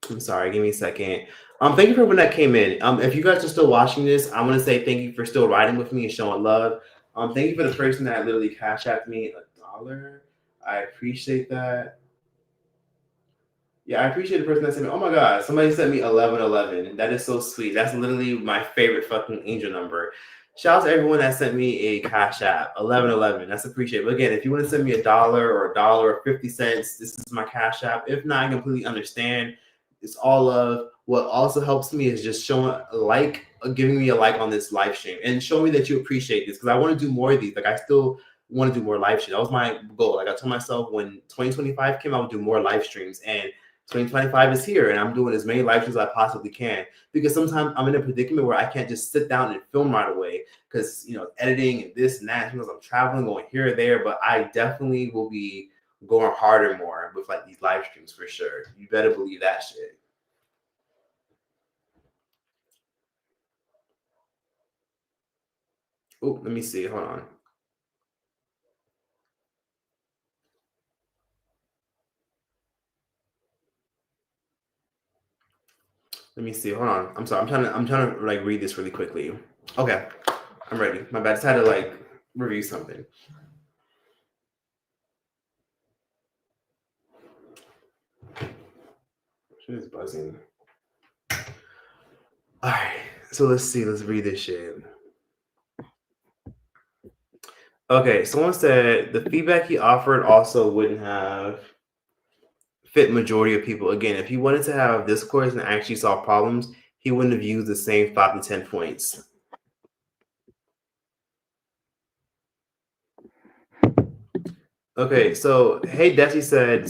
I'm sorry. Give me a second. Thank you for everyone that came in. If you guys are still watching this, I want to say thank you for still riding with me and showing love. Thank you for the person that literally cash out me $1. I appreciate that. Yeah, I appreciate the person that sent me. Oh my God, somebody sent me 1111. That is so sweet. That's literally my favorite fucking angel number. Shout out to everyone that sent me a cash app 1111. That's appreciated. But again, if you want to send me $1 or $1.50, this is my cash app. If not, I completely understand. It's all love. What also helps me is just showing giving me a like on this live stream and show me that you appreciate this because I want to do more of these. Like I still want to do more live streams. That was my goal. Like I told myself when 2025 came, I would do more live streams and 2025 is here and I'm doing as many live streams as I possibly can because sometimes I'm in a predicament where I can't just sit down and film right away because, editing and this and that, because I'm traveling, going here or there, but I definitely will be going harder more with like these live streams for sure. You better believe that shit. Oh, let me see. Hold on. Let me see. Hold on. I'm sorry. I'm trying to like read this really quickly. Okay, I'm ready. My bad. I just had to like review something. Shit is buzzing. All right. So let's see. Let's read this shit. Okay. Someone said the feedback he offered also wouldn't have fit majority of people. Again, if he wanted to have discourse and actually solve problems, he wouldn't have used the same 5 to 10 points. Okay, so hey, Desi said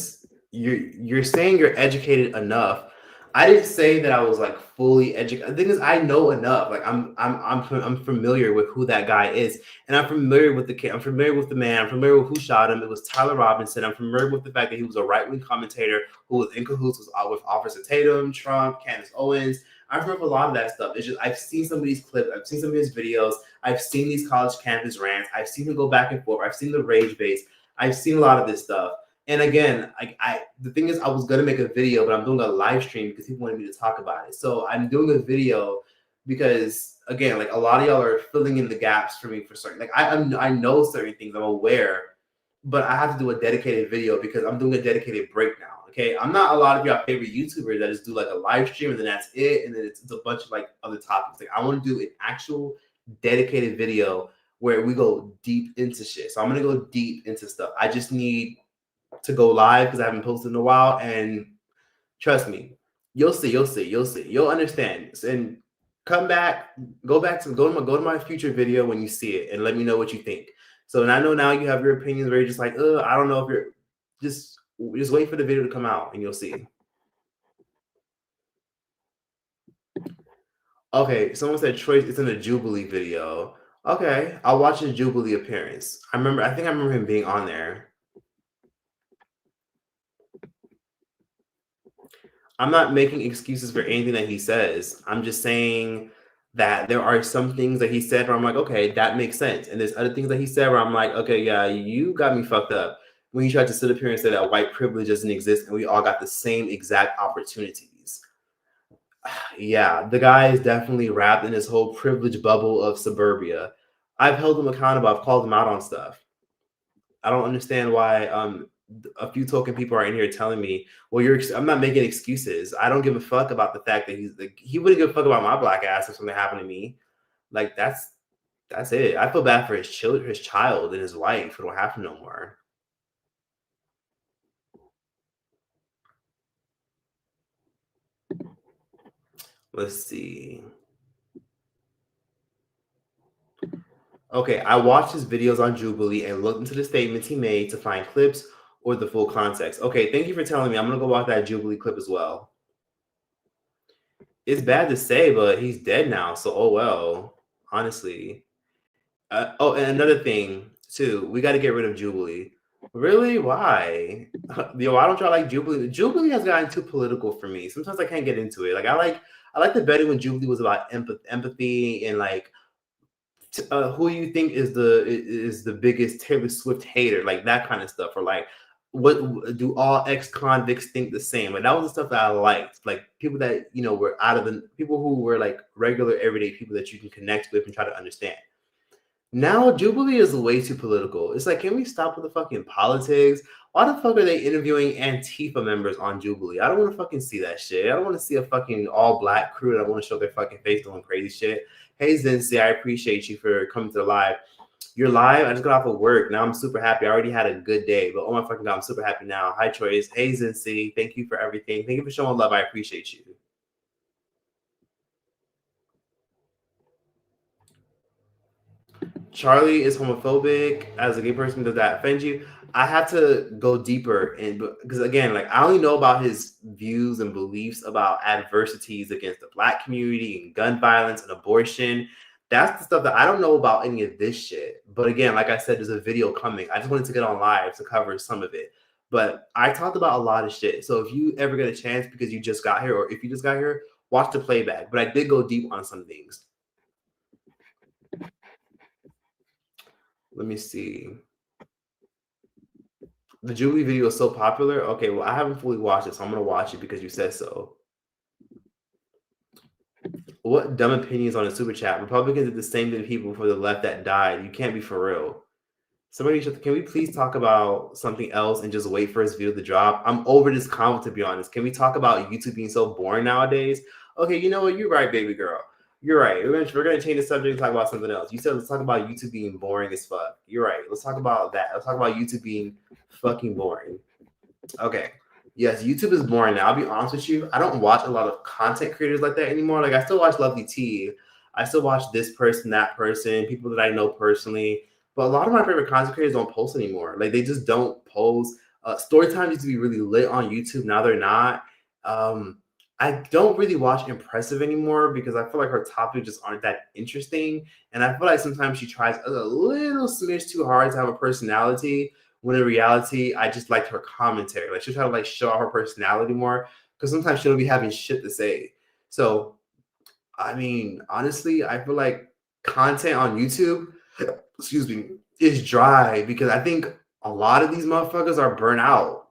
you're saying you're educated enough. I didn't say that I was like fully educated. The thing is, I know enough. Like I'm familiar with who that guy is, and I'm familiar with the kid. I'm familiar with the man. I'm familiar with who shot him. It was Tyler Robinson. I'm familiar with the fact that he was a right-wing commentator who was in cahoots with Officer Tatum, Trump, Candace Owens. I remember a lot of that stuff. It's just I've seen some of these clips. I've seen some of his videos. I've seen these college campus rants. I've seen him go back and forth. I've seen the rage base. I've seen a lot of this stuff. And again, the thing is, I was gonna make a video, but I'm doing a live stream because people wanted me to talk about it. So I'm doing a video because again, like a lot of y'all are filling in the gaps for me for certain. Like I know certain things, I'm aware, but I have to do a dedicated video because I'm doing a dedicated breakdown. Okay, I'm not a lot of y'all favorite YouTubers that just do like a live stream and then that's it, and then it's a bunch of like other topics. Like I want to do an actual dedicated video where we go deep into shit. So I'm gonna go deep into stuff. I just need to go live because I haven't posted in a while, and trust me, you'll see, you'll understand. And come back, go to my future video when you see it, and let me know what you think. So, and I know now you have your opinions where you're just like, I don't know if you're just wait for the video to come out, and you'll see. Okay, someone said Troy, it's in a Jubilee video. Okay, I'll watch his Jubilee appearance. I think I remember him being on there. I'm not making excuses for anything that he says. I'm just saying that there are some things that he said where I'm like, okay, that makes sense. And there's other things that he said where I'm like, okay, yeah, you got me fucked up. When he tried to sit up here and say that white privilege doesn't exist and we all got the same exact opportunities. Yeah, the guy is definitely wrapped in this whole privilege bubble of suburbia. I've held him accountable. I've called him out on stuff. I don't understand why a few token people are in here telling me, well, I'm not making excuses. I don't give a fuck about the fact that he wouldn't give a fuck about my black ass if something happened to me. Like that's it. I feel bad for his child and his wife who don't have him no more. Let's see. Okay, I watched his videos on Jubilee and looked into the statements he made to find clips or the full context. Okay, thank you for telling me. I'm gonna go watch that Jubilee clip as well. It's bad to say, but he's dead now. So, oh well. Honestly. And another thing too, we got to get rid of Jubilee. Really? Why? Yo, why don't y'all like Jubilee? Jubilee has gotten too political for me. Sometimes I can't get into it. Like I like the better when Jubilee was about empathy and like who you think is the biggest Taylor Swift hater, like that kind of stuff, or like what do all ex-convicts think the same? Like that was the stuff that I liked, like people that were out of the people who were like regular everyday people that you can connect with and try to understand. Now Jubilee is way too political. It's like, can we stop with the fucking politics? Why the fuck are they interviewing Antifa members on Jubilee? I don't want to fucking see that shit. I don't want to see a fucking all black crew that want to show their fucking face doing crazy shit. Hey Zinzi, I appreciate you for coming to the live. You're live. I just got off of work. Now I'm super happy. I already had a good day, but oh my fucking god, I'm super happy now. Hi Troyes. Hey Zinzi, thank you for everything. Thank you for showing love. I appreciate you. Charlie is homophobic. As a gay person, does that offend you? I have to go deeper because again, like I only know about his views and beliefs about adversities against the black community and gun violence and abortion. That's the stuff that I don't know about any of this shit. But again, like I said, there's a video coming. I just wanted to get on live to cover some of it. But I talked about a lot of shit. So if you ever get a chance because you just got here, or if you just got here, watch the playback. But I did go deep on some things. Let me see. The Jubilee video is so popular. Okay, well, I haven't fully watched it, so I'm gonna watch it because you said so. What dumb opinions on a super chat? Republicans did the same thing to people for the left that died. You can't be for real. Somebody can we please talk about something else and just wait for his video to drop? I'm over this comment, to be honest. Can we talk about YouTube being so boring nowadays? Okay, you know what? You're right, baby girl. You're right. We're gonna change the subject and talk about something else. You said let's talk about YouTube being boring as fuck. You're right. Let's talk about that. Let's talk about YouTube being fucking boring. Okay. Yes, YouTube is boring now. I'll be honest with you. I don't watch a lot of content creators like that anymore. Like I still watch Lovely T. I still watch this person, that person, people that I know personally. But a lot of my favorite content creators don't post anymore. Like they just don't post. Storytime used to be really lit on YouTube. Now they're not. I don't really watch Impressive anymore because I feel like her topics just aren't that interesting. And I feel like sometimes she tries a little smidge too hard to have a personality. When in reality, I just liked her commentary. Like she's trying to like show off her personality more because sometimes she don't be having shit to say. So, I mean, honestly, I feel like content on YouTube, excuse me, is dry because I think a lot of these motherfuckers are burnt out.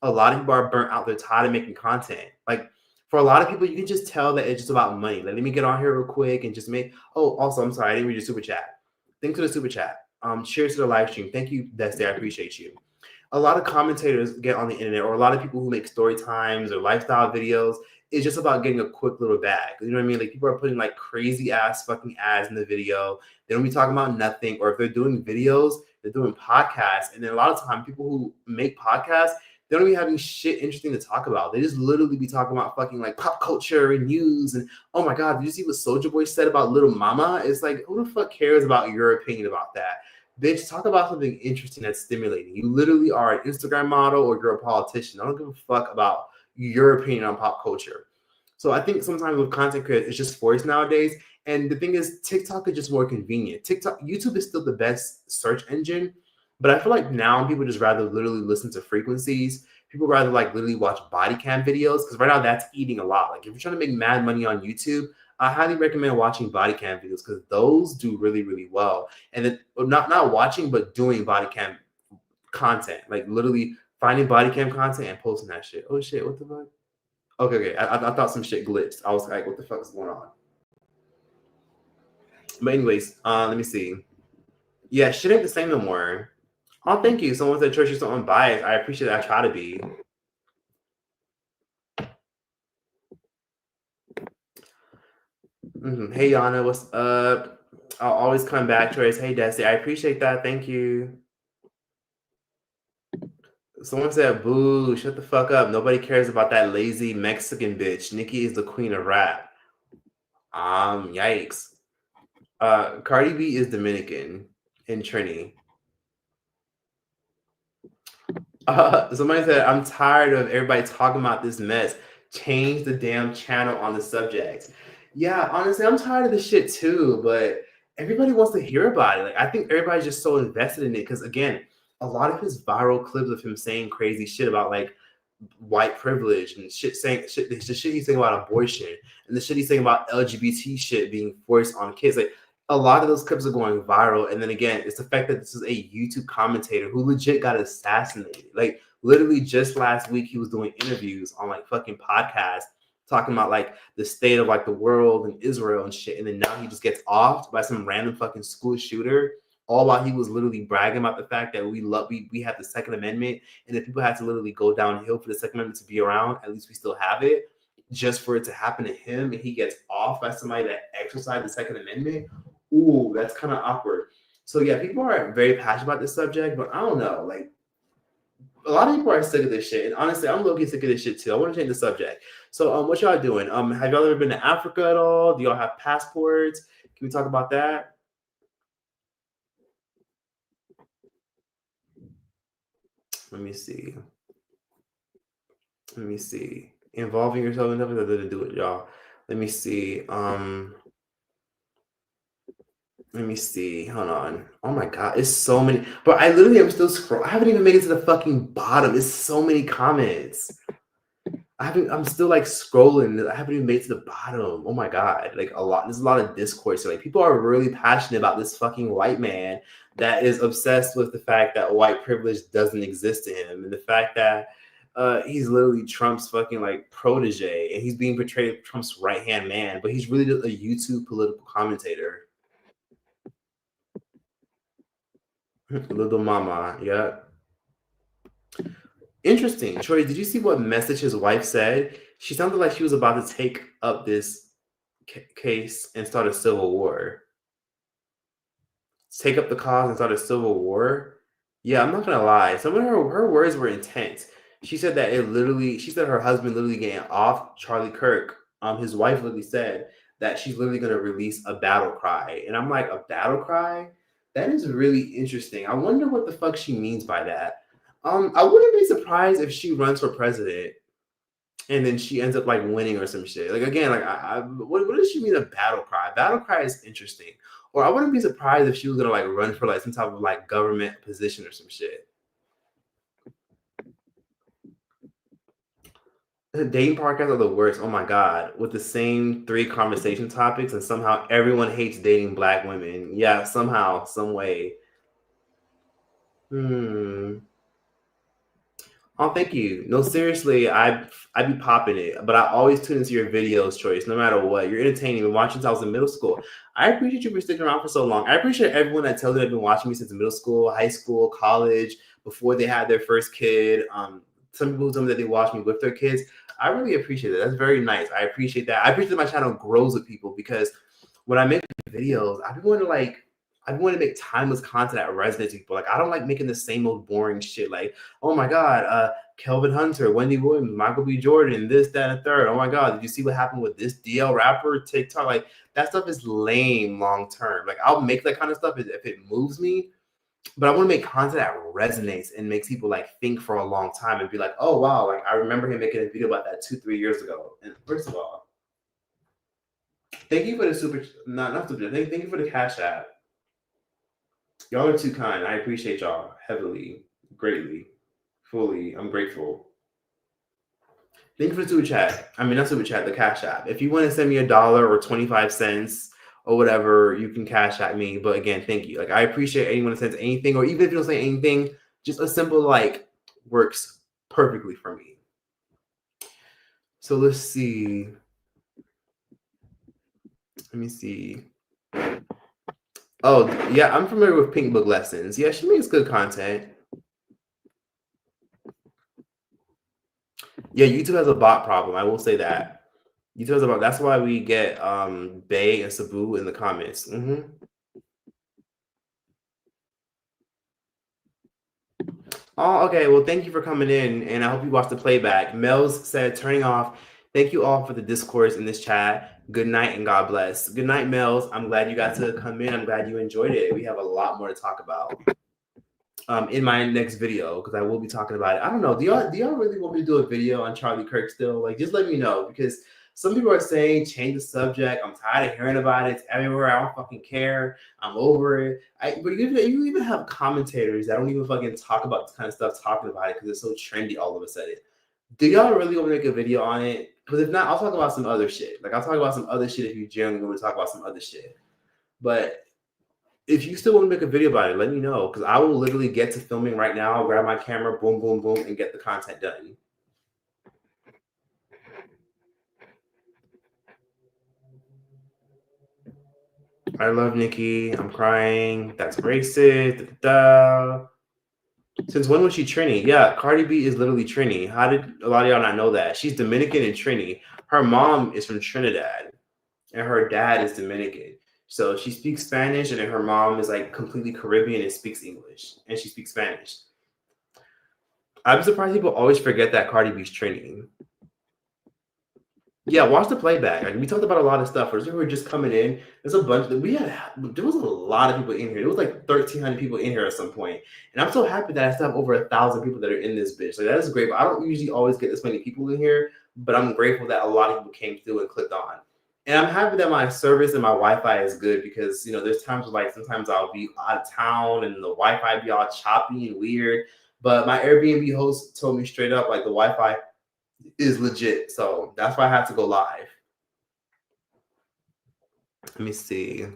A lot of people are burnt out. They're tired of making content. Like for a lot of people, you can just tell that it's just about money. Like, let me get on here real quick and just make. Oh, also, I'm sorry, I didn't read your super chat. Thanks for the super chat. Cheers to the live stream. Thank you, Dusty. I appreciate you. A lot of commentators get on the internet, or a lot of people who make story times or lifestyle videos. It's just about getting a quick little bag. You know what I mean? Like people are putting like crazy ass fucking ads in the video. They don't be talking about nothing. Or if they're doing videos, they're doing podcasts. And then a lot of time, people who make podcasts, they don't be having shit interesting to talk about. They just literally be talking about fucking like pop culture and news. And oh my God, did you see what Soulja Boy said about Little Mama? It's like, who the fuck cares about your opinion about that? Bitch, talk about something interesting that's stimulating. You literally are an Instagram model or you're a politician. I don't give a fuck about your opinion on pop culture. So I think sometimes with content creators, it's just forced nowadays. And the thing is, TikTok is just more convenient. YouTube is still the best search engine, but I feel like now people just rather literally listen to frequencies. People rather like literally watch body cam videos because right now that's eating a lot. Like if you're trying to make mad money on YouTube, I highly recommend watching body cam videos because those do really, really well. And then not watching, but doing body cam content, like literally finding body cam content and posting that shit. Oh shit, what the fuck? Okay. I thought some shit glitched. I was like, what the fuck is going on? But anyways, let me see. Yeah, shit ain't the same no more. Oh, thank you. Someone said church is so unbiased. I appreciate it. I try to be. Hey, Yana, what's up? I'll always come back, Trace. Hey, Desi, I appreciate that. Thank you. Someone said, boo, shut the fuck up. Nobody cares about that lazy Mexican bitch. Nicki is the queen of rap. Yikes. Cardi B is Dominican in Trini. Somebody said, I'm tired of everybody talking about this mess. Change the damn channel on the subject. Yeah, honestly, I'm tired of this shit too, but everybody wants to hear about it. Like, I think everybody's just so invested in it because, again, a lot of his viral clips of him saying crazy shit about like white privilege and the shit he's saying about abortion and the shit he's saying about LGBT shit being forced on kids. Like, a lot of those clips are going viral. And then again, it's the fact that this is a YouTube commentator who legit got assassinated. Like literally just last week, he was doing interviews on like fucking podcasts talking about like the state of like the world and Israel and shit. And then now he just gets offed by some random fucking school shooter, all while he was literally bragging about the fact that we have the Second Amendment. And if people had to literally go downhill for the Second Amendment to be around, at least we still have it. Just for it to happen to him and he gets off by somebody that exercised the Second Amendment. Ooh, that's kind of awkward. So yeah, people are very passionate about this subject, but I don't know. Like a lot of people are sick of this shit, and honestly, I'm low-key sick of this shit too. I want to change the subject. So, what y'all doing? Have y'all ever been to Africa at all? Do y'all have passports? Can we talk about that? Let me see. Involving yourself in something that didn't do it, y'all. Let me see. Let me see. Hold on. Oh my God. It's so many. But I literally am still scrolling. I haven't even made it to the fucking bottom. It's so many comments. I'm still like scrolling. I haven't even made to the bottom. Oh my god! Like there's a lot of discourse. Like people are really passionate about this fucking white man that is obsessed with the fact that white privilege doesn't exist to him, and the fact that he's literally Trump's fucking like protege, and he's being portrayed as Trump's right hand man, but he's really just a YouTube political commentator. Little mama, yeah. Interesting. Troy, did you see what message his wife said? She sounded like she was about to take up this case and start a civil war. Take up the cause and start a civil war? Yeah, I'm not gonna lie. Some of her words were intense. She said that she said her husband literally getting off Charlie Kirk. His wife literally said that she's literally gonna release a battle cry. And I'm like, a battle cry? That is really interesting. I wonder what the fuck she means by that. I wouldn't be surprised if she runs for president and then she ends up like winning or some shit. Like again, like what does she mean a battle cry? Battle cry is interesting. Or I wouldn't be surprised if she was gonna like run for like some type of like government position or some shit. The dating podcasts are the worst. Oh my god, with the same 3 conversation topics, and somehow everyone hates dating Black women. Yeah, somehow, some way. Oh, thank you. No, seriously, I be popping it, but I always tune into your videos, Choice, no matter what. You're entertaining. Been watching since I was in middle school. I appreciate you for sticking around for so long. I appreciate everyone that tells me they've been watching me since middle school, high school, college, before they had their first kid. Some people tell me that they watch me with their kids. I really appreciate it. That's very nice. I appreciate that. I appreciate that my channel grows with people because when I make videos, I've been wanting to make timeless content that resonates with people. Like I don't like making the same old boring shit. Like, oh my god, Kelvin Hunter, Wendy Williams, Michael B. Jordan, this, that, and third. Oh my god, did you see what happened with this DL rapper TikTok? Like that stuff is lame long term. Like I'll make that kind of stuff if it moves me, but I want to make content that resonates and makes people like think for a long time and be like, oh wow, like I remember him making a video about that 2-3 years ago. And first of all, thank you for the thank you for the Cash App. Y'all are too kind. I appreciate y'all heavily, greatly, fully. I'm grateful. Thank you for the super chat. I mean, not super chat, the Cash App. If you want to send me $1 or 25 cents or whatever, you can Cash at me. But again, thank you. Like, I appreciate anyone that sends anything, or even if you don't say anything, just a simple like works perfectly for me. So let's see. Let me see. Oh, yeah, I'm familiar with Pink Book Lessons. Yeah, she makes good content. Yeah, YouTube has a bot problem. I will say that. YouTube has a bot. That's why we get Bay and Sabu in the comments. Oh, okay. Well, thank you for coming in, and I hope you watched the playback. Mel's said, turning off. Thank you all for the discourse in this chat. Good night and God bless. Good night, Mels. I'm glad you got to come in. I'm glad you enjoyed it. We have a lot more to talk about in my next video, because I will be talking about it. I don't know. Do y'all really want me to do a video on Charlie Kirk still? Like, just let me know, because some people are saying change the subject. I'm tired of hearing about it. It's everywhere. I don't fucking care. I'm over it. But you even have commentators that don't even fucking talk about this kind of stuff talking about it because it's so trendy all of a sudden. Do y'all really want to make a video on it? Because if not, I'll talk about some other shit. Like, I'll talk about some other shit if you genuinely want to talk about some other shit. But if you still want to make a video about it, let me know, because I will literally get to filming right now. I'll grab my camera, boom, boom, boom, and get the content done. I love Nikki. I'm crying. That's racist. Da. Since when was she Trini? Yeah, Cardi B is literally Trini. How did a lot of y'all not know that? She's Dominican and Trini. Her mom is from Trinidad, and her dad is Dominican. So she speaks Spanish, and then her mom is like completely Caribbean and speaks English, and she speaks Spanish. I'm surprised people always forget that Cardi B's Trini. Yeah, watch the playback. Like, we talked about a lot of stuff. For those who are just coming in, there's a bunch. There was a lot of people in here. There was like 1,300 people in here at some point, and I'm so happy that I still have over 1,000 people that are in this bitch. Like, that is great. But I don't usually always get this many people in here, but I'm grateful that a lot of people came through and clicked on. And I'm happy that my service and my Wi-Fi is good, because there's times where, like, sometimes I'll be out of town and the Wi-Fi be all choppy and weird. But my Airbnb host told me straight up, like, the Wi-Fi is legit. So that's why I had to go live. Let me see.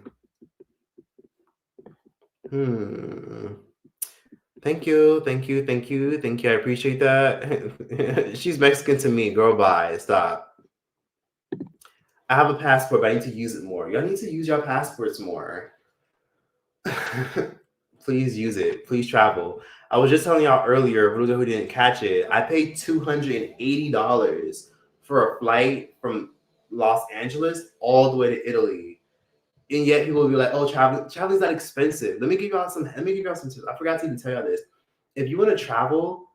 Thank you. I appreciate that. She's Mexican to me. Girl, bye. Stop. I have a passport, but I need to use it more. Y'all need to use your passports more. Please use it. Please travel. I was just telling y'all earlier, for those who didn't catch it, I paid $280 for a flight from Los Angeles all the way to Italy. And yet people will be like, "Oh, traveling's not expensive." Let me give y'all some tips. I forgot to even tell y'all this. If you want to travel,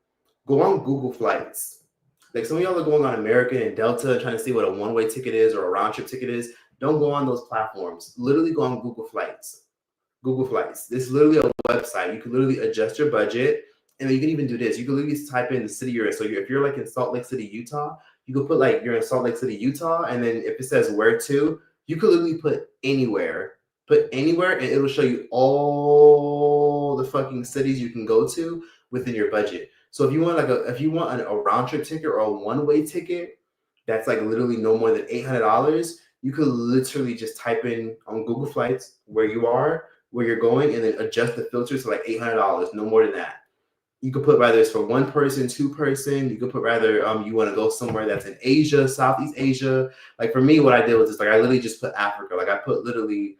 go on Google Flights. Like some of y'all are going on American and Delta trying to see what a one-way ticket is or a round trip ticket is. Don't go on those platforms. Literally go on Google Flights. Google Flights. This is literally a website. You can literally adjust your budget, and then you can even do this. You can literally type in the city you're in. So if you're like in Salt Lake City, Utah, you can put like you're in Salt Lake City, Utah, and then if it says where to, you can literally put anywhere. Put anywhere, and it'll show you all the fucking cities you can go to within your budget. So if you want a round trip ticket or a one-way ticket, that's like literally no more than $800. You could literally just type in on Google Flights where you are, where you're going, and then adjust the filters to like $800, no more than that. You could put rather it's for one person, two person. You could put rather you want to go somewhere that's in Asia, Southeast Asia. Like for me, what I did was just like I literally just put Africa. Like I put literally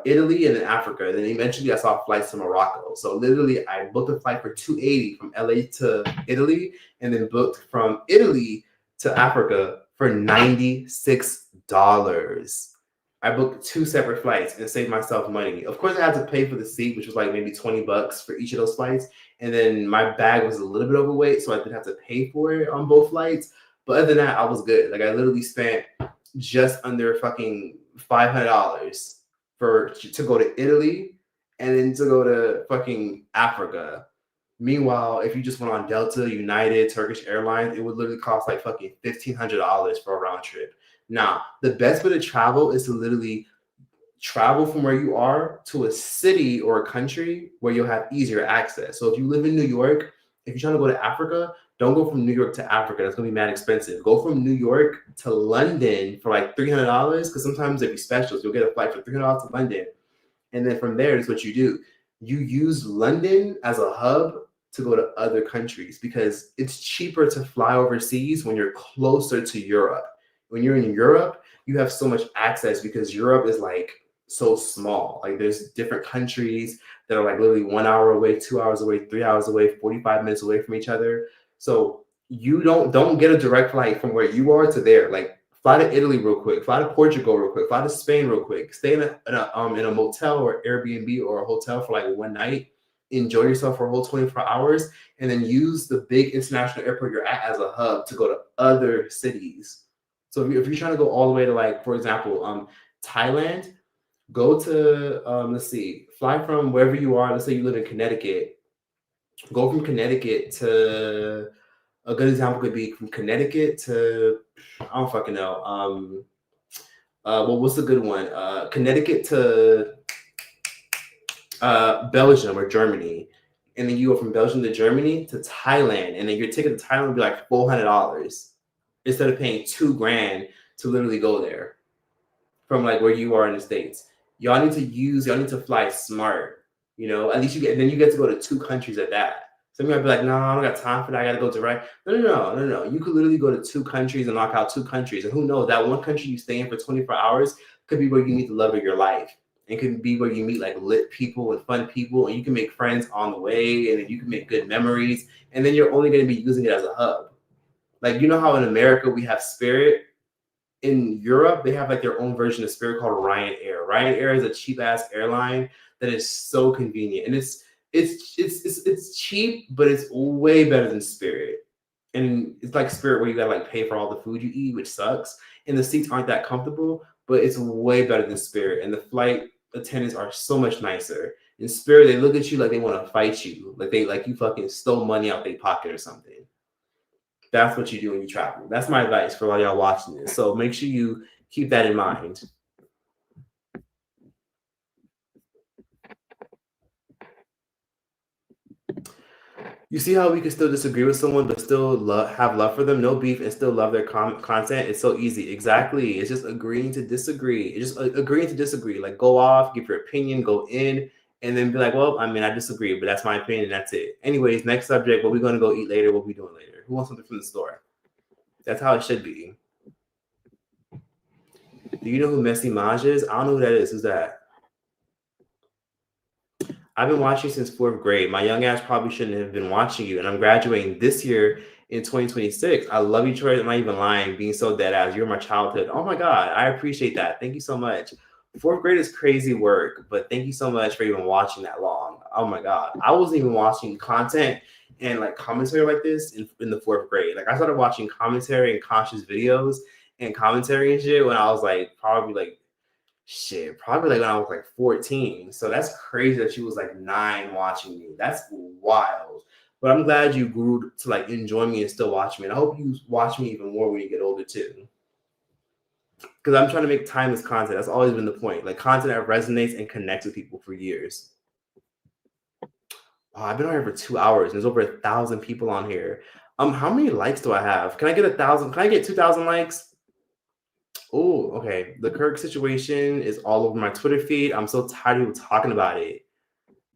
Italy and then Africa. And then eventually I saw flights to Morocco. So literally I booked a flight for $280 from LA to Italy, and then booked from Italy to Africa for $96. I booked two separate flights and saved myself money. Of course, I had to pay for the seat, which was like maybe $20 for each of those flights. And then my bag was a little bit overweight, so I did have to pay for it on both flights. But other than that, I was good. Like I literally spent just under fucking $500 to go to Italy and then to go to fucking Africa. Meanwhile, if you just went on Delta, United, Turkish Airlines, it would literally cost like fucking $1,500 for a round trip. Now, the best way to travel is to literally travel from where you are to a city or a country where you'll have easier access. So if you live in New York, if you're trying to go to Africa, don't go from New York to Africa. That's gonna be mad expensive. Go from New York to London for like $300, because sometimes there'll be specials. You'll get a flight for $300 to London, and then from there is what you do. You use London as a hub to go to other countries because it's cheaper to fly overseas when you're closer to Europe. When you're in Europe, you have so much access because Europe is like so small. Like there's different countries that are like literally 1 hour away, 2 hours away, 3 hours away, 45 minutes away from each other. So you don't get a direct flight from where you are to there. Like fly to Italy real quick, fly to Portugal real quick, fly to Spain real quick, stay in a motel or Airbnb or a hotel for like one night, enjoy yourself for a whole 24 hours, and then use the big international airport you're at as a hub to go to other cities. So if you're trying to go all the way to like, for example, Thailand, go to, let's see, fly from wherever you are. Let's say you live in Connecticut. Go from Connecticut to, a good example could be from Connecticut to, I don't fucking know. Well, what's a good one? Connecticut to Belgium or Germany. And then you go from Belgium to Germany to Thailand. And then your ticket to Thailand would be like $400 instead of paying $2,000 to literally go there from like where you are in the States. Y'all need to fly smart, at least then you get to go to two countries at that. Some of you might be like, no, I don't got time for that. I got to go direct. No. You could literally go to two countries and knock out two countries. And who knows, that one country you stay in for 24 hours could be where you meet the love of your life. It could be where you meet like lit people and fun people, and you can make friends on the way, and then you can make good memories. And then you're only going to be using it as a hub. Like, how in America we have Spirit. In Europe, they have like their own version of Spirit called Ryanair. Ryanair is a cheap ass airline that is so convenient, and it's cheap, but it's way better than Spirit. And it's like Spirit where you gotta like pay for all the food you eat, which sucks, and the seats aren't that comfortable. But it's way better than Spirit, and the flight attendants are so much nicer. In Spirit, they look at you like they want to fight you, like you fucking stole money out their pocket or something. That's what you do when you travel. That's my advice for all y'all watching this. So make sure you keep that in mind. You see how we can still disagree with someone but still have love for them, no beef, and still love their content? It's so easy. Exactly. It's just agreeing to disagree. It's just agreeing to disagree. Like, go off, give your opinion, go in, and then be like, well, I mean, I disagree, but that's my opinion, and that's it. Anyways, next subject. What we going to go eat later? What we doing later? Who wants something from the store? That's how it should be. Do you know who Messy Maj is? I don't know who that is. Who's that? I've been watching since 4th grade. My young ass probably shouldn't have been watching you, and I'm graduating this year in 2026. I love you, Troy. I'm not even lying, being so dead ass. You're my childhood. Oh my God. I appreciate that. Thank you so much. 4th grade is crazy work, but thank you so much for even watching that long. Oh my God. I wasn't even watching content and like commentary like this in the 4th grade. Like I started watching commentary and conscious videos and commentary and shit when I was like probably like probably like when I was like 14. So that's crazy that she was like 9 watching me. That's wild. But I'm glad you grew to like enjoy me and still watch me. And I hope you watch me even more when you get older too. Because I'm trying to make timeless content. That's always been the point. Like content that resonates and connects with people for years. Oh, I've been on here for 2 hours. There's over 1,000 people on here. How many likes do I have? Can I get 1,000? Can I get 2,000 likes? Oh, okay. The Kirk situation is all over my Twitter feed. I'm so tired of people talking about it,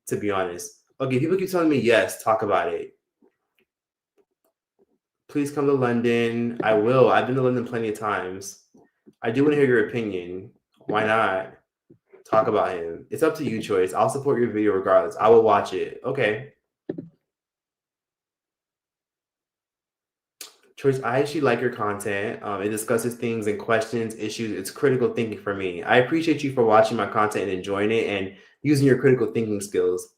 to be honest. Okay, people keep telling me, yes, talk about it. Please come to London. I will. I've been to London plenty of times. I do want to hear your opinion. Why not? Talk about him. It's up to you, Choice. I'll support your video regardless. I will watch it. Okay. Choice, I actually like your content. It discusses things and questions, issues. It's critical thinking for me. I appreciate you for watching my content and enjoying it and using your critical thinking skills.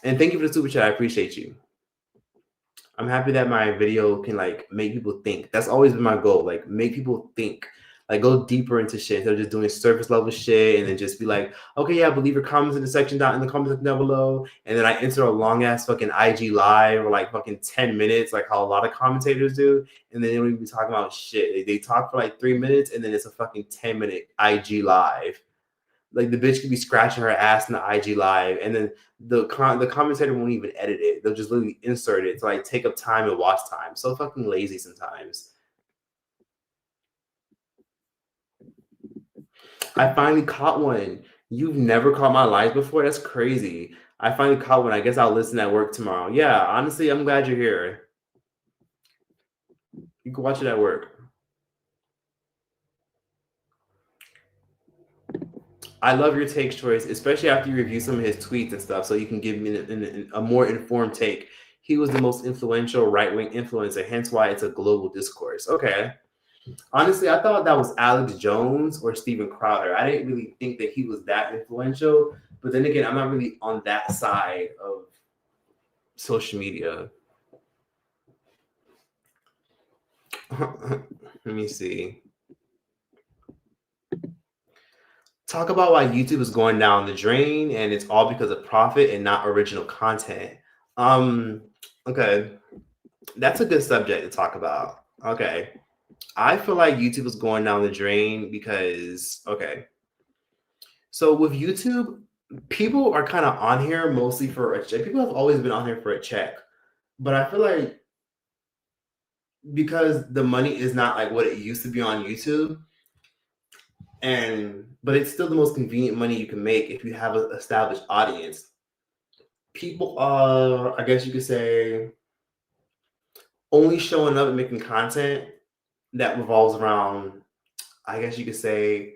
And thank you for the super chat. I appreciate you. I'm happy that my video can like make people think. That's always been my goal. Like make people think. Like go deeper into shit instead of just doing surface level shit and then just be like, okay, yeah, but leave your comments in the section down in the comments section down below. And then I enter a long ass fucking IG live or like fucking 10 minutes, like how a lot of commentators do. And then they don't even be talking about shit. They talk for like 3 minutes and then it's a fucking 10-minute IG live. Like the bitch could be scratching her ass in the IG live, and then the commentator won't even edit it. They'll just literally insert it to like take up time and watch time. So fucking lazy sometimes. I finally caught one. You've never caught my live before? That's crazy. I finally caught one. I guess I'll listen at work tomorrow. Yeah, honestly, I'm glad you're here. You can watch it at work. I love your take, Choice, especially after you review some of his tweets and stuff, so you can give me a more informed take. He was the most influential right-wing influencer, hence why it's a global discourse. Okay. Honestly, I thought that was Alex Jones or Steven Crowder. I didn't really think that he was that influential. But then again, I'm not really on that side of social media. Let me see. Talk about why YouTube is going down the drain and it's all because of profit and not original content. Okay. That's a good subject to talk about. Okay. I feel like YouTube is going down the drain because, okay. So with YouTube, people are kind of on here mostly for a check. People have always been on here for a check. But I feel like because the money is not like what it used to be on YouTube, but it's still the most convenient money you can make if you have an established audience. People are, I guess you could say, only showing up and making content that revolves around, I guess you could say,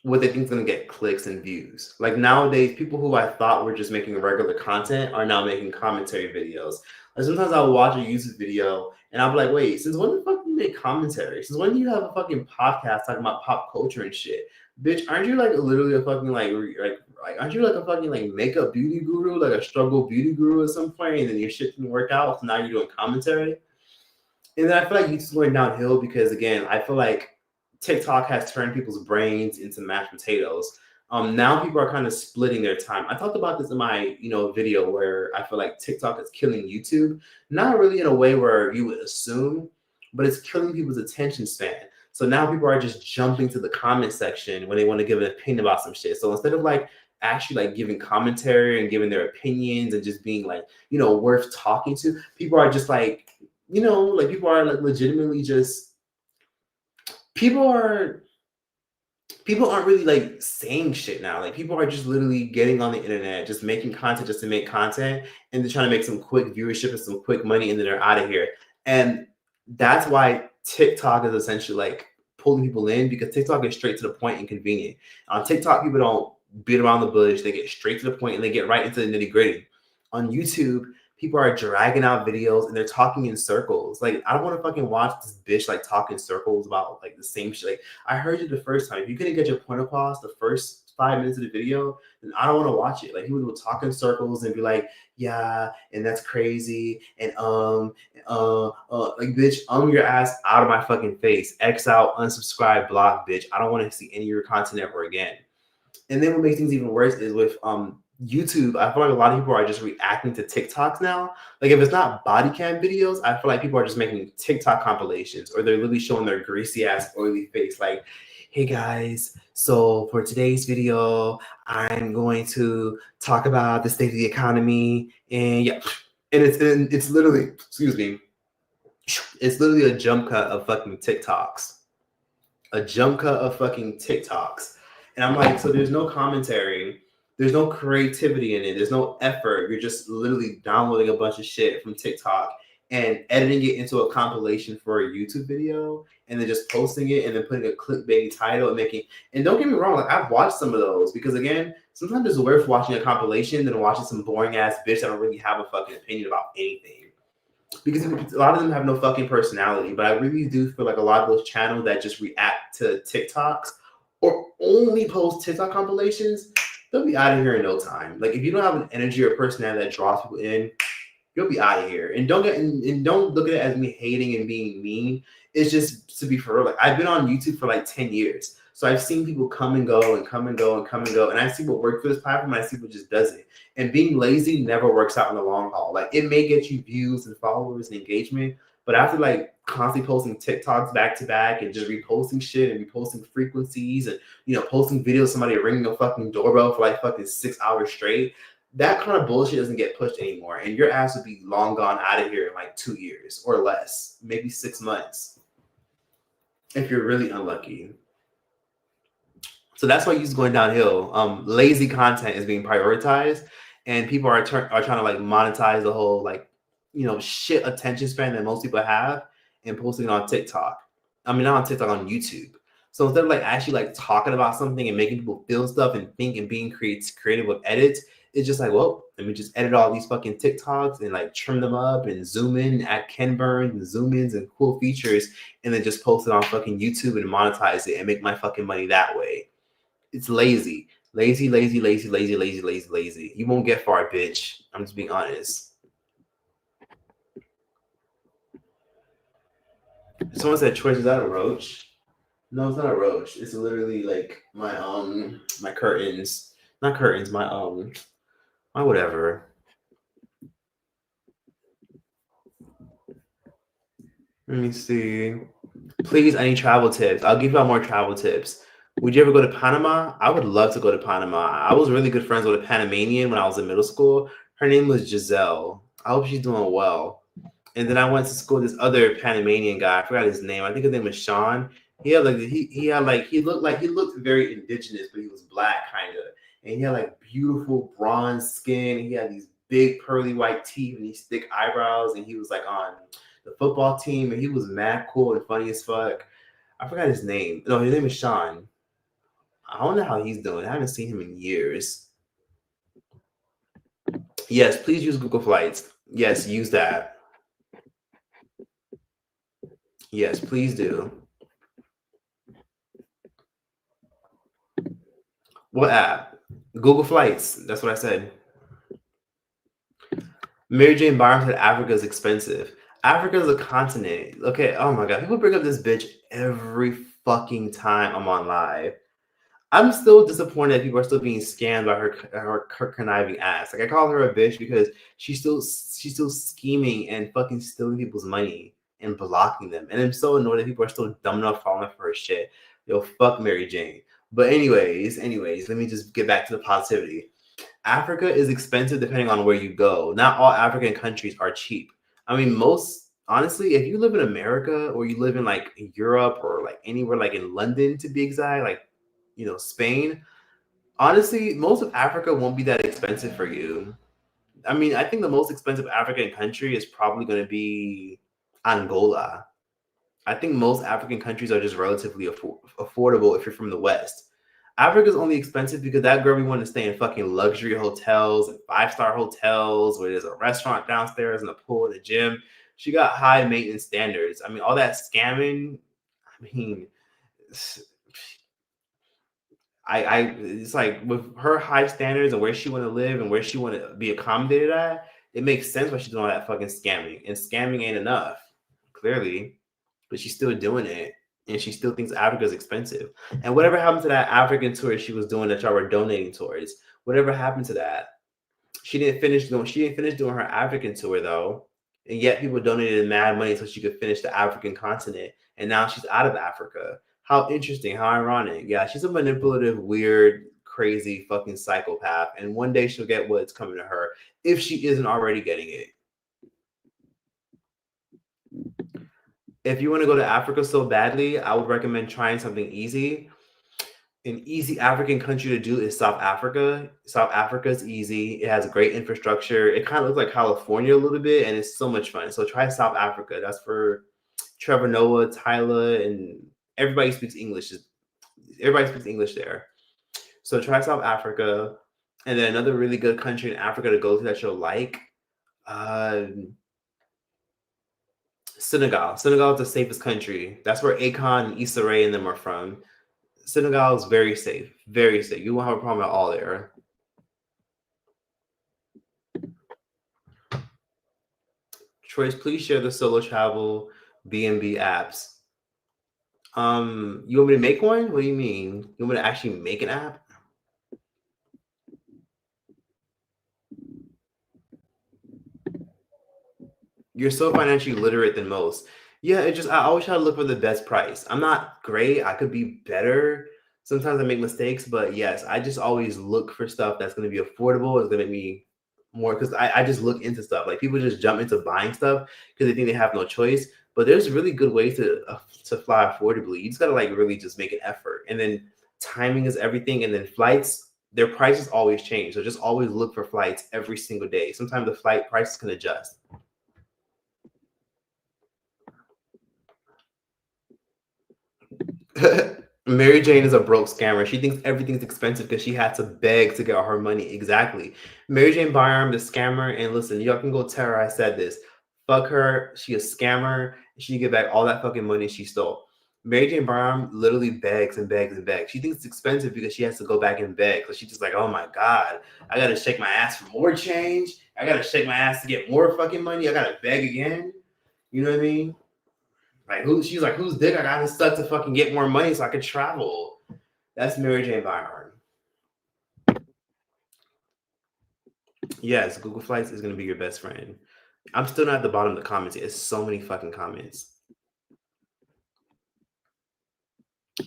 what they think is going to get clicks and views. Like nowadays, people who I thought were just making regular content are now making commentary videos. Like sometimes I'll watch a YouTube video and I'll be like, wait, since when the fuck do you make commentary? Since when do you have a fucking podcast talking about pop culture and shit? Bitch, aren't you like literally a fucking like aren't you like a fucking like makeup beauty guru, like a struggle beauty guru at some point, and then your shit didn't work out, so now you're doing commentary? And then I feel like YouTube's going downhill because again, I feel like TikTok has turned people's brains into mashed potatoes. Now people are kind of splitting their time. I talked about this in my, video where I feel like TikTok is killing YouTube, not really in a way where you would assume, but it's killing people's attention span. So now people are just jumping to the comment section when they want to give an opinion about some shit. So instead of like actually like giving commentary and giving their opinions and just being like, you know, worth talking to. People are just like, you know, like people are like legitimately just people are people aren't really like saying shit now. Like people are just literally getting on the internet, just making content just to make content, and they're trying to make some quick viewership and some quick money, and then they're out of here. And that's why TikTok is essentially like pulling people in, because TikTok is straight to the point and convenient. On TikTok, people don't beat around the bush; they get straight to the point and they get right into the nitty gritty. On YouTube, people are dragging out videos and they're talking in circles. Like, I don't want to fucking watch this bitch like talk in circles about like the same shit. Like, I heard you the first time. If you couldn't get your point across the first 5 minutes of the video, then I don't want to watch it. Like, people will talk in circles and be like, yeah, and that's crazy, and like, bitch, your ass out of my fucking face. X out, unsubscribe, block, bitch. I don't want to see any of your content ever again. And then what makes things even worse is with YouTube, I feel like a lot of people are just reacting to TikToks now. Like, if it's not body cam videos, I feel like people are just making TikTok compilations, or they're literally showing their greasy ass oily face. Like, hey guys, so for today's video, I'm going to talk about the state of the economy, and yeah, and it's literally, excuse me, it's literally a jump cut of fucking TikToks, a jump cut of fucking TikToks. And I'm like, so there's no commentary, there's no creativity in it, there's no effort. You're just literally downloading a bunch of shit from TikTok and editing it into a compilation for a YouTube video, and then just posting it and then putting a clickbait title and making. And don't get me wrong, like, I've watched some of those, because again, sometimes it's worth watching a compilation than watching some boring ass bitch that don't really have a fucking opinion about anything. Because a lot of them have no fucking personality. But I really do feel like a lot of those channels that just react to TikToks or only post TikTok compilations, they'll be out of here in no time. Like, if you don't have an energy or personality that draws people in, you'll be out of here. And don't look at it as me hating and being mean. It's just, to be for real. Like, I've been on YouTube for like 10 years. So I've seen people come and go and come and go and come and go. And I see what works for this platform, and I see what just doesn't. And being lazy never works out in the long haul. Like, it may get you views and followers and engagement, but after like constantly posting TikToks back to back and just reposting shit and reposting frequencies and, you know, posting videos of somebody ringing a fucking doorbell for like fucking 6 hours straight, that kind of bullshit doesn't get pushed anymore. And your ass would be long gone out of here in like 2 years or less, maybe 6 months, if you're really unlucky. So that's why YouTube's going downhill. Lazy content is being prioritized, and people are trying to like monetize the whole, like, you know, shit attention span that most people have, and posting it on TikTok. I mean, not on TikTok, on YouTube. So instead of like actually like talking about something and making people feel stuff and think and being creative with edits, it's just like, well, let me just edit all these fucking TikToks and like trim them up and zoom in at Ken Burns and zoom ins and cool features, and then just post it on fucking YouTube and monetize it and make my fucking money that way. It's lazy. Lazy, lazy, lazy, lazy, lazy, lazy, lazy. You won't get far, bitch. I'm just being honest. Someone said, "Choice, is that a roach?" No, it's not a roach. It's literally like my my curtains. Not curtains, my whatever. Let me see. Please, I need travel tips. I'll give you all more travel tips. Would you ever go to Panama? I would love to go to Panama. I was really good friends with a Panamanian when I was in middle school. Her name was Giselle. I hope she's doing well. And then I went to school with this other Panamanian guy. I forgot his name. I think his name was Sean. He had like he looked very indigenous, but he was black kind of. And he had like beautiful bronze skin. He had these big pearly white teeth and these thick eyebrows. And he was like on the football team, and he was mad cool and funny as fuck. I forgot his name. No, his name is Sean. I don't know how he's doing. I haven't seen him in years. Yes, please use Google Flights. Yes, use that. Yes, please do. What app? Google Flights. That's what I said. Mary Jane Byron said Africa is expensive. Africa is a continent. Okay, oh my God. People bring up this bitch every fucking time I'm on live. I'm still disappointed that people are still being scammed by her conniving ass. Like, I call her a bitch because she's still scheming and fucking stealing people's money and blocking them. And I'm so annoyed that people are still dumb enough falling for her shit. Yo, fuck Mary Jane. But anyways, let me just get back to the positivity. Africa is expensive depending on where you go. Not all African countries are cheap. I mean, most honestly, if you live in America or you live in like Europe or like anywhere like in London to be exact, like Spain, honestly, most of Africa won't be that expensive for you. I mean, I think the most expensive African country is probably going to be Angola. I think most African countries are just relatively affordable if you're from the West. Africa's only expensive because that girl we want to stay in fucking luxury hotels and 5-star hotels where there's a restaurant downstairs and a pool and a gym. She got high maintenance standards. I mean, all that scamming. I mean, it's like with her high standards and where she want to live and where she want to be accommodated at, it makes sense why she's doing all that fucking scamming. And scamming ain't enough, clearly, but she's still doing it. And she still thinks Africa is expensive. And whatever happened to that African tour she was doing that y'all were donating towards? Whatever happened to that? She didn't finish doing her African tour though. And yet people donated mad money so she could finish the African continent. And now she's out of Africa. How interesting, how ironic. Yeah, she's a manipulative, weird, crazy fucking psychopath. And one day she'll get what's coming to her if she isn't already getting it. If you want to go to Africa so badly, I would recommend trying something easy. An easy African country to do is South Africa. South Africa is easy. It has great infrastructure. It kind of looks like California a little bit, and it's so much fun. So try South Africa. That's for Trevor Noah, Tyler, and everybody speaks English. Everybody speaks English there. So try South Africa. And then another really good country in Africa to go to that you'll like. Senegal. Senegal is the safest country. That's where Akon and Issa Rae and them are from. Senegal is very safe. Very safe. You won't have a problem at all there. Troyce, please share the solo travel B&B apps. You want me to make one? What do you mean? You want me to actually make an app? You're so financially literate than most. Yeah, I always try to look for the best price. I'm not great. I could be better. Sometimes I make mistakes, but yes, I just always look for stuff that's going to be affordable. It's going to make me more, because I just look into stuff. Like people just jump into buying stuff because they think they have no choice. But there's really good ways to fly affordably. You just got to like really just make an effort. And then timing is everything. And then flights, their prices always change. So just always look for flights every single day. Sometimes the flight prices can adjust. Mary Jane is a broke scammer. She thinks everything's expensive because she had to beg to get her money. Exactly. Mary Jane Byram, the scammer, and listen, y'all can go tell her I said this. Fuck her. She a scammer. She get back all that fucking money she stole. Mary Jane Byram literally begs and begs and begs. She thinks it's expensive because she has to go back and beg. So she's just like, oh my God, I gotta shake my ass for more change. I gotta shake my ass to get more fucking money. I gotta beg again. You know what I mean? Like she's like, whose dick I gotta suck to fucking get more money so I could travel? That's Mary Jane Byron. Yes, Google Flights is gonna be your best friend. I'm still not at the bottom of the comments. It's so many fucking comments.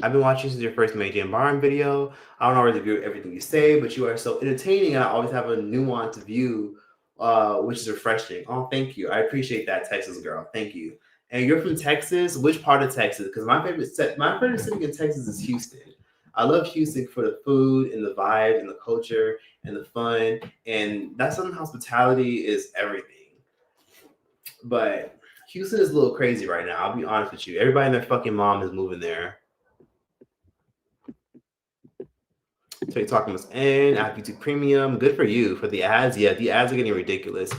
I've been watching since your first Mary Jane Byron video. I don't always agree with everything you say, but you are so entertaining, and I always have a nuanced view, which is refreshing. Oh, thank you. I appreciate that, Texas girl. Thank you. And you're from Texas? Which part of Texas? Because my favorite city in Texas is Houston. I love Houston for the food and the vibe and the culture and the fun. And that Southern hospitality is everything. But Houston is a little crazy right now. I'll be honest with you. Everybody and their fucking mom is moving there. So you're talking about app YouTube Premium. Good for you. For the ads, yeah, the ads are getting ridiculous.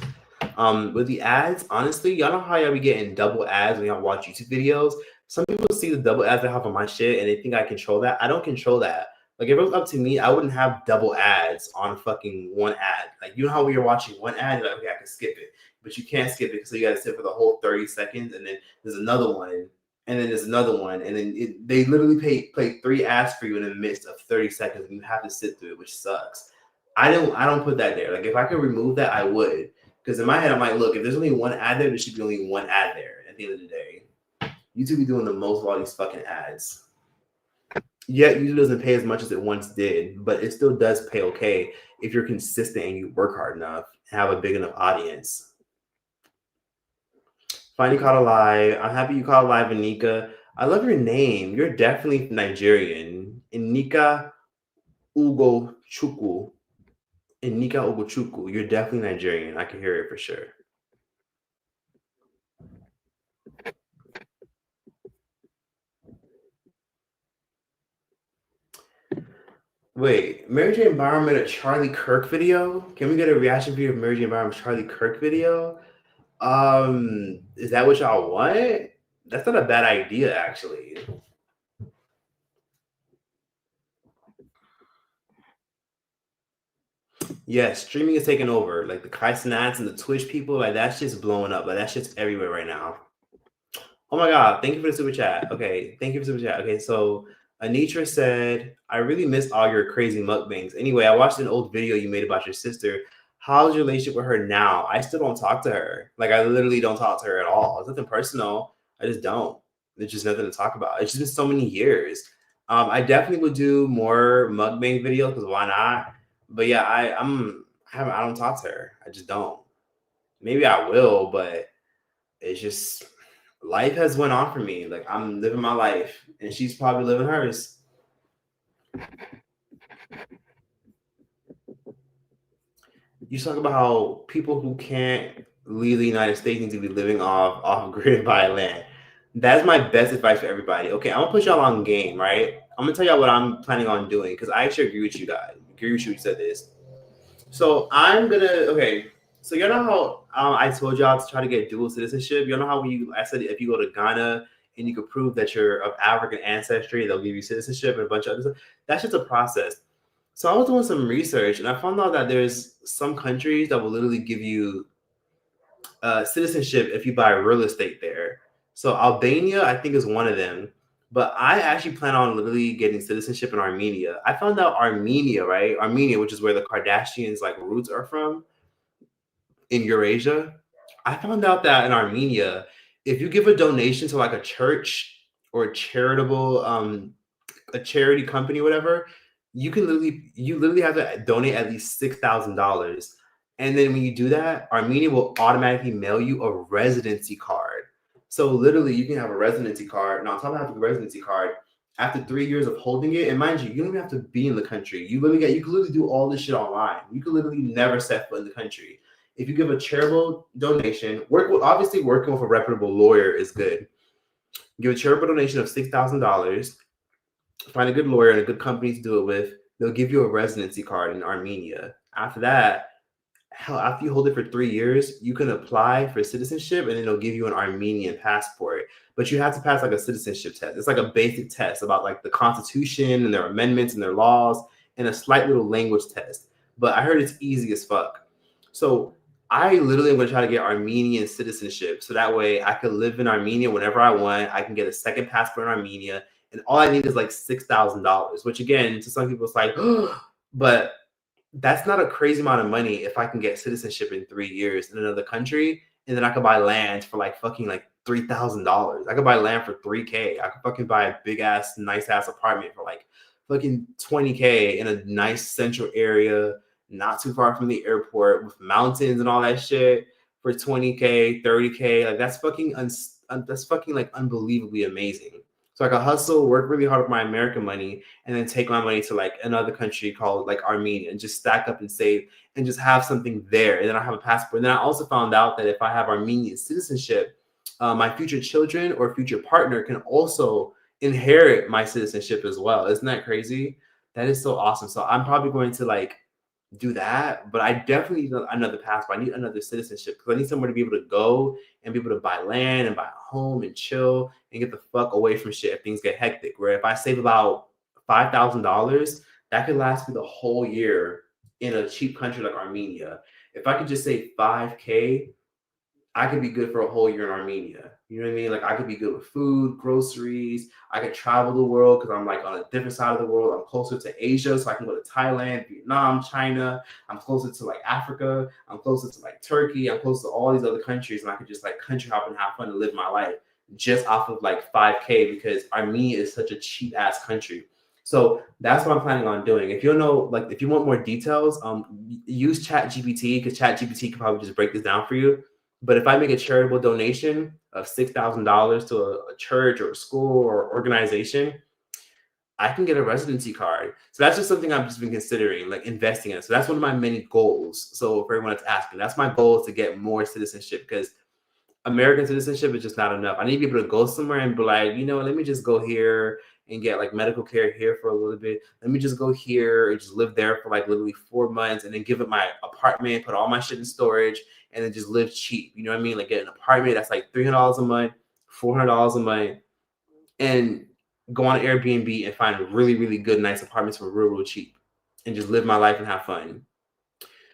With the ads, honestly, y'all know how y'all be getting double ads when y'all watch YouTube videos. Some people see the double ads I have on my shit and they think I control that. I don't control that. Like if it was up to me, I wouldn't have double ads on fucking one ad. Like you know how when you're watching one ad, you're like, okay, I can skip it, but you can't skip it, so you gotta sit for the whole 30 seconds, and then there's another one, and then there's another one, and then they literally play 3 ads for you in the midst of 30 seconds, and you have to sit through it, which sucks. I don't put that there. Like if I could remove that, I would. Because in my head, I'm like, look, if there's only one ad there should be only one ad there at the end of the day. YouTube be doing the most of all these fucking ads. Yet YouTube doesn't pay as much as it once did, but it still does pay okay if you're consistent and you work hard enough and have a big enough audience. Finally caught a live. I'm happy you caught a live, Anika. I love your name. You're definitely Nigerian. Anika Ugochukwu. Anika Ugochukwu. You're definitely Nigerian. I can hear it for sure. Wait, Mary J. Byron made a Charlie Kirk video? Can we get a reaction video of Mary J. Byron's Charlie Kirk video? Is that what y'all want? That's not a bad idea, actually. Yes, streaming is taking over. Like the Kai Cenats and the Twitch people, like that shit's blowing up. Like that shit's everywhere right now. Oh my god, thank you for the super chat. Okay, thank you for the super chat. Okay, so Anitra said, I really miss all your crazy mukbangs. Anyway, I watched an old video you made about your sister. How's your relationship with her now? I still don't talk to her. Like I literally don't talk to her at all. It's nothing personal. I just don't. There's just nothing to talk about. It's just been so many years. I definitely would do more mukbang videos because why not? But yeah, I don't talk to her. I just don't. Maybe I will, but it's just life has went on for me. Like I'm living my life, and she's probably living hers. You talk about how people who can't leave the United States need to be living off grid by land. That's my best advice for everybody. Okay, I'm gonna put y'all on game, right? I'm gonna tell y'all what I'm planning on doing because I actually agree with you guys. Agree with you said this. So I'm gonna okay. So you know how I told y'all to try to get dual citizenship. You know how I said if you go to Ghana and you can prove that you're of African ancestry, they'll give you citizenship and a bunch of other stuff. That's just a process. So I was doing some research and I found out that there's some countries that will literally give you citizenship if you buy real estate there. So Albania, I think, is one of them. But I actually plan on literally getting citizenship in Armenia. I found out Armenia, right? Armenia, which is where the Kardashians like roots are from in Eurasia. I found out that in Armenia, if you give a donation to like a church or a charitable a charity company, whatever, you literally have to donate at least $6,000. And then when you do that, Armenia will automatically mail you a residency card. So literally, you can have a residency card. And on top of having a residency card, after 3 years of holding it, and mind you, you don't even have to be in the country. You can literally do all this shit online. You can literally never set foot in the country. If you give a charitable donation, obviously working with a reputable lawyer is good. Give a charitable donation of $6,000. Find a good lawyer and a good company to do it with. They'll give you a residency card in Armenia. After that, after you hold it for 3 years, you can apply for citizenship and then they'll give you an Armenian passport. But you have to pass like a citizenship test. It's like a basic test about like the constitution and their amendments and their laws and a slight little language test. But I heard it's easy as fuck. So I literally am going to try to get Armenian citizenship. So that way I could live in Armenia whenever I want. I can get a second passport in Armenia. And all I need is like $6,000, which again, to some people, it's like, but that's not a crazy amount of money if I can get citizenship in 3 years in another country, and then I could buy land for like fucking like $3,000. I could buy land for $3K. I could fucking buy a big ass, nice ass apartment for like fucking $20K in a nice central area, not too far from the airport, with mountains and all that shit for $20K, $30K. Like that's fucking like unbelievably amazing. So I could hustle, work really hard with my American money, and then take my money to like another country called like Armenia and just stack up and save and just have something there. And then I have a passport. And then I also found out that if I have Armenian citizenship, my future children or future partner can also inherit my citizenship as well. Isn't that crazy? That is so awesome. So I'm probably going to like do that, but I definitely need another passport. I need another citizenship because I need somewhere to be able to go and be able to buy land and buy a home and chill and get the fuck away from shit if things get hectic. Where if I save about $5,000, that could last me the whole year in a cheap country like Armenia. If I could just save 5K, I could be good for a whole year in Armenia. You know what I mean? Like I could be good with food, groceries. I could travel the world because I'm like on a different side of the world. I'm closer to Asia, so I can go to Thailand, Vietnam, China. I'm closer to like Africa. I'm closer to like Turkey. I'm close to all these other countries, and I could just like country hop and have fun and live my life just off of like 5K because Armenia is such a cheap ass country. So that's what I'm planning on doing. If you know, like, if you want more details, use Chat GPT, because Chat GPT can probably just break this down for you. But if I make a charitable donation of $6,000 to a church or a school or organization, I can get a residency card. So that's just something I've just been considering, like investing in. So that's one of my many goals. So for everyone that's asking, that's my goal, is to get more citizenship, because American citizenship is just not enough. I need to be able to go somewhere and be like, you know, let me just go here and get like medical care here for a little bit. Let me just go here and just live there for like literally 4 months, and then give up my apartment, put all my shit in storage, and then just live cheap. You know what I mean? Like get an apartment that's like $300 a month, $400 a month, and go on Airbnb and find really, really good, nice apartments for real, real cheap, and just live my life and have fun.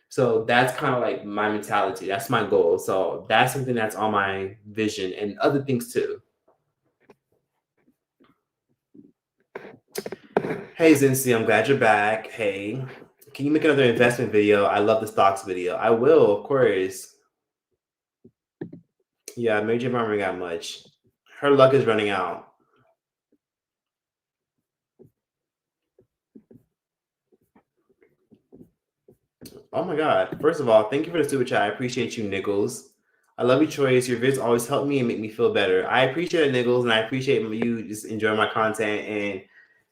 So that's kind of like my mentality. That's my goal. So that's something that's on my vision, and other things too. Hey, Zincy, I'm glad you're back. Hey, can you make another investment video? I love the stocks video. I will, of course. Yeah, Mary J. Mama got much. Her luck is running out. Oh my God. First of all, thank you for the super chat. I appreciate you, Niggles. I love you, Choice. Your vids always help me and make me feel better. I appreciate it, Niggles, and I appreciate you just enjoying my content and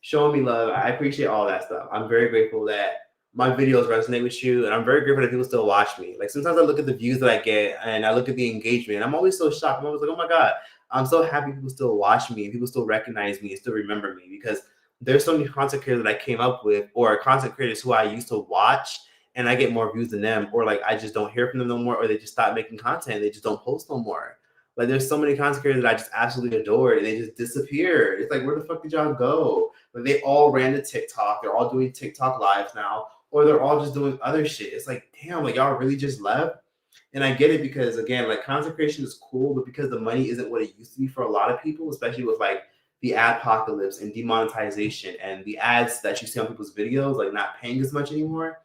showing me love. I appreciate all that stuff. I'm very grateful that my videos resonate with you, and I'm very grateful that people still watch me. Like sometimes I look at the views that I get and I look at the engagement, and I'm always so shocked. I'm always like, oh my God, I'm so happy people still watch me and people still recognize me and still remember me, because there's so many content creators that I came up with, or content creators who I used to watch, and I get more views than them, or like I just don't hear from them no more, or they just stop making content, they just don't post no more. Like there's so many content creators that I just absolutely adore, and they just disappeared. It's like, where the fuck did y'all go? Like they all ran to TikTok, they're all doing TikTok lives now, or they're all just doing other shit. It's like, damn, like y'all really just left. And I get it, because again, like content creation is cool, but because the money isn't what it used to be for a lot of people, especially with like the adpocalypse and demonetization and the ads that you see on people's videos, like not paying as much anymore,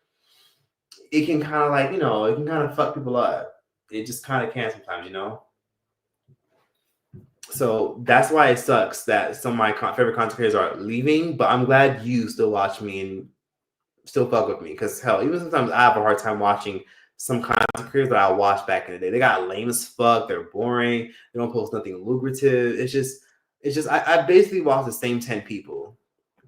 it can kind of like, you know, it can kind of fuck people up. It just kind of can sometimes, you know? So that's why it sucks that some of my favorite content creators are leaving, but I'm glad you still watch me and still fuck with me, because hell, even sometimes I have a hard time watching some content creators that I watched back in the day. They got lame as fuck, they're boring, they don't post nothing lucrative. I basically watch the same 10 people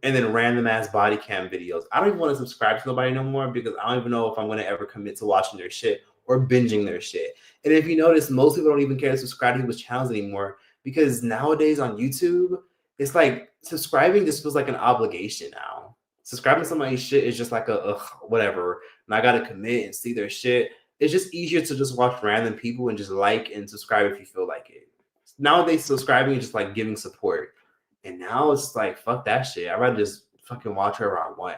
and then random ass body cam videos. I don't even want to subscribe to nobody no more, because I don't even know if I'm going to ever commit to watching their shit or binging their shit. And if you notice, most people don't even care to subscribe to people's channels anymore, because nowadays on YouTube, it's like subscribing just feels like an obligation now. Subscribing to somebody's shit is just like a ugh, whatever. And I got to commit and see their shit. It's just easier to just watch random people and just like and subscribe if you feel like it. Nowadays, subscribing is just like giving support. And now it's like, fuck that shit. I'd rather just fucking watch whoever I want.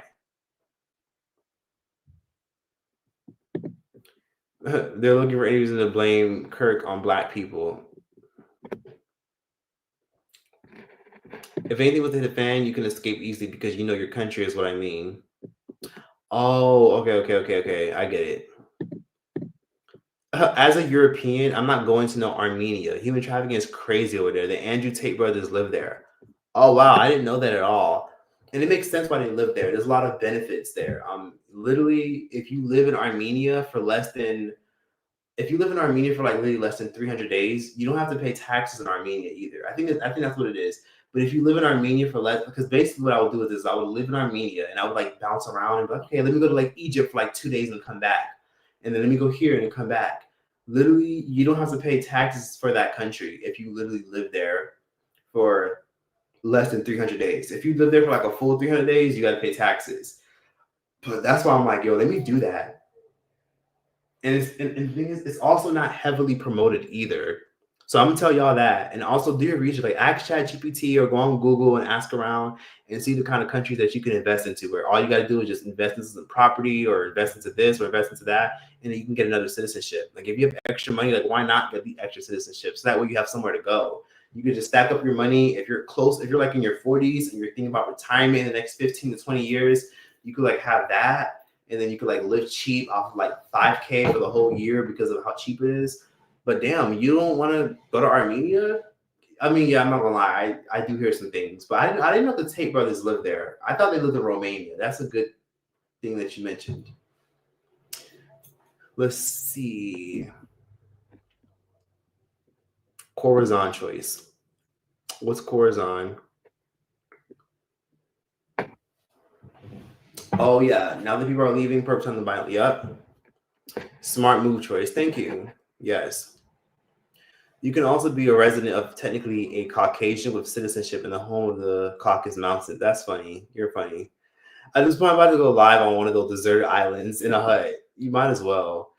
They're looking for any reason to blame Kirk on black people. If anything within the fan, you can escape easily because you know your country is what I mean. Oh, okay. I get it. As a European, I'm not going to no Armenia. Human trafficking is crazy over there. The Andrew Tate brothers live there. Oh wow, I didn't know that at all. And it makes sense why they live there. There's a lot of benefits there. Literally, if you live in Armenia for like literally less than 300 days, you don't have to pay taxes in Armenia either. I think that's what it is. But if you live in Armenia for less, because basically what I would do is I would live in Armenia and I would like bounce around and be like, okay, let me go to like Egypt for like 2 days and come back, and then let me go here and come back. Literally, you don't have to pay taxes for that country if you literally live there for less than 300 days. If you live there for like a full 300 days, you got to pay taxes. But that's why I'm like, yo, let me do that. And the thing is, it's also not heavily promoted either. So I'm gonna tell y'all that. And also do your research, like ask ChatGPT or go on Google and ask around and see the kind of countries that you can invest into, where all you gotta do is just invest into some property or invest into this or invest into that, and then you can get another citizenship. Like if you have extra money, like why not get the extra citizenship? So that way you have somewhere to go. You can just stack up your money. If you're like in your 40s and you're thinking about retirement in the next 15 to 20 years, you could like have that. And then you could like live cheap off of like $5K for the whole year because of how cheap it is. But damn, you don't want to go to Armenia? I mean, yeah, I'm not gonna lie. I do hear some things, but I didn't know the Tate brothers lived there. I thought they lived in Romania. That's a good thing that you mentioned. Let's see. Corazon choice. What's Corazon? Oh yeah. Now that people are leaving, purpose on the Bible. Yep. Smart move choice. Thank you. Yes. You can also be a resident of technically a Caucasian with citizenship in the home of the Caucasus Mountains. That's funny. You're funny. At this point, I'm about to go live on one of those deserted islands in a hut. You might as well.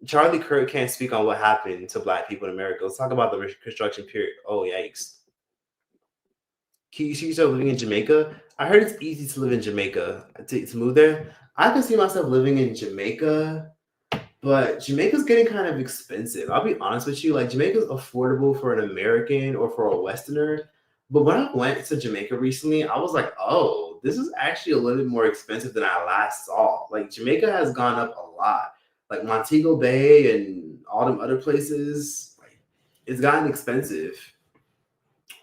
Charlie Kirk can't speak on what happened to Black people in America. Let's talk about the Reconstruction period. Oh, yikes. Can you see yourself living in Jamaica? I heard it's easy to live in Jamaica, to move there. I can see myself living in Jamaica, but Jamaica's getting kind of expensive. I'll be honest with you. Like, Jamaica's affordable for an American or for a Westerner. But when I went to Jamaica recently, I was like, oh, this is actually a little bit more expensive than I last saw. Like, Jamaica has gone up a lot. Like, Montego Bay and all them other places, like, it's gotten expensive.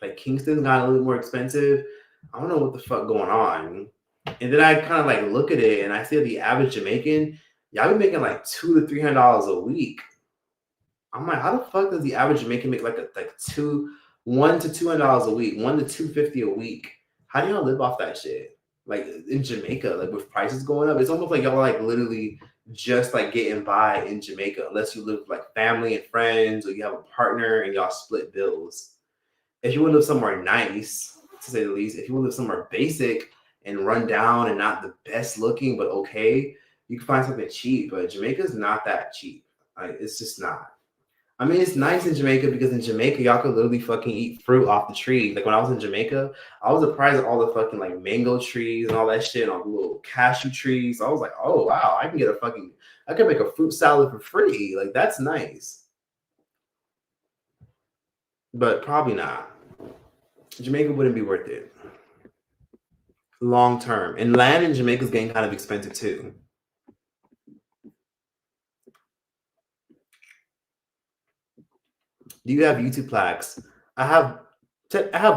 Like, Kingston's gotten a little more expensive. I don't know what the fuck going on. And then I kind of like look at it and I see the average Jamaican, y'all be making like $200 to $300 a week. I'm like, how the fuck does the average Jamaican make like $100 to $200 a week, $100 to $250 a week? How do y'all live off that shit? Like in Jamaica, like with prices going up, it's almost like y'all like literally just like getting by in Jamaica, unless you live with like family and friends or you have a partner and y'all split bills. If you want to live somewhere nice, to say the least, if you want to live somewhere basic and run down and not the best looking but okay, you can find something cheap. But Jamaica's not that cheap. Like, it's just not. I mean, it's nice in Jamaica because in Jamaica y'all could literally fucking eat fruit off the tree. Like when I was in Jamaica, I was surprised at all the fucking like mango trees and all that shit, and all the little cashew trees. I was like, oh wow, I can make a fruit salad for free. Like that's nice. But probably not. Jamaica wouldn't be worth it long term. And land in Jamaica is getting kind of expensive too. Do you have YouTube plaques? I have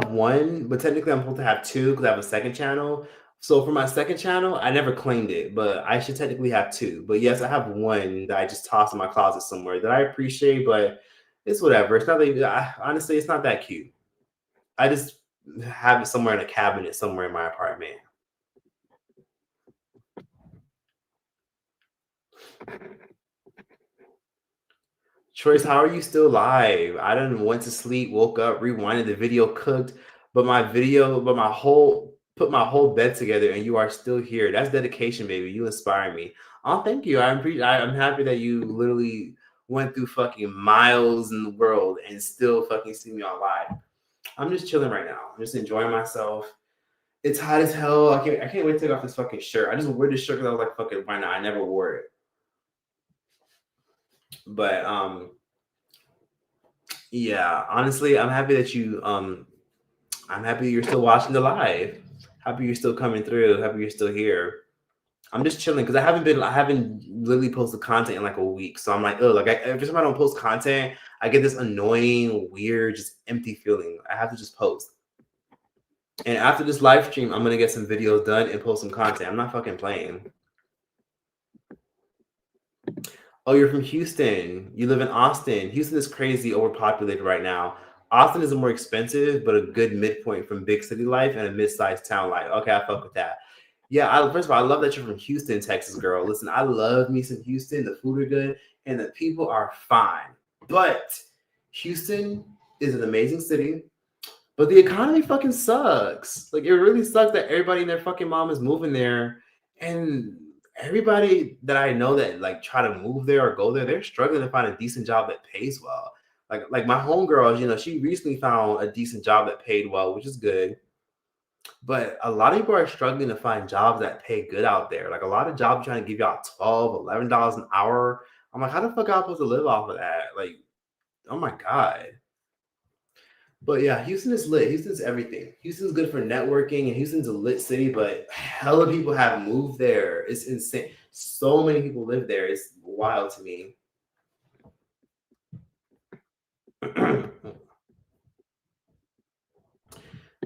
one, but technically I'm supposed to have two because I have a second channel. So for my second channel, I never claimed it, but I should technically have two. But yes, I have one that I just tossed in my closet somewhere that I appreciate, but it's whatever. It's not that, honestly, it's not that cute. I just have it somewhere in a cabinet somewhere in my apartment. Choice, how are you still live? I done went to sleep, woke up, rewinded the video, cooked, but my put my whole bed together, and you are still here. That's dedication, baby. You inspire me. Oh, thank you. I'm happy that you literally went through fucking miles in the world and still fucking see me on live. I'm just chilling right now. I'm just enjoying myself. It's hot as hell. I can't wait to take off this fucking shirt. I just wore this shirt because I was like, fucking, why not? I never wore it. But yeah, honestly, I'm happy that I'm happy you're still watching the live. Happy you're still coming through. Happy you're still here. I'm just chilling because I haven't literally posted content in like a week. So I'm like, oh, like every time I don't post content, I get this annoying, weird, just empty feeling. I have to just post. And after this live stream, I'm gonna get some videos done and post some content. I'm not fucking playing. Oh, you're from Houston. You live in Austin. Houston is crazy overpopulated right now. Austin is more expensive, but a good midpoint from big city life and a mid-sized town life. Okay, I fuck with that. Yeah, first of all, I love that you're from Houston, Texas, girl. Listen, I love me some Houston. The food are good and the people are fine. But Houston is an amazing city, but the economy fucking sucks. Like, it really sucks that everybody and their fucking mom is moving there, and everybody that I know that like try to move there or go there, they're struggling to find a decent job that pays well. Like my homegirl, she recently found a decent job that paid well, which is good. But a lot of people are struggling to find jobs that pay good out there. Like a lot of jobs trying to give y'all $12, $11 an hour. I'm like, how the fuck am I supposed to live off of that? Like, oh my God. But yeah, Houston is lit. Houston's everything. Houston's good for networking, and Houston's a lit city, but hella people have moved there. It's insane. So many people live there. It's wild to me.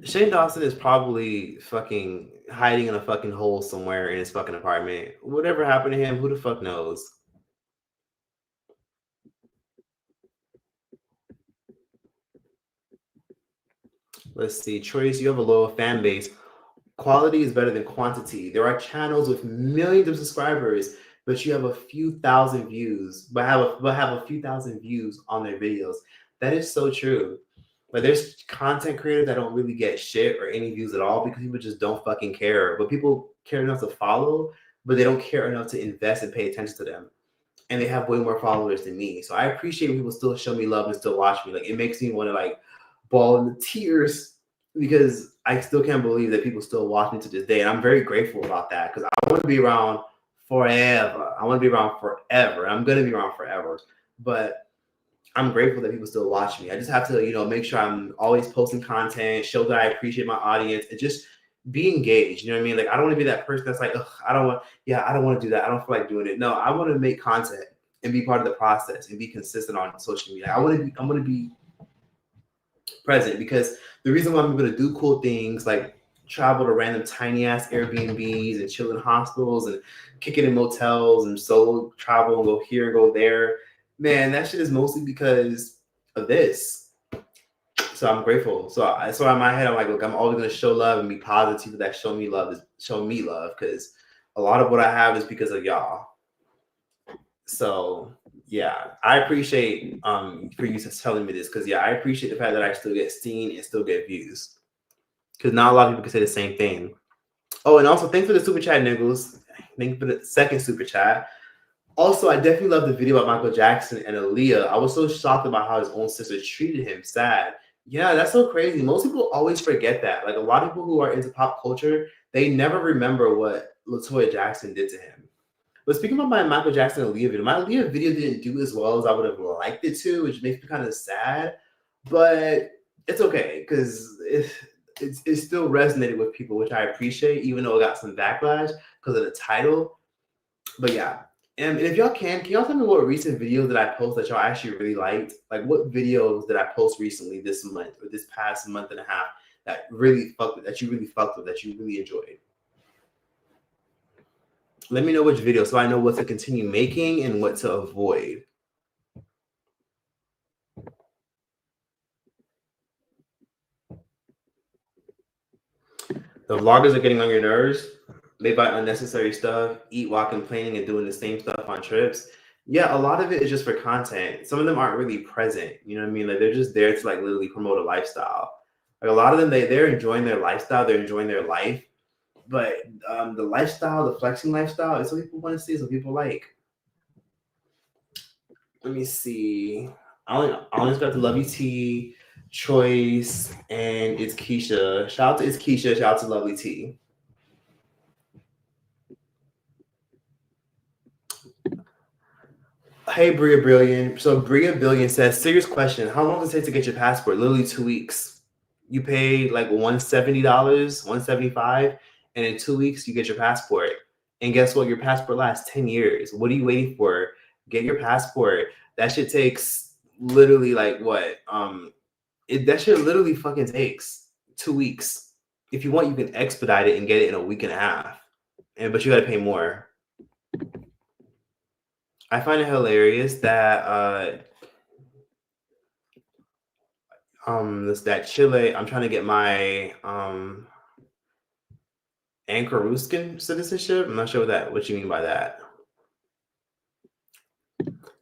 Shane Dawson is probably fucking hiding in a fucking hole somewhere in his fucking apartment. Whatever happened to him, who the fuck knows? Let's see. Trace, you have a loyal fan base. Quality is better than quantity. There are channels with millions of subscribers, but you have a few thousand views, but have a few thousand views on their videos. That is so true. But there's content creators that don't really get shit or any views at all because people just don't fucking care. But people care enough to follow, but they don't care enough to invest and pay attention to them. And they have way more followers than me. So I appreciate when people still show me love and still watch me. Like it makes me want to like bawl in the tears because I still can't believe that people still watch me to this day. And I'm very grateful about that because I want to be around forever. I want to be around forever. I'm going to be around forever. But I'm grateful that people still watch me. I just have to, make sure I'm always posting content, show that I appreciate my audience, and just be engaged. You know what I mean? Like I don't want to be that person that's like, I don't want to do that. I don't feel like doing it. No, I want to make content and be part of the process and be consistent on social media. I want to be present because the reason why I'm able to do cool things like travel to random tiny ass Airbnbs and chill in hospitals and kick it in motels and solo travel and go here and go there, man, that shit is mostly because of this. So I'm grateful. So in my head, I'm like, look, I'm always gonna show love and be positive. That show me love because a lot of what I have is because of y'all. So yeah, I appreciate for you telling me this because I appreciate the fact that I still get seen and still get views because not a lot of people can say the same thing. Oh, and also thanks for the super chat, Niggles. Thank you for the second super chat. Also, I definitely love the video about Michael Jackson and Aaliyah. I was so shocked about how his own sister treated him. Sad. Yeah, that's so crazy. Most people always forget that. Like a lot of people who are into pop culture, they never remember what LaToya Jackson did to him. But speaking about my Michael Jackson and Aaliyah video, my Aaliyah video didn't do as well as I would have liked it to, which makes me kind of sad. But it's okay because it still resonated with people, which I appreciate, even though it got some backlash because of the title. But yeah. And if y'all can y'all tell me what recent videos that I post that y'all actually really liked? Like what videos did I post recently this month or this past month and a half that really fucked with, that you really fucked with, that you really enjoyed? Let me know which video so I know what to continue making and what to avoid. The vloggers are getting on your nerves. They buy unnecessary stuff, eat while complaining and doing the same stuff on trips. Yeah, a lot of it is just for content. Some of them aren't really present. You know what I mean? Like they're just there to like literally promote a lifestyle. Like a lot of them, they're enjoying their lifestyle, they're enjoying their life. But the lifestyle, the flexing lifestyle, is what people want to see, is what people like. Let me see. I only got the WT, Choice, and it's Keisha. Shout out to It's Keisha. Shout out to Lovely T. Hey, Bria Brilliant. So Bria Brilliant says, serious question. How long does it take to get your passport? Literally 2 weeks. You pay like $170, $175, and in 2 weeks you get your passport. And guess what? Your passport lasts 10 years. What are you waiting for? Get your passport. That shit takes literally like what? That shit literally fucking takes 2 weeks. If you want, you can expedite it and get it in a week and a half. But you gotta pay more. I find it hilarious that that Chile. I'm trying to get my Anchoruscan citizenship. I'm not sure what you mean by that.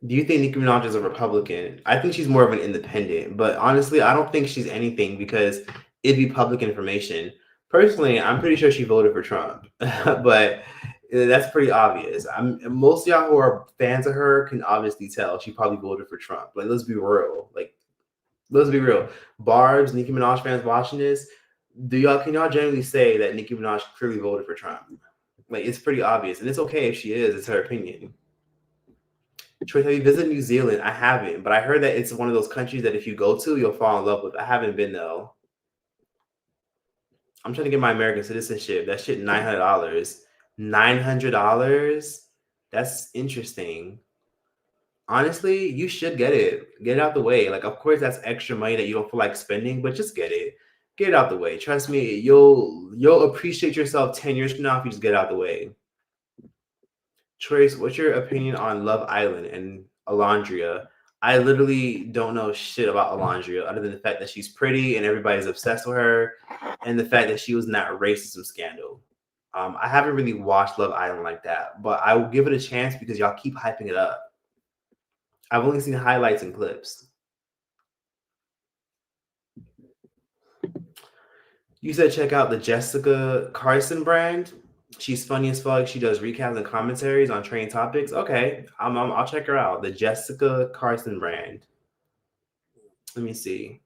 Do you think Nicki Minaj is a Republican? I think she's more of an independent, but honestly, I don't think she's anything because it'd be public information. Personally, I'm pretty sure she voted for Trump, but that's pretty obvious. Most of y'all who are fans of her can obviously tell she probably voted for Trump. Like, let's be real. Let's be real. Barb's, Nicki Minaj fans watching this, can y'all generally say that Nicki Minaj clearly voted for Trump? Like, it's pretty obvious, and it's okay if she is. It's her opinion. Troy, have you visited New Zealand? I haven't, but I heard that it's one of those countries that if you go to, you'll fall in love with. I haven't been though. I'm trying to get my American citizenship. That shit, $900. $900? That's interesting. Honestly, you should get it. Get it out the way. Like, of course, that's extra money that you don't feel like spending, but just get it. Get out the way. Trust me, you'll appreciate yourself 10 years from now if you just get out the way. Trace, what's your opinion on Love Island and Alondria? I literally don't know shit about Alondria other than the fact that she's pretty and everybody's obsessed with her, and the fact that she was in that racism scandal. I haven't really watched Love Island like that, but I will give it a chance because y'all keep hyping it up. I've only seen highlights and clips. You said check out the Jessica Carson brand. She's funny as fuck. She does recaps and commentaries on trending topics. Okay, I'll check her out. The Jessica Carson brand. Let me see.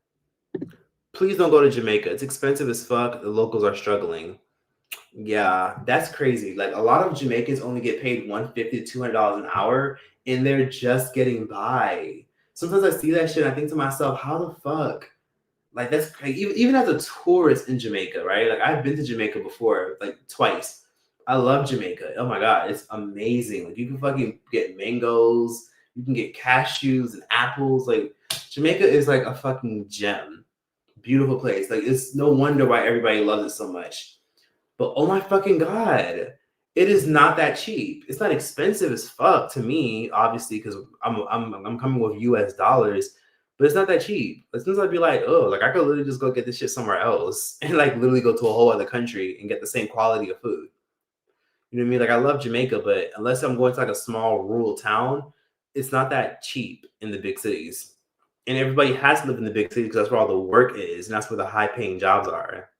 Please don't go to Jamaica. It's expensive as fuck. The locals are struggling. Yeah, that's crazy. Like a lot of Jamaicans only get paid $150 to $200 an hour, and they're just getting by. Sometimes I see that shit and I think to myself, how the fuck? Like that's crazy. Even as a tourist in Jamaica, right? Like I've been to Jamaica before, like twice. I love Jamaica. Oh my god, it's amazing. Like you can fucking get mangoes, you can get cashews and apples. Like Jamaica is like a fucking gem. Beautiful place. Like it's no wonder why everybody loves it so much. But oh my fucking god, it is not that cheap. It's not expensive as fuck to me, obviously, because I'm coming with US dollars, but it's not that cheap. As soon as I'd be like, oh, like I could literally just go get this shit somewhere else and like literally go to a whole other country and get the same quality of food. You know what I mean? Like I love Jamaica, but unless I'm going to like a small rural town, it's not that cheap in the big cities. And everybody has to live in the big cities because that's where all the work is, and that's where the high paying jobs are.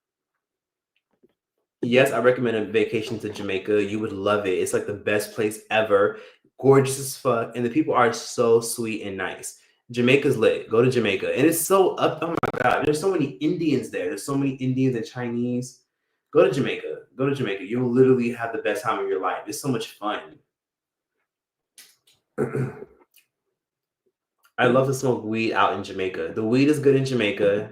Yes, I recommend a vacation to Jamaica. You would love it. It's like the best place ever. Gorgeous as fuck. And the people are so sweet and nice. Jamaica's lit. Go to Jamaica. And it's so up. Oh my God. There's so many Indians there. There's so many Indians and Chinese. Go to Jamaica. Go to Jamaica. You'll literally have the best time of your life. It's so much fun. I love to smoke weed out in Jamaica. The weed is good in Jamaica.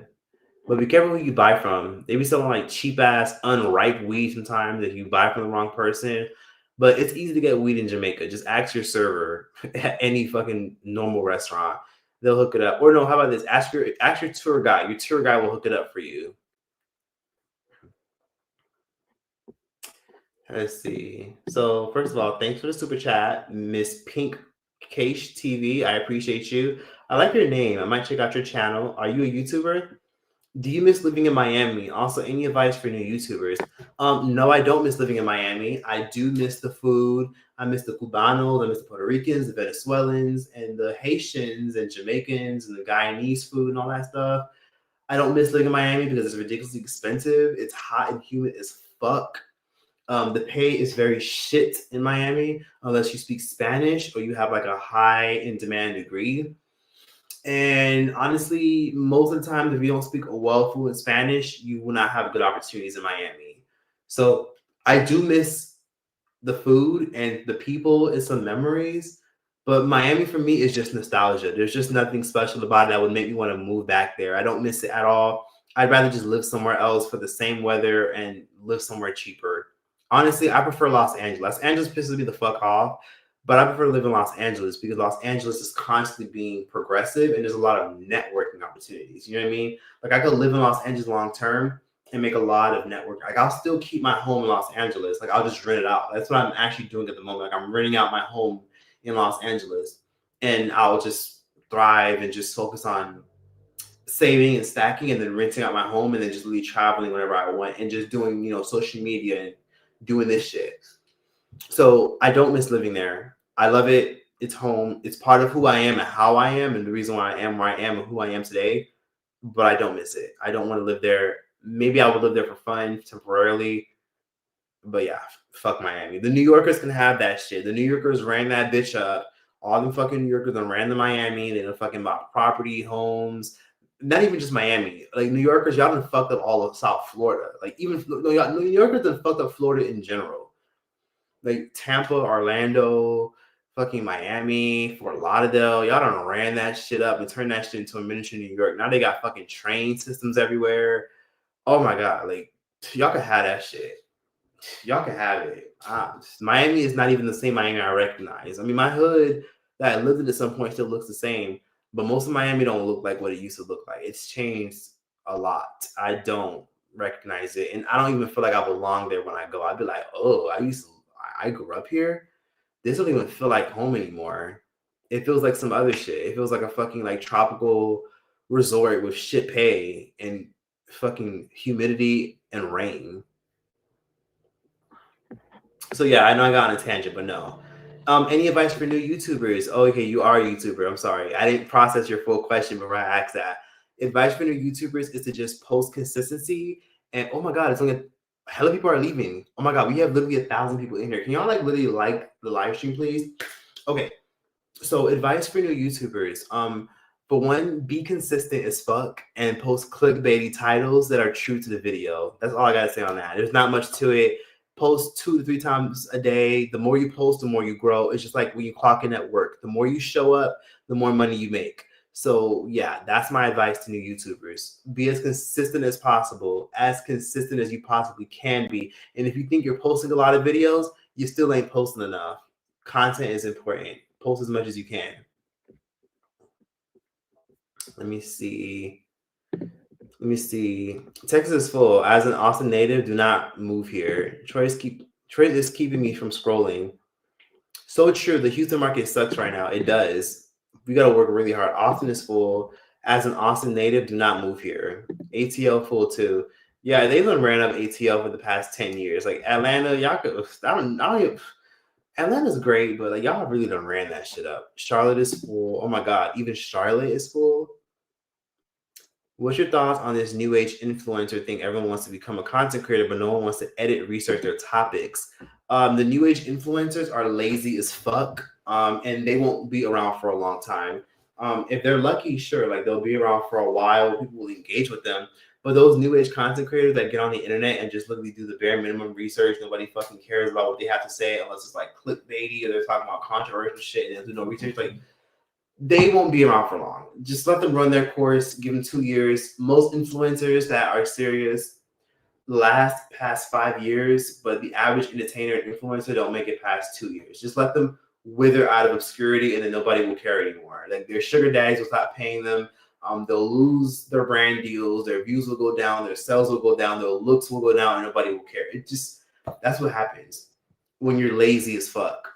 But be careful who you buy from. They be selling like cheap ass, unripe weed sometimes if you buy from the wrong person. But it's easy to get weed in Jamaica. Just ask your server at any fucking normal restaurant. They'll hook it up. Or no, how about this? Ask your tour guide. Your tour guide will hook it up for you. Let's see. So first of all, thanks for the super chat, Miss Pink Cash TV. I appreciate you. I like your name. I might check out your channel. Are you a YouTuber? Do you miss living in Miami? Also, any advice for new YouTubers? No, I don't miss living in Miami. I do miss the food. I miss the Cubanos. I miss the Puerto Ricans, the Venezuelans, and the Haitians and Jamaicans and the Guyanese food and all that stuff. I don't miss living in Miami because it's ridiculously expensive. It's hot and humid as fuck. The pay is very shit in Miami unless you speak Spanish or you have like a high in demand degree. And honestly, most of the time, if you don't speak well fluent Spanish, you will not have good opportunities in Miami. So I do miss the food and the people and some memories. But Miami for me is just nostalgia. There's just nothing special about it that would make me want to move back there. I don't miss it at all. I'd rather just live somewhere else for the same weather and live somewhere cheaper. Honestly, I prefer Los Angeles. Los Angeles pisses me the fuck off, but I prefer to live in Los Angeles because Los Angeles is constantly being progressive and there's a lot of networking opportunities. You know what I mean? Like I could live in Los Angeles long term and make a lot of network. Like I'll still keep my home in Los Angeles. Like I'll just rent it out. That's what I'm actually doing at the moment. Like I'm renting out my home in Los Angeles and I'll just thrive and just focus on saving and stacking and then renting out my home and then just really traveling whenever I want and just doing, social media and doing this shit. So I don't miss living there. I love it. It's home. It's part of who I am and how I am and the reason why I am where I am and who I am today. But I don't miss it. I don't want to live there. Maybe I would live there for fun temporarily. But yeah, fuck Miami. The New Yorkers can have that shit. The New Yorkers ran that bitch up. All the fucking New Yorkers done ran to Miami. They done fucking bought property, homes. Not even just Miami. Like New Yorkers, y'all done fucked up all of South Florida. Like even New Yorkers done fucked up Florida in general. Like Tampa, Orlando, fucking Miami, Fort Lauderdale. Y'all done ran that shit up and turned that shit into a miniature New York. Now they got fucking train systems everywhere. Oh my God. Like y'all can have that shit. Y'all can have it. Miami is not even the same Miami I recognize. I mean, my hood that I lived in at some point still looks the same, but most of Miami don't look like what it used to look like. It's changed a lot. I don't recognize it, and I don't even feel like I belong there when I go. I'd be like, oh, I grew up here. This don't even feel like home anymore. It feels like some other shit. It feels like a fucking like tropical resort with shit pay and fucking humidity and rain. So yeah, I know I got on a tangent, but no. Any advice for new YouTubers? Oh, okay, you are a YouTuber. I'm sorry. I didn't process your full question before I asked that. Advice for new YouTubers is to just post consistency. And oh my God, it's only a hell of people are leaving. Oh my God, we have literally 1,000 people in here. Can y'all like literally like the live stream, please? Okay. So advice for new YouTubers. For one, be consistent as fuck and post clickbaity titles that are true to the video. That's all I gotta say on that. There's not much to it. Post 2 to 3 times a day. The more you post, the more you grow. It's just like when you clock in at work. The more you show up, the more money you make. So yeah, that's my advice to new YouTubers. Be as consistent as possible, as consistent as you possibly can be. And if you think you're posting a lot of videos, you still ain't posting enough. Content is important. Post as much as you can. Let me see. Texas is full. As an Austin native, do not move here. Troy is keeping me from scrolling. So true. The Houston market sucks right now. It does. We got to work really hard. Austin is full. As an Austin native, do not move here. ATL full too. Yeah, they've been ran up ATL for the past 10 years. Like Atlanta, y'all could. I don't even. Atlanta's great, but like y'all really done ran that shit up. Charlotte is full. Oh my God, even Charlotte is full. What's your thoughts on this new age influencer thing? Everyone wants to become a content creator, but no one wants to edit, research their topics. The new age influencers are lazy as fuck, and they won't be around for a long time. If they're lucky, sure, like they'll be around for a while. People will engage with them. But those new age content creators that get on the internet and just literally do the bare minimum research, nobody fucking cares about what they have to say unless it's like clickbaity or they're talking about controversial shit and they do no research. Like they won't be around for long. Just let them run their course. Give them 2 years. Most influencers that are serious last past 5 years, but the average entertainer and influencer don't make it past 2 years. Just let them wither out of obscurity, and then nobody will care anymore. Like their sugar daddies will stop paying them. They'll lose their brand deals. Their views will go down. Their sales will go down. Their looks will go down, and nobody will care. It just that's what happens when you're lazy as fuck.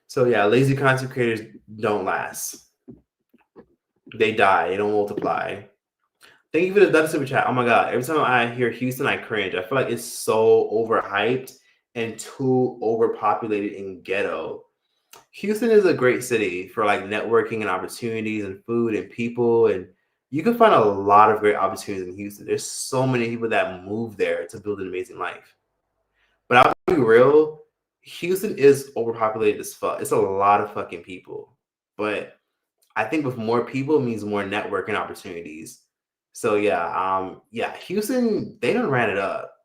So yeah, lazy content creators don't last. They die. They don't multiply. Thank you for the super chat. Oh my God. Every time I hear Houston, I cringe. I feel like it's so overhyped and too overpopulated and ghetto. Houston is a great city for like networking and opportunities and food and people. And you can find a lot of great opportunities in Houston. There's so many people that move there to build an amazing life. But I'll be real, Houston is overpopulated as fuck. It's a lot of fucking people. But I think with more people means more networking opportunities. So yeah, Houston, they done ran it up.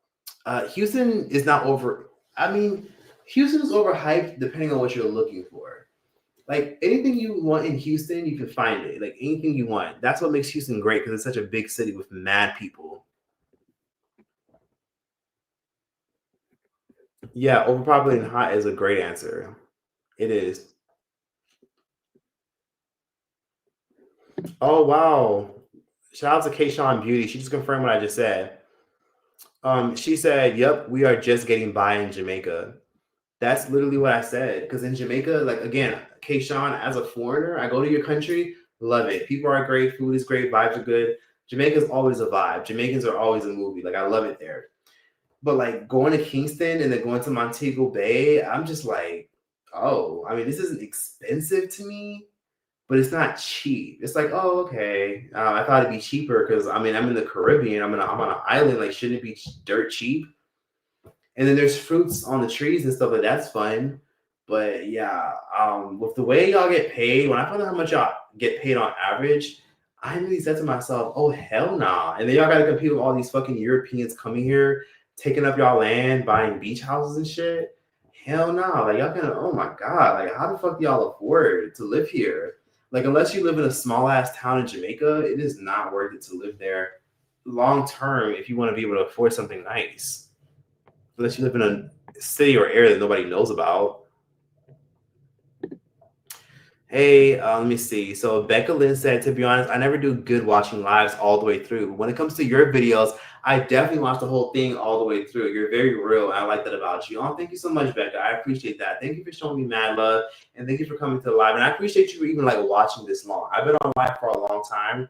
Houston is not over. I mean, Houston is overhyped depending on what you're looking for. Like anything you want in Houston, you can find it. Like anything you want. That's what makes Houston great because it's such a big city with mad people. Yeah, overpopulated and hot is a great answer. It is. Oh wow. Shout out to Kayshawn Beauty. She just confirmed what I just said. She said, "Yep, we are just getting by in Jamaica." That's literally what I said. Because in Jamaica, like again, Kayshawn, as a foreigner, I go to your country, love it. People are great, food is great, vibes are good. Jamaica's always a vibe. Jamaicans are always a movie. Like I love it there. But like going to Kingston and then going to Montego Bay, I'm just like, oh, I mean, this isn't expensive to me, but it's not cheap. It's like, oh, okay. I thought it'd be cheaper because I mean, I'm in the Caribbean. I'm on an island. Like, shouldn't it be dirt cheap? And then there's fruits on the trees and stuff like that's fun. But yeah, with the way y'all get paid, when I found out how much y'all get paid on average, I really said to myself, oh hell nah. And then y'all gotta compete with all these fucking Europeans coming here, taking up y'all land, buying beach houses and shit. Hell nah. Like y'all gonna, oh my God, like how the fuck do y'all afford to live here? Like unless you live in a small ass town in Jamaica, it is not worth it to live there long term if you want to be able to afford something nice. Unless you live in a city or area that nobody knows about. Hey, let me see. So Becca Lynn said, to be honest, I never do good watching lives all the way through. When it comes to your videos, I definitely watch the whole thing all the way through. You're very real, and I like that about you. Oh, thank you so much, Becca. I appreciate that. Thank you for showing me mad love, and thank you for coming to the live. And I appreciate you even like watching this long. I've been on live for a long time.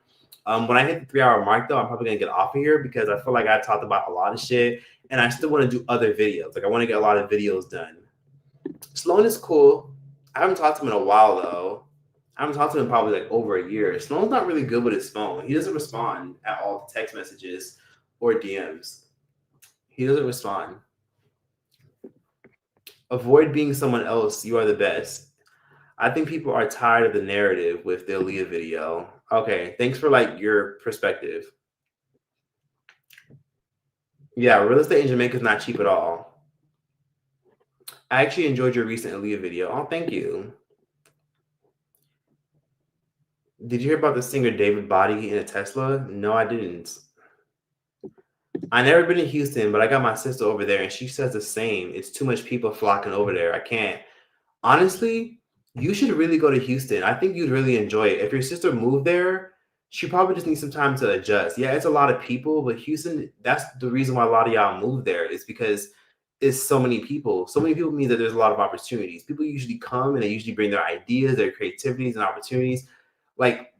When I hit the 3 hour mark, though, I'm probably gonna get off of here because I feel like I talked about a lot of shit, and I still want to do other videos. Like I want to get a lot of videos done. Sloan is cool. I haven't talked to him in a while though. I haven't talked to him probably like over a year. Sloan's not really good with his phone. He doesn't respond at all to text messages or DMs. He doesn't respond. Avoid being someone else. You are the best. I think people are tired of the narrative with the Aaliyah video. Okay, thanks for like your perspective. Yeah, real estate in Jamaica is not cheap at all. I actually enjoyed your recent Aaliyah video. Oh, thank you. Did you hear about the singer David Body in a Tesla? No, I didn't. I never been in Houston, but I got my sister over there, and she says the same. It's too much people flocking over there. I can't. Honestly, you should really go to Houston. I think you'd really enjoy it. If your sister moved there, she probably just needs some time to adjust. Yeah, it's a lot of people, but Houston, that's the reason why a lot of y'all move there is because it's so many people. So many people means that there's a lot of opportunities. People usually come and they usually bring their ideas, their creativities, and opportunities. Like,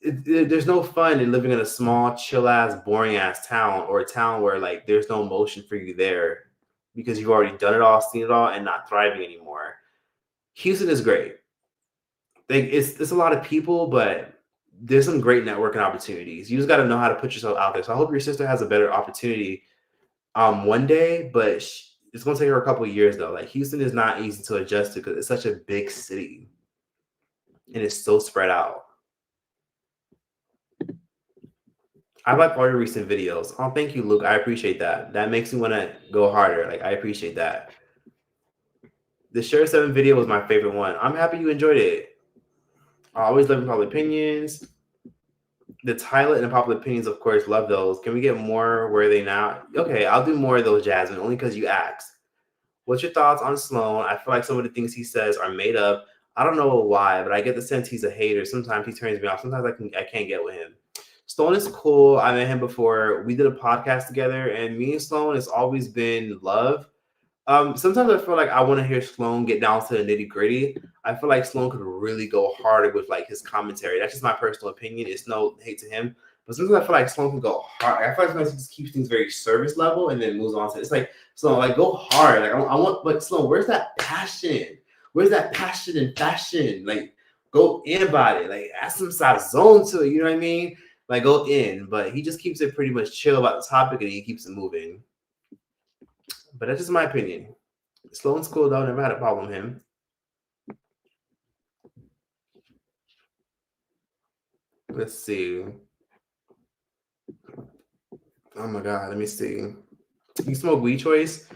there's no fun in living in a small, chill ass, boring ass town or a town where like there's no emotion for you there because you've already done it all, seen it all, and not thriving anymore. Houston is great. Like it's a lot of people, but there's some great networking opportunities. You just got to know how to put yourself out there. So I hope your sister has a better opportunity one day, but it's gonna take her a couple of years though. Like Houston is not easy to adjust to because it's such a big city and it's so spread out. I like all your recent videos. Oh, thank you, Luke. I appreciate that. That makes me want to go harder. Like, I appreciate that. The Share 7 video was my favorite one. I'm happy you enjoyed it. I always love Popular Opinions. The Tyler and the Popular Opinions, of course, love those. Can we get more? Where are they now? Okay, I'll do more of those, Jasmine, only because you asked. What's your thoughts on Sloan? I feel like some of the things he says are made up. I don't know why, but I get the sense he's a hater. Sometimes he turns me off. Sometimes I can't get with him. Sloan is cool. I met him before. We did a podcast together, and me and Sloan has always been love. Sometimes I feel like I want to hear Sloan get down to the nitty gritty. I feel like Sloan could really go harder with like his commentary. That's just my personal opinion. It's no hate to him, but sometimes I feel like Sloan can go hard. I feel like sometimes he just keeps things very service level and then moves on to it's like Sloan, like go hard. Like I want, but Sloan, where's that passion? Where's that passion and fashion? Like go in about it. Like add some side zone to it. You know what I mean? Like go in, but he just keeps it pretty much chill about the topic and he keeps it moving. But that's just my opinion. Sloan's cool though. Never had a problem with him. Let's see. Oh my god. Let me see. You smoke weed, Choice?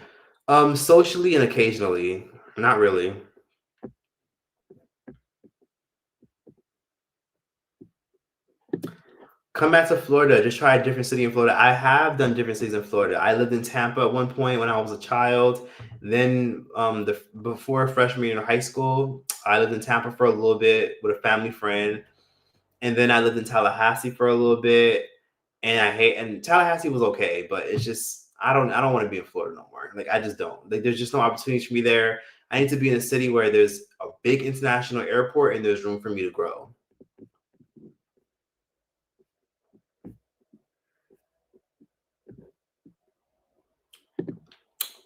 Socially and occasionally. Not really. Come back to Florida. Just try a different city in Florida. I have done different cities in Florida. I lived in Tampa at one point when I was a child. Then before freshman year in high school, I lived in Tampa for a little bit with a family friend. And then I lived in Tallahassee for a little bit. And Tallahassee was okay, but it's just I don't want to be in Florida no more. Like I just don't. Like there's just no opportunity for me there. I need to be in a city where there's a big international airport and there's room for me to grow.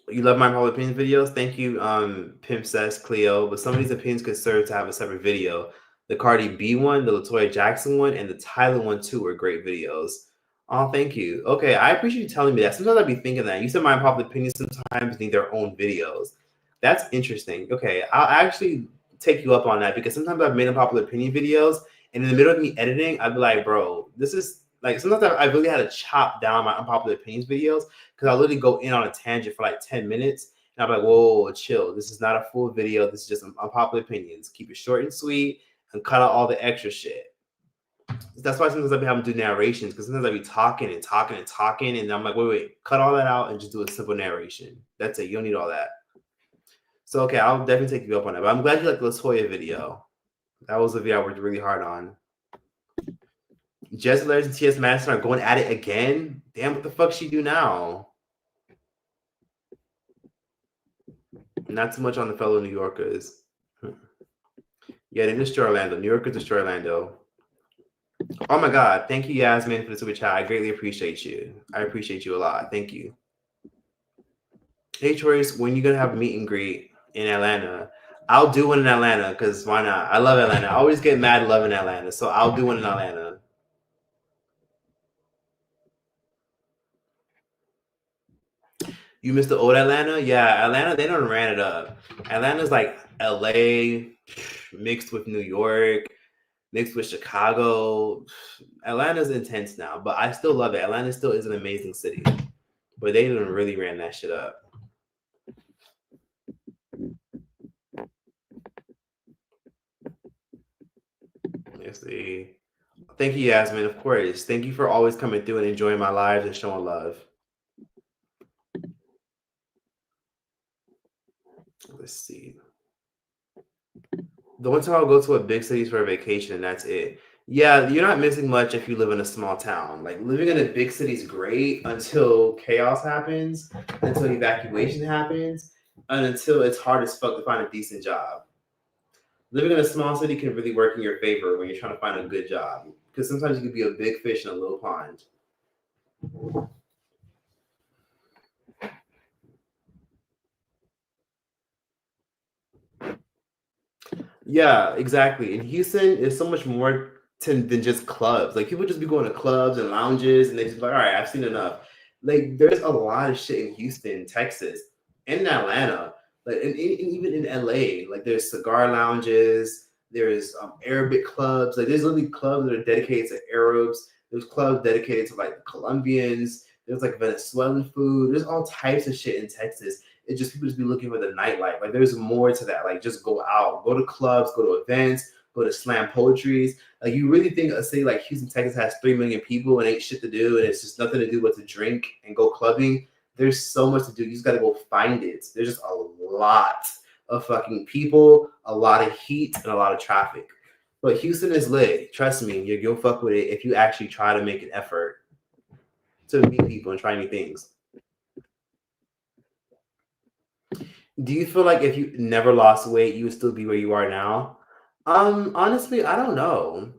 You love my Public Opinions videos? Thank you, Pimp Says Cleo. But some of these opinions could serve to have a separate video. The Cardi B one, the LaToya Jackson one, and the Tyler one too were great videos. Oh, thank you. Okay, I appreciate you telling me that. Sometimes I'd be thinking that. You said my Public Opinions sometimes need their own videos. That's interesting. Okay, I'll actually take you up on that because sometimes I've made unpopular opinion videos, and in the middle of me editing, I'd be like, bro, this is like sometimes I really had to chop down my unpopular opinions videos because I literally go in on a tangent for like 10 minutes. And I'm like, whoa, chill. This is not a full video. This is just unpopular opinions. Keep it short and sweet and cut out all the extra shit. That's why sometimes I be having to do narrations because sometimes I be talking and talking and talking. And I'm like, wait, cut all that out and just do a simple narration. That's it. You don't need all that. So, okay, I'll definitely take you up on that. But I'm glad you like the LaToya video. That was a video I worked really hard on. Jess Lairs and T.S. Madison are going at it again? Damn, what the fuck she do now? Not too much on the fellow New Yorkers. Yeah, they destroy Orlando. New Yorkers destroy Orlando. Oh my God. Thank you, Yasmin, for the super chat. I greatly appreciate you. I appreciate you a lot. Thank you. Hey, Troyes, when you going to have a meet and greet in Atlanta? I'll do one in Atlanta because why not? I love Atlanta. I always get mad loving Atlanta, so I'll do one in Atlanta. You missed the old Atlanta? Yeah, Atlanta, they done ran it up. Atlanta's like LA mixed with New York, mixed with Chicago. Atlanta's intense now, but I still love it. Atlanta still is an amazing city, but they done really ran that shit up. Let's see. Thank you, Yasmin, of course. Thank you for always coming through and enjoying my lives and showing love. Let's see. The one time I'll go to a big city for a vacation, and that's it. Yeah, you're not missing much if you live in a small town. Like living in a big city is great until chaos happens, until evacuation happens, and until it's hard as fuck to find a decent job. Living in a small city can really work in your favor when you're trying to find a good job, because sometimes you can be a big fish in a little pond. Yeah, exactly. In Houston, it's so much more than just clubs. Like people just be going to clubs and lounges, and they just be like, all right, I've seen enough. Like there's a lot of shit in Houston, Texas, and in Atlanta, like and even in LA. Like there's cigar lounges, there's Arabic clubs. Like there's literally clubs that are dedicated to Arabs. There's clubs dedicated to like Colombians. There's like Venezuelan food. There's all types of shit in Texas. It's just people just be looking for the nightlife. Like there's more to that. Like just go out, go to clubs, go to events, go to slam poetries. Like you really think a city like Houston, Texas has 3 million people and ain't shit to do and it's just nothing to do but to drink and go clubbing? There's so much to do. You just got to go find it. There's just a lot of fucking people, a lot of heat, and a lot of traffic. But Houston is lit. Trust me, you'll fuck with it if you actually try to make an effort to meet people and try new things. Do you feel like if you never lost weight, you would still be where you are now? Honestly, I don't know.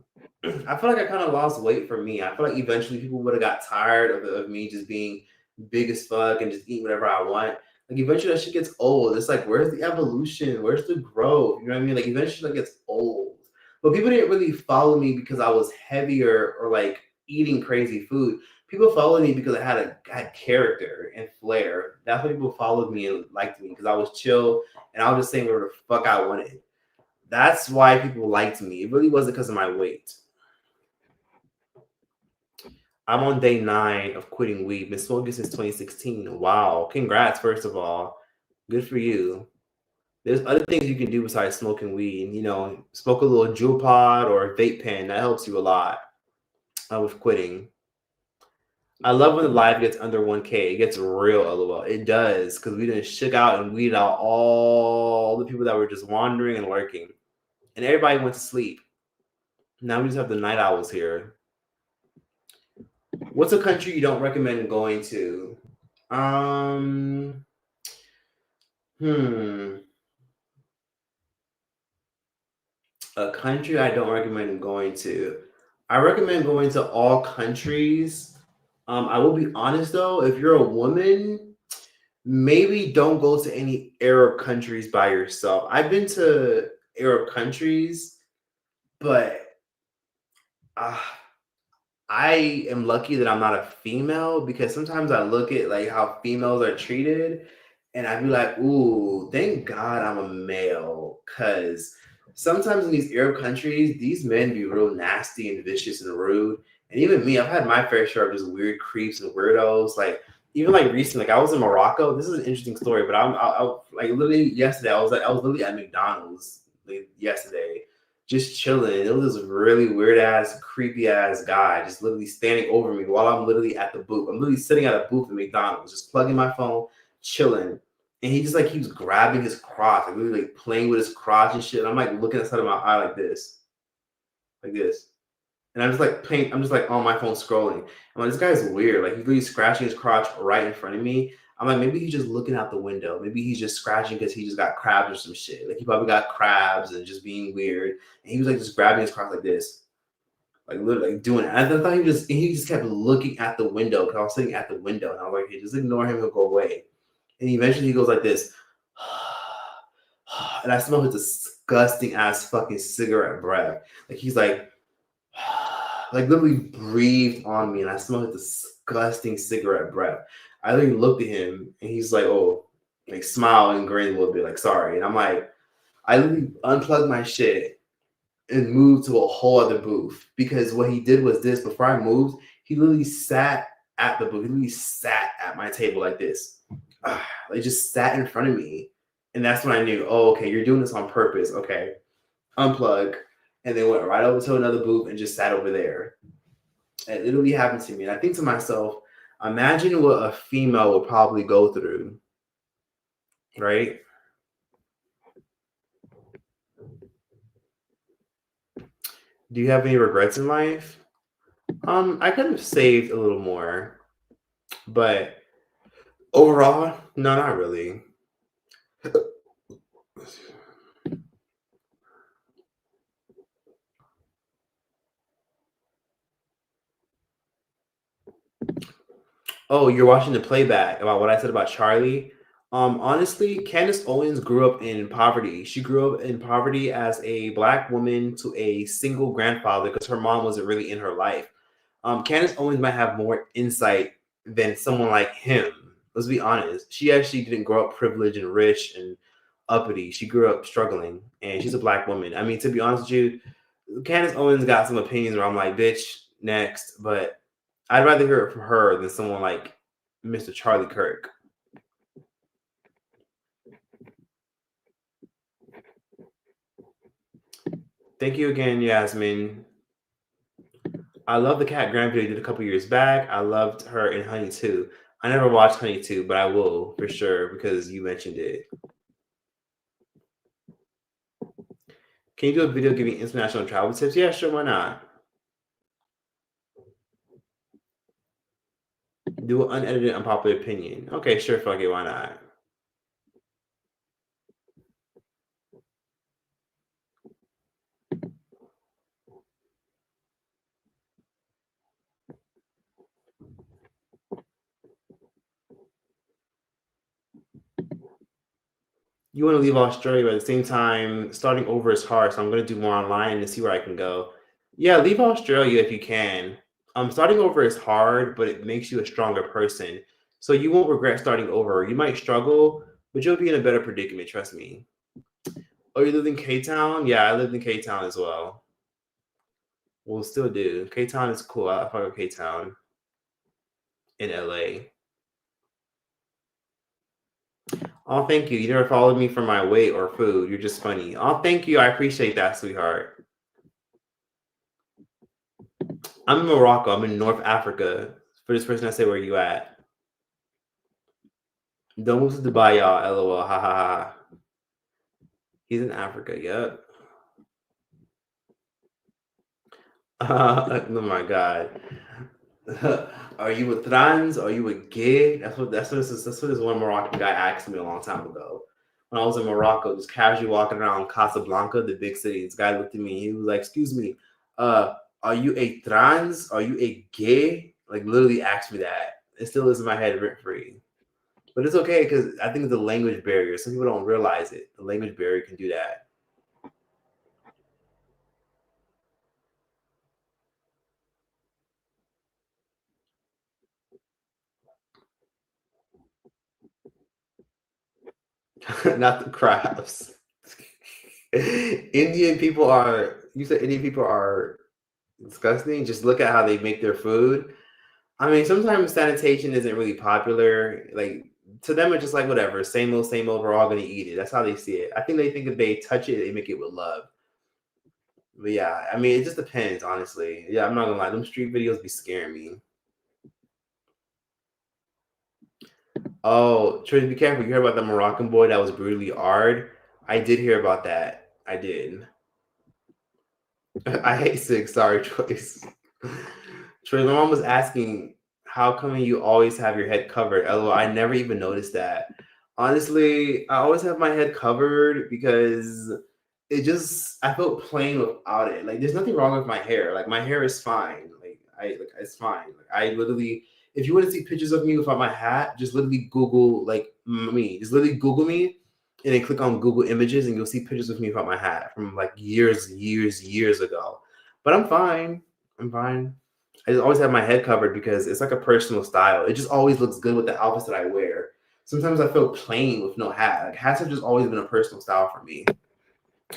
I feel like I kind of lost weight for me. I feel like eventually people would have got tired of me just being big as fuck and just eating whatever I want. Like eventually that shit gets old. It's like, where's the evolution? Where's the growth? You know what I mean? Like eventually that gets old. But people didn't really follow me because I was heavier or like eating crazy food. People followed me because I had character and flair. That's why people followed me and liked me because I was chill and I was just saying whatever the fuck I wanted. That's why people liked me. It really wasn't because of my weight. I'm on day 9 of quitting weed. Been smoking since 2016. Wow. Congrats, first of all. Good for you. There's other things you can do besides smoking weed. You know, smoke a little jewel pod or a vape pen. That helps you a lot with quitting. I love when the live gets under 1K. It gets real, LOL. It does, because we done shook out and weeded out all the people that were just wandering and lurking. And everybody went to sleep. Now we just have the night owls here. What's a country you don't recommend going to? A country I don't recommend going to. I recommend going to all countries. I will be honest though, if you're a woman, maybe don't go to any Arab countries by yourself. I've been to Arab countries, but I am lucky that I'm not a female because sometimes I look at like how females are treated and I'd be like, ooh, thank God I'm a male. Cause sometimes in these Arab countries, these men be real nasty and vicious and rude. And even me, I've had my fair share of just weird creeps and weirdos. Like even like recently, like I was in Morocco. This is an interesting story, but I like literally yesterday, I was literally at McDonald's like, yesterday just chilling. It was this really weird ass, creepy ass guy just literally standing over me while I'm literally at the booth. I'm literally sitting at a booth at McDonald's, just plugging my phone, chilling. And he just like keeps grabbing his crotch, like really like playing with his crotch and shit. And I'm like looking at the side of my eye like this. And I'm just like playing, I'm just like on my phone scrolling. I'm like, this guy's weird. Like he's really scratching his crotch right in front of me. I'm like, maybe he's just looking out the window. Maybe he's just scratching because he just got crabs or some shit. Like he probably got crabs and just being weird. And he was like just grabbing his crotch like this. Like literally like doing it. And I thought he just kept looking at the window because I was sitting at the window and I was like, hey, just ignore him, he'll go away. And eventually he goes like this. And I smell his disgusting ass fucking cigarette breath. Like he's like literally breathed on me, and I smell his disgusting cigarette breath. I literally looked at him, and he's like, "Oh," like smiled and grinned a little bit, like sorry. And I'm like, I literally unplugged my shit and moved to a whole other booth because what he did was this. Before I moved, he literally sat at the booth. He literally sat at my table like this. Like just sat in front of me, and that's when I knew, oh, okay, you're doing this on purpose. Okay, unplug. And then went right over to another booth and just sat over there. It literally happened to me. And I think to myself, imagine what a female would probably go through, right? Do you have any regrets in life? I could have saved a little more, but overall, no, not really. Oh, you're watching the playback about what I said about Charlie. Honestly, Candace Owens grew up in poverty. She grew up in poverty as a black woman to a single grandfather because her mom wasn't really in her life. Candace Owens might have more insight than someone like him. Let's be honest. She actually didn't grow up privileged and rich and uppity. She grew up struggling, and she's a black woman. I mean, to be honest with you, Candace Owens got some opinions where I'm like, bitch, next. But I'd rather hear it from her than someone like Mr. Charlie Kirk. Thank you again, Yasmin. I love the Cat Graham video you did a couple years back. I loved her in Honey 2. I never watched Honey 2, but I will for sure because you mentioned it. Can you do a video giving international travel tips? Yeah, sure, why not? Do an unedited, unpopular opinion. Okay, sure, fuck it, why not? You want to leave Australia, but at the same time, starting over is hard. So I'm going to do more online and see where I can go. Yeah, leave Australia if you can. Starting over is hard, but it makes you a stronger person. So you won't regret starting over. You might struggle, but you'll be in a better predicament. Trust me. Oh, you live in K-Town? Yeah, I lived in K-Town as well. We'll still do. K-Town is cool. I fuck with K-Town in LA. Oh, thank you. You never followed me for my weight or food. You're just funny. Oh, thank you. I appreciate that, sweetheart. I'm in Morocco. I'm in North Africa. For this person, I say, where you at? Don't move to Dubai, y'all. LOL. Ha ha ha. He's in Africa. Yep. Oh my god. Are you a trans? Are you a gay? That's what this one Moroccan guy asked me a long time ago. When I was in Morocco, just casually walking around Casablanca, the big city. This guy looked at me. He was like, "Excuse me, are you a trans? Are you a gay?" Like literally asked me that. It still is in my head rent free. But it's okay because I think it's a language barrier. Some people don't realize it. The language barrier can do that. Not the crabs. Indian people are. You said Indian people are disgusting. Just look at how they make their food. I mean, sometimes sanitation isn't really popular. Like to them, it's just like whatever, same old, same old. We're all gonna eat it. That's how they see it. I think they think if they touch it, they make it with love. But yeah, I mean, it just depends, honestly. Yeah, I'm not gonna lie. Them street videos be scaring me. Oh, Troy, be careful. You heard about the Moroccan boy that was brutally hard? I did hear about that. I did. I hate six. Sorry, Choice. Troy, my mom was asking, how come you always have your head covered? LOL, I never even noticed that. Honestly, I always have my head covered because I felt plain without it. Like, there's nothing wrong with my hair. Like, my hair is fine. It's fine. Like, I literally, if you want to see pictures of me without my hat, just literally Google, like, me. Just literally Google me and then click on Google Images and you'll see pictures of me without my hat from like years ago. But I'm fine. I'm fine. I just always have my head covered because it's like a personal style. It just always looks good with the outfits that I wear. Sometimes I feel plain with no hat. Like hats have just always been a personal style for me.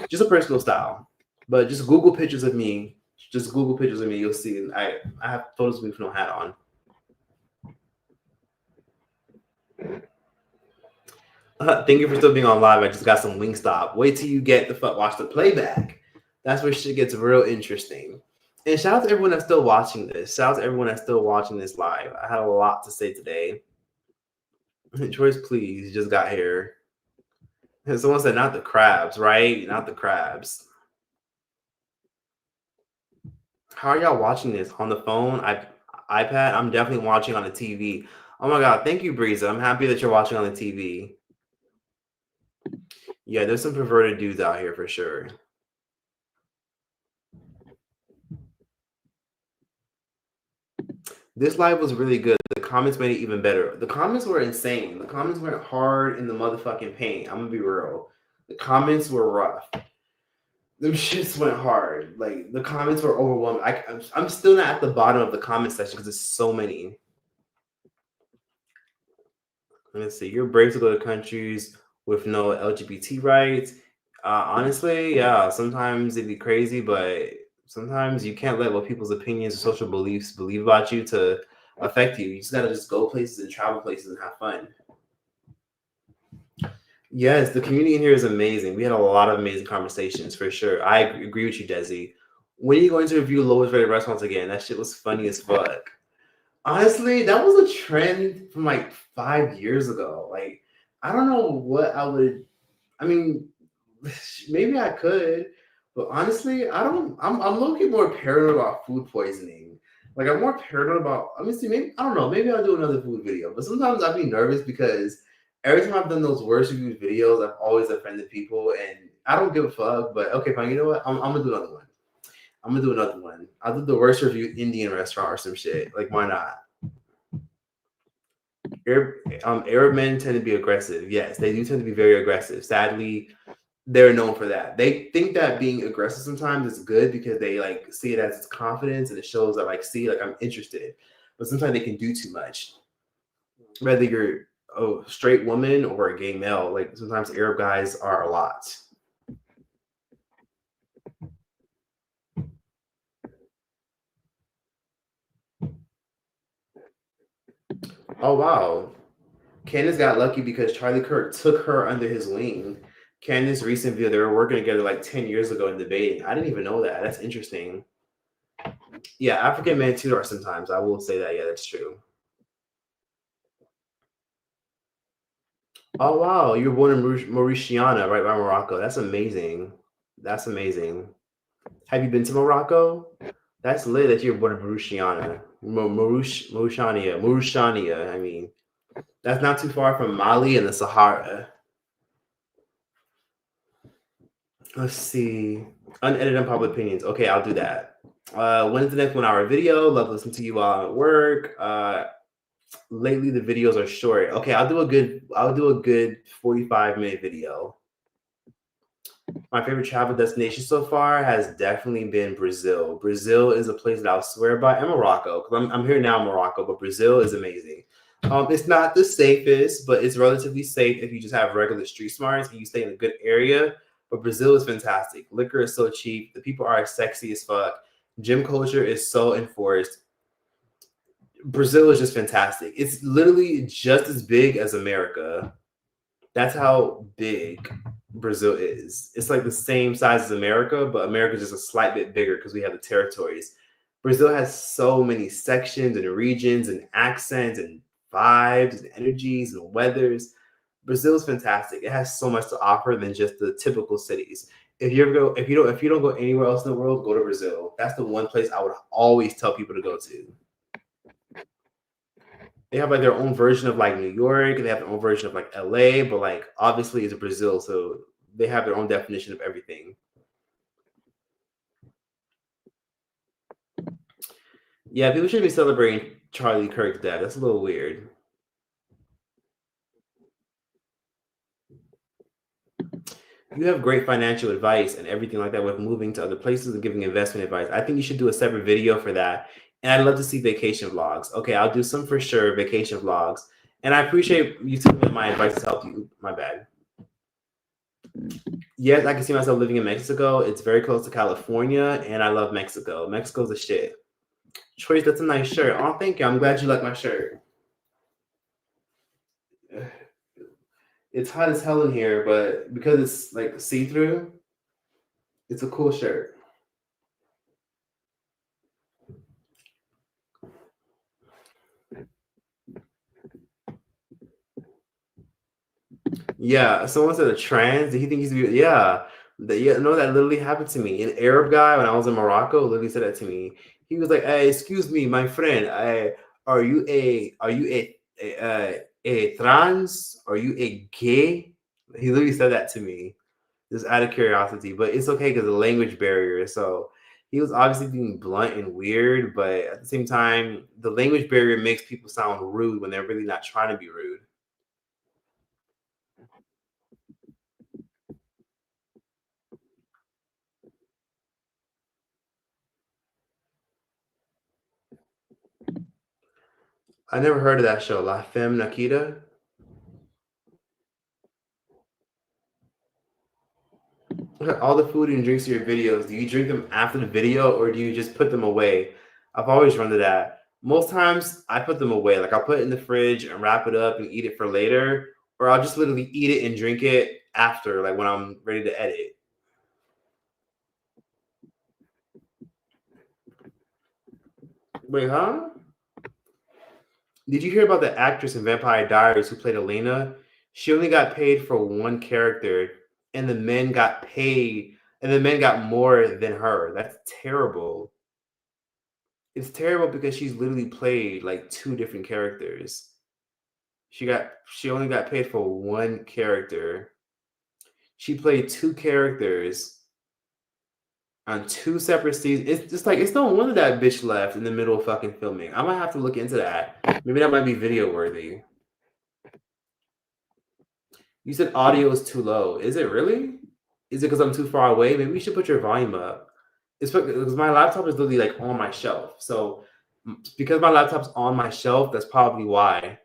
Just a personal style. But just Google pictures of me. Just Google pictures of me. You'll see. I have photos of me with no hat on. Thank you for still being on live. I just got some Wingstop. Wait till you get the watch the playback. That's where shit gets real interesting. And shout out to everyone that's still watching this. Shout out to everyone that's still watching this live. I had a lot to say today. Choice, please. You just got here. And someone said, not the crabs, right? Not the crabs. How are y'all watching this? On the phone? iPad? I'm definitely watching on the TV. Oh my God. Thank you, Breeza. I'm happy that you're watching on the TV. Yeah, there's some perverted dudes out here for sure. This live was really good. The comments made it even better. The comments were insane. The comments went hard in the motherfucking paint. I'm gonna be real. The comments were rough. Them shits went hard. Like the comments were overwhelming. I'm still not at the bottom of the comment section because there's so many. Let's see. You're brave to go to countries with no LGBT rights. Honestly, yeah. Sometimes it'd be crazy, but sometimes you can't let what people's opinions or social beliefs believe about you to affect you. You just gotta just go places and travel places and have fun. Yes, the community in here is amazing. We had a lot of amazing conversations for sure. I agree with you, Desi. When are you going to review lowest rated restaurants again? That shit was funny as fuck. Honestly, that was a trend from like 5 years ago. Like, I don't know what I would. I mean, maybe I could, but honestly, I don't. I'm low-key more paranoid about food poisoning. Like, I'm more paranoid about. Let me see. Maybe I don't know. Maybe I'll do another food video. But sometimes I'd be nervous because every time I've done those worst reviewed videos, I've always offended people, and I don't give a fuck. But okay, fine. You know what? I'm gonna do another one. I'm gonna do another one. I'll do the worst reviewed Indian restaurant or some shit. Like, why not? Arab men tend to be aggressive. Yes, they do tend to be very aggressive. Sadly, they're known for that. They think that being aggressive sometimes is good because they like see it as confidence and it shows that like, see, like I'm interested. But sometimes they can do too much. Whether you're a straight woman or a gay male, like sometimes Arab guys are a lot. Oh wow. Candace got lucky because Charlie Kirk took her under his wing. Candace recent video, they were working together like 10 years ago and debating. I didn't even know that. That's interesting. Yeah, African men too are sometimes. I will say that. Yeah, that's true. Oh wow, you were born in Mauritiana, right by Morocco. That's amazing. That's amazing. Have you been to Morocco? That's lit that you were born in Mauritiana. Mauritania. I mean, that's not too far from Mali and the Sahara. Let's see. Unedited unpopular opinions. Okay, I'll do that. When's the next 1 hour video? Love listening to you while I'm at work. Lately the videos are short. Okay, I'll do a good 45-minute video. My favorite travel destination so far has definitely been Brazil. Brazil is a place that I'll swear by, and Morocco, because I'm here now in Morocco, but Brazil is amazing. It's not the safest, but it's relatively safe if you just have regular street smarts and you stay in a good area. But Brazil is fantastic. Liquor is so cheap. The people are sexy as fuck. Gym culture is so enforced. Brazil is just fantastic. It's literally just as big as America. That's how big Brazil is. It's like the same size as America, but America's just a slight bit bigger because we have the territories. Brazil has so many sections and regions and accents and vibes and energies and weathers. Brazil is fantastic. It has so much to offer than just the typical cities. If you ever go, if you don't go anywhere else in the world, go to Brazil. That's the one place I would always tell people to go to. They have like their own version of like New York, they have their own version of like LA, but like obviously it's Brazil, so they have their own definition of everything. Yeah, people shouldn't be celebrating Charlie Kirk's death. That's a little weird. You have great financial advice and everything like that with moving to other places and giving investment advice. I think you should do a separate video for that. And I'd love to see vacation vlogs. Okay, I'll do some for sure, vacation vlogs. And I appreciate you telling me my advice has helped you. My bad. Yes, I can see myself living in Mexico. It's very close to California, and I love Mexico. Mexico's the shit. Choice, that's a nice shirt. Oh, thank you. I'm glad you like my shirt. It's hot as hell in here, but because it's like see-through, it's a cool shirt. Yeah, someone said a trans. Did he think he's yeah? No, that literally happened to me. An Arab guy when I was in Morocco literally said that to me. He was like, "Hey, excuse me, my friend. Are you a trans? Are you a gay?" He literally said that to me, just out of curiosity. But it's okay because the language barrier. So he was obviously being blunt and weird, but at the same time, the language barrier makes people sound rude when they're really not trying to be rude. I never heard of that show, La Femme Nikita. All the food and drinks of your videos, do you drink them after the video or do you just put them away? I've always wondered that. Most times I put them away. Like I'll put it in the fridge and wrap it up and eat it for later, or I'll just literally eat it and drink it after, like when I'm ready to edit. Wait, huh? Did you hear about the actress in Vampire Diaries who played Elena? She only got paid for one character, and the men got more than her. That's terrible. It's terrible because she's literally played like two different characters. She only got paid for one character. She played two characters on two separate seasons. It's just like it's no wonder that bitch left in the middle of fucking filming. I might have to look into that. Maybe that might be video worthy. You said audio is too low. Is it really? Is it because I'm too far away? Maybe you should put your volume up. It's because my laptop is literally like on my shelf. So because my laptop's on my shelf, that's probably why.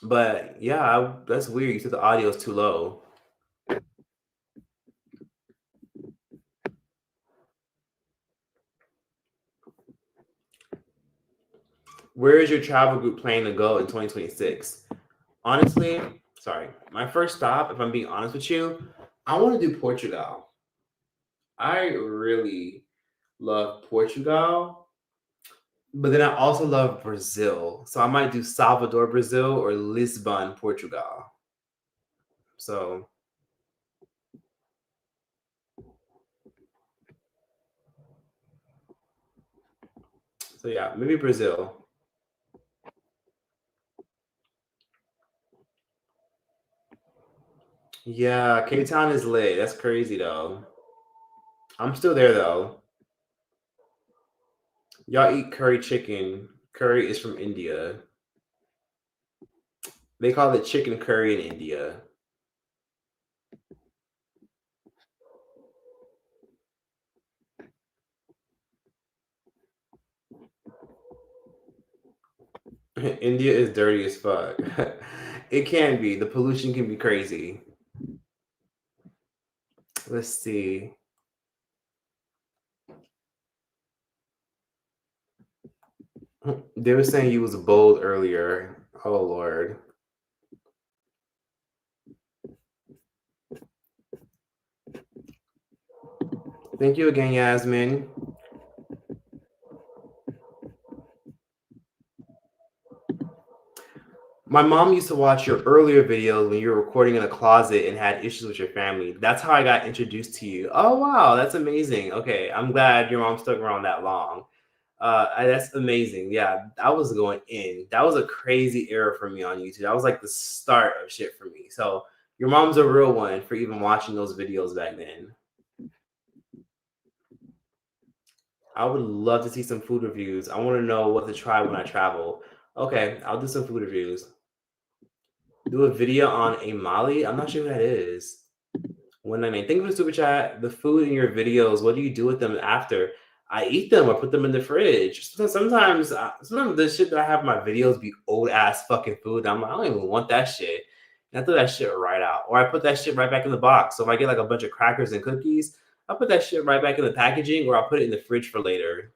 But yeah, that's weird. You said the audio is too low. Where is your travel group planning to go in 2026? Honestly, sorry. My first stop, if I'm being honest with you, I want to do Portugal. I really love Portugal, but then I also love Brazil. So I might do Salvador, Brazil, or Lisbon, Portugal. So yeah, maybe Brazil. Yeah, Cape Town is lit. That's crazy though. I'm still there though. Y'all eat curry chicken. Curry is from India. They call it chicken curry in India. India is dirty as fuck. It can be. The pollution can be crazy. Let's see. They were saying you was bold earlier. Oh Lord. Thank you again, Yasmin. My mom used to watch your earlier videos when you were recording in a closet and had issues with your family. That's how I got introduced to you. Oh wow, that's amazing. Okay, I'm glad your mom stuck around that long. That's amazing. Yeah, I was going in. That was a crazy era for me on YouTube. That was like the start of shit for me. So your mom's a real one for even watching those videos back then. I would love to see some food reviews. I want to know what to try when I travel. Okay, I'll do some food reviews. Do a video on a Mali. I'm not sure who that is. 198. Thank you for the super chat. The food in your videos, what do you do with them after? I eat them or put them in the fridge. Sometimes the shit that I have in my videos be old ass fucking food. I'm like, I don't even want that shit. And I throw that shit right out. Or I put that shit right back in the box. So if I get like a bunch of crackers and cookies, I'll put that shit right back in the packaging or I'll put it in the fridge for later.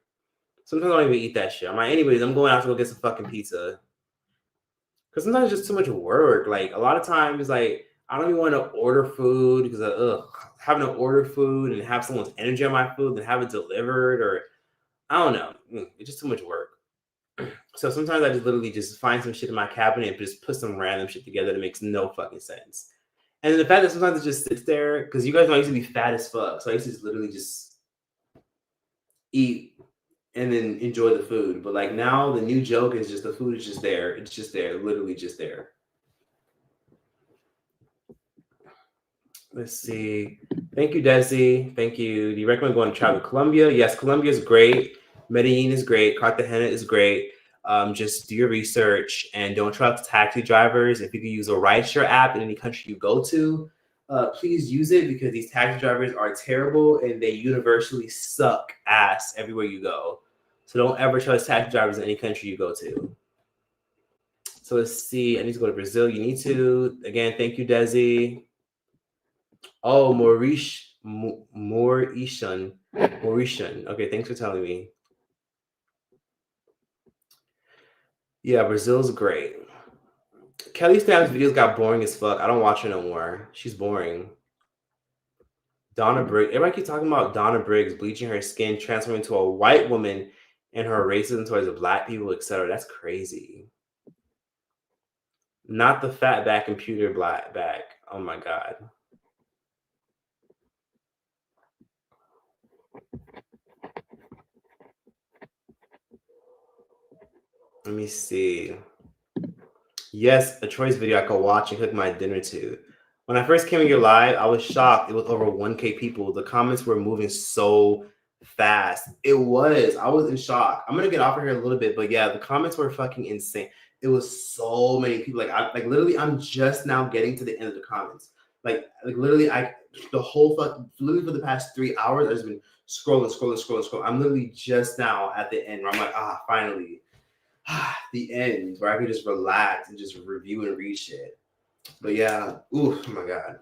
Sometimes I don't even eat that shit. I'm like, anyways, I'm going out to go get some fucking pizza. Because sometimes it's just too much work. Like a lot of times, like I don't even want to order food because having to order food and have someone's energy on my food and have it delivered, or I don't know. It's just too much work. So sometimes I just literally just find some shit in my cabinet and just put some random shit together that makes no fucking sense. And then the fact that sometimes it just sits there, because you guys know I used to be fat as fuck. So I used to just literally just eat and then enjoy the food. But like now the new joke is just the food is just there. It's just there, literally just there. Let's see. Thank you, Desi. Thank you. Do you recommend going to travel to Colombia? Yes, Colombia is great. Medellin is great. Cartagena is great. Just do your research and don't trust taxi drivers. If you can use a rideshare app in any country you go to, please use it because these taxi drivers are terrible and they universally suck ass everywhere you go. So don't ever trust taxi drivers in any country you go to. So let's see. I need to go to Brazil. You need to. Again, thank you, Desi. Oh, Mauritian. Okay, thanks for telling me. Yeah, Brazil's great. Kelly Stamps videos got boring as fuck. I don't watch her no more. She's boring. Donna Briggs. Everybody keep talking about Donna Briggs bleaching her skin, transforming into a white woman, and her racism towards the black people, etc. That's crazy. Not the fat back computer black back. Oh my god. Let me see. Yes, a choice video I could watch and cook my dinner to. When I first came in your live, I was shocked. It was over 1K people. The comments were moving so fast. It was. I was in shock. I'm gonna get off of here a little bit, but yeah, the comments were fucking insane. It was so many people. Like literally, I'm just now getting to the end of the comments. Like literally, literally for the past 3 hours, I've just been scrolling. I'm literally just now at the end where I'm like, finally. The end where I can just relax and just review and read shit. But yeah, oh my god.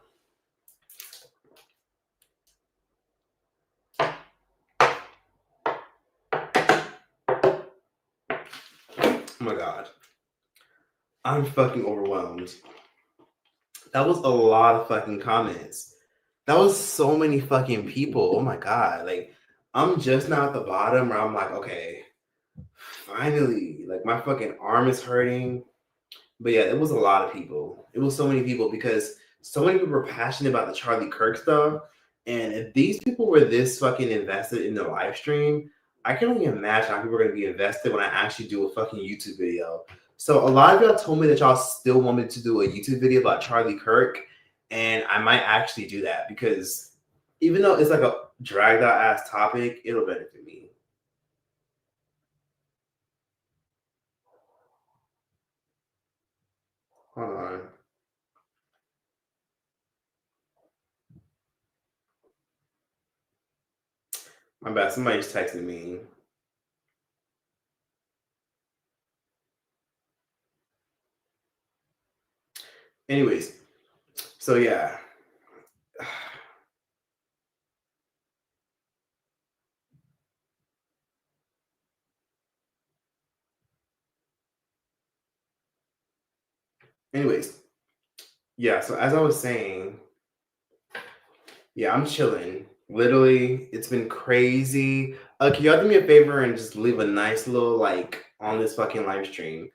Oh my god. I'm fucking overwhelmed. That was a lot of fucking comments. That was so many fucking people. Oh my god. Like, I'm just now at the bottom where I'm like, okay, finally. Like, my fucking arm is hurting. But yeah, it was a lot of people. It was so many people because so many people were passionate about the Charlie Kirk stuff. And if these people were this fucking invested in the live stream, I can only imagine how people are going to be invested when I actually do a fucking YouTube video. So a lot of y'all told me that y'all still want me to do a YouTube video about Charlie Kirk. And I might actually do that because even though it's like a dragged out ass topic, it'll benefit me. Hold on. My bad. Somebody just texted me. Anyways, so yeah. Anyways, yeah, so as I was saying, yeah, I'm chilling. Literally, it's been crazy. Can y'all do me a favor and just leave a nice little like on this fucking live stream?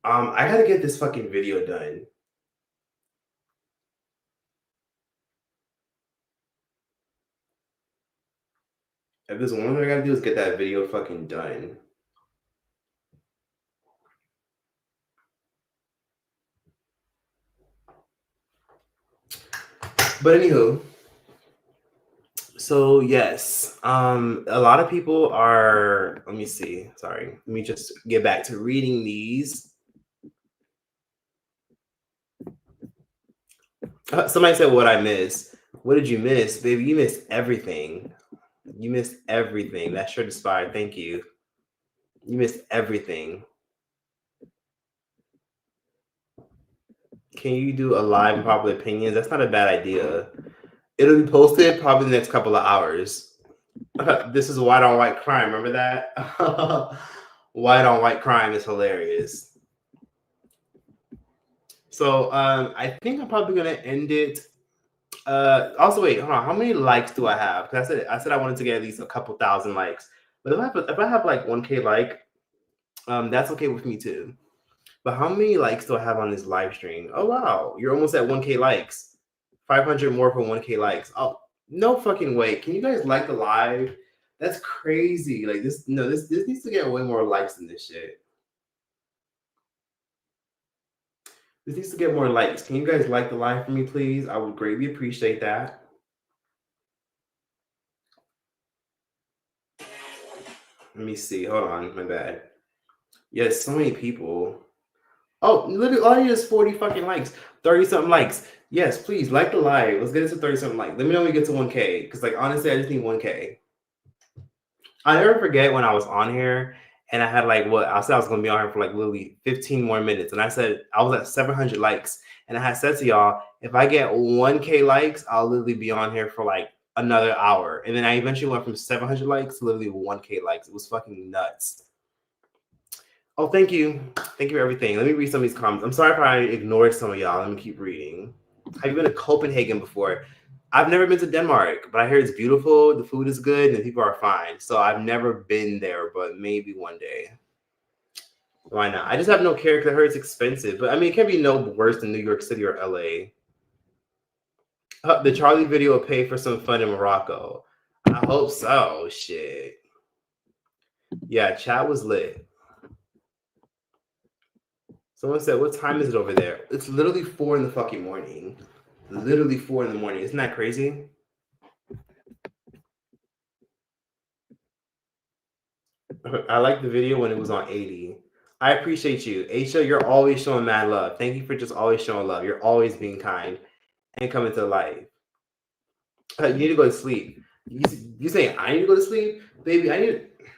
I gotta get this fucking video done. If there's one thing I gotta do is get that video fucking done. But anywho, so yes, a lot of people are. Let me see. Sorry, let me just get back to reading these. Somebody said, "What I miss? What did you miss, baby? You missed everything. You missed everything. That shirt is fire. Thank you. You missed everything. Can you do a live and popular opinions? That's not a bad idea. It'll be posted probably the next couple of hours. This is white on white crime. Remember that? White on white crime is hilarious. So I think I'm probably gonna end it. Also, wait, hold on. How many likes do I have? Because I said I wanted to get at least a couple thousand likes. But if I have like 1K like, that's okay with me too. But how many likes do I have on this live stream? Oh wow, you're almost at 1K likes. 500 more for 1K likes. Oh, no fucking way. Can you guys like the live? That's crazy. Like this needs to get way more likes than this shit. This needs to get more likes. Can you guys like the live for me, please? I would greatly appreciate that. Let me see. Hold on, my bad. Yes, so many people. Oh, literally, all I need is 40 fucking likes, 30 something likes. Yes, please like the live. Let's get it to 30 something likes. Let me know when we get to 1K. Because, like, honestly, I just need 1K. I never forget when I was on here and I had like what I said I was gonna be on here for like literally 15 more minutes. And I said I was at 700 likes. And I had said to y'all, if I get 1K likes, I'll literally be on here for like another hour. And then I eventually went from 700 likes to literally 1K likes. It was fucking nuts. Oh, thank you. Thank you for everything. Let me read some of these comments. I'm sorry if I ignored some of y'all. Let me keep reading. Have you been to Copenhagen before? I've never been to Denmark, but I hear it's beautiful. The food is good and the people are fine. So I've never been there, but maybe one day. Why not? I just have no care because I heard it's expensive. But I mean, it can't be no worse than New York City or LA. The Charlie video will pay for some fun in Morocco. I hope so. Shit. Yeah, chat was lit. Someone said, what time is it over there? It's literally 4 in the fucking morning. Literally 4 in the morning. Isn't that crazy? I like the video when it was on 80. I appreciate you. Aisha, you're always showing mad love. Thank you for just always showing love. You're always being kind and coming to life. You need to go to sleep. You saying I need to go to sleep? Baby,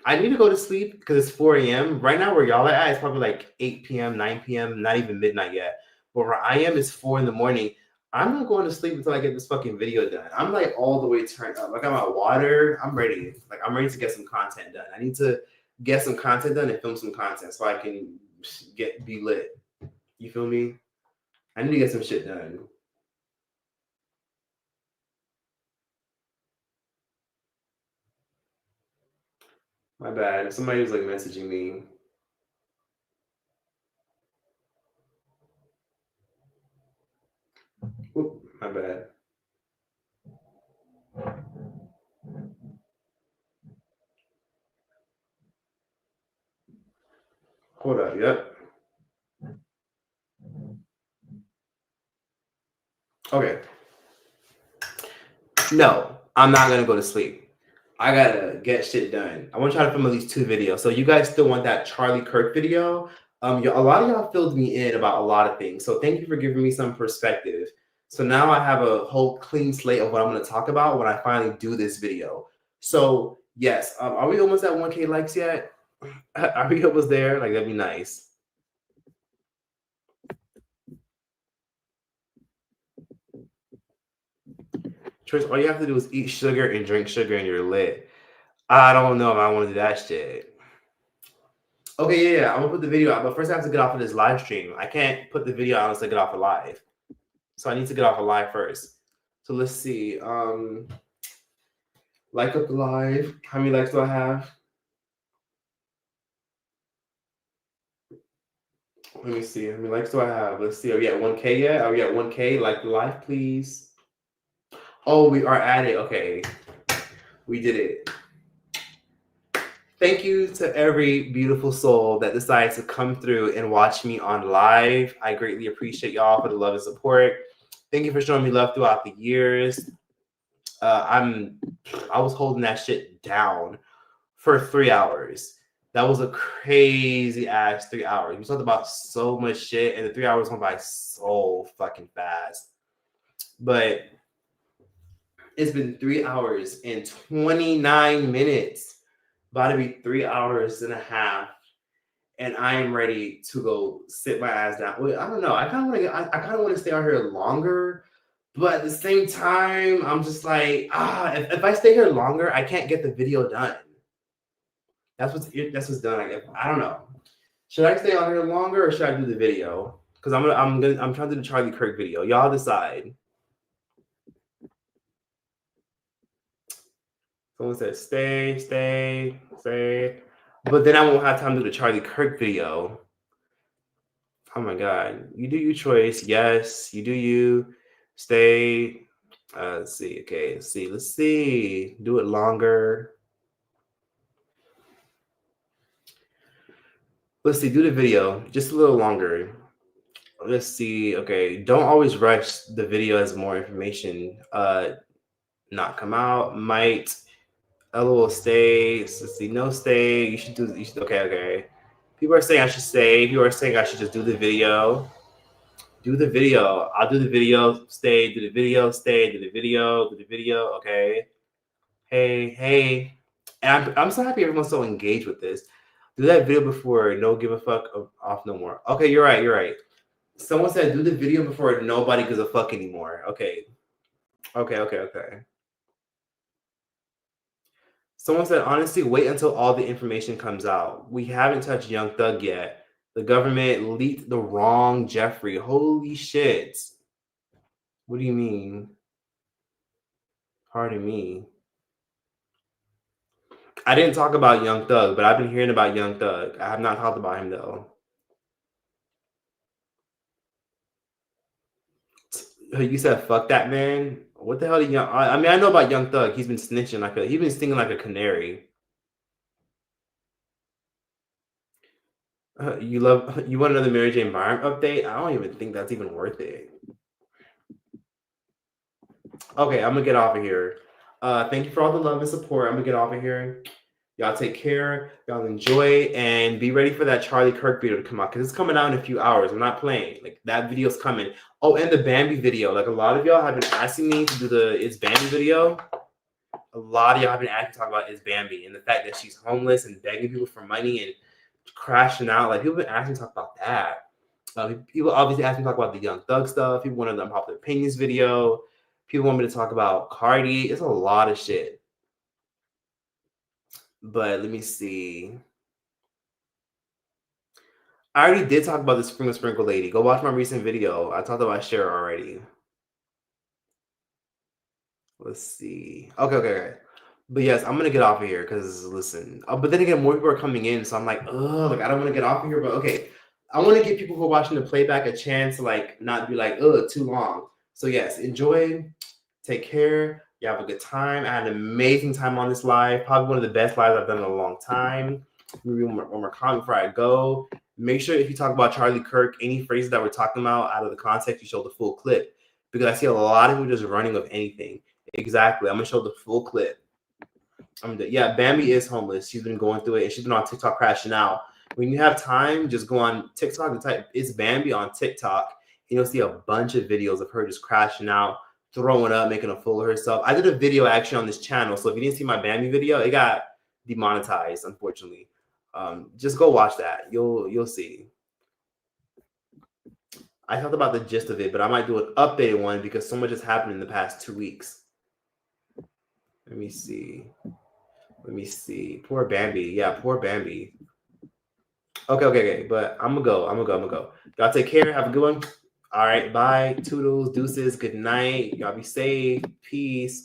I need to go to sleep because it's 4 a.m. Right now where y'all are at, it's probably like 8 p.m., 9 p.m., not even midnight yet. But where I am is 4 in the morning. I'm not going to sleep until I get this fucking video done. I'm like all the way turned up. I got my water. I'm ready. Like I'm ready to get some content done. I need to get some content done and film some content so I can be lit. You feel me? I need to get some shit done. My bad. Somebody was like messaging me. Oop, my bad. Hold up. Yep. Okay. No, I'm not gonna go to sleep. I gotta get shit done. I want to try to film at least 2 videos. So you guys still want that Charlie Kirk video? A lot of y'all filled me in about a lot of things. So thank you for giving me some perspective. So now I have a whole clean slate of what I'm going to talk about when I finally do this video. So yes, are we almost at 1K likes yet? Are we almost there? Like that'd be nice. Trish, all you have to do is eat sugar and drink sugar and you're lit. I don't know if I want to do that shit. Okay, yeah, I'm gonna put the video out, but first I have to get off of this live stream. I can't put the video out unless I get off a live. So I need to get off a live first. So let's see. Like up the live. How many likes do I have? Let me see. How many likes do I have? Let's see. Are we at 1K yet? Are we at 1K? Like the live, please. Oh, we are at it. Okay. We did it. Thank you to every beautiful soul that decides to come through and watch me on live. I greatly appreciate y'all for the love and support. Thank you for showing me love throughout the years. I was holding that shit down for 3 hours. That was a crazy ass 3 hours. We talked about so much shit, and the 3 hours went by so fucking fast. But it's been 3 hours and 29 minutes. About to be 3 hours and a half, and I am ready to go sit my ass down. Well, I don't know. I kind of want to stay out here longer, but at the same time, I'm just like, if I stay here longer, I can't get the video done. That's what's done. I don't know. Should I stay out here longer or should I do the video? Because I'm trying to do the Charlie Kirk video. Y'all decide. Someone said stay. But then I won't have time to do the Charlie Kirk video. Oh my God. You do your choice. Yes, you do you. Stay. Let's see. Okay, let's see. Do it longer. Let's see. Do the video just a little longer. Let's see. Okay, don't always rush the video as more information not come out. Might LOL stay. Let's see. No stay. You should. Okay. People are saying I should stay. People are saying I should just do the video. Do the video. I'll do the video. Stay. Do the video. Stay. Do the video. Do the video. Okay. Hey. And I'm so happy everyone's so engaged with this. Do that video before no give a fuck off no more. Okay, you're right. Someone said do the video before nobody gives a fuck anymore. Okay. Someone said, honestly, wait until all the information comes out. We haven't touched Young Thug yet. The government leaked the wrong Jeffrey. Holy shit. What do you mean? Pardon me. I didn't talk about Young Thug, but I've been hearing about Young Thug. I have not talked about him, though. You said, fuck that man? What the hell did Young... I mean, I know about Young Thug. He's been snitching like he's been singing like a canary. You want another Mary J. Byron update? I don't even think that's even worth it. Okay, I'm gonna get off of here. Thank you for all the love and support. I'm gonna get off of here. Y'all take care. Y'all enjoy and be ready for that Charlie Kirk video to come out because it's coming out in a few hours. I'm not playing. Like that video's coming. Oh, and the Bambi video. Like a lot of y'all have been asking me to do the It's Bambi video. A lot of y'all have been asking to talk about It's Bambi and the fact that she's homeless and begging people for money and crashing out. Like people have been asking to talk about that. People obviously asked me to talk about the Young Thug stuff. People wanted the Unpopular Opinions video. People want me to talk about Cardi. It's a lot of shit. But let me see. I already did talk about the Sprinkle lady. Go watch my recent video. I talked about Cher already. Let's see. Okay. But yes, I'm gonna get off of here because listen. But then again, more people are coming in, so I'm like, I don't want to get off of here. But okay, I want to give people who are watching the playback a chance to like not be like, too long. So yes, enjoy. Take care. You have a good time. I had an amazing time on this live. Probably one of the best lives I've done in a long time. One more comment before I go. Make sure if you talk about Charlie Kirk, any phrases that we're talking about out of the context, you show the full clip. Because I see a lot of people just running with anything. Exactly. I'm going to show the full clip. Yeah, Bambi is homeless. She's been going through it. And she's been on TikTok crashing out. When you have time, just go on TikTok and type It's Bambi on TikTok. And you'll see a bunch of videos of her just crashing out, throwing up, making a fool of herself. I did a video actually on this channel. So if you didn't see my Bambi video, it got demonetized, unfortunately. Just go watch that. You'll see. I talked about the gist of it, but I might do an updated one because so much has happened in the past 2 weeks. Let me see. Poor Bambi. Yeah, poor Bambi. Okay. But I'm gonna go. Y'all take care. Have a good one. All right. Bye. Toodles. Deuces. Good night. Y'all be safe. Peace.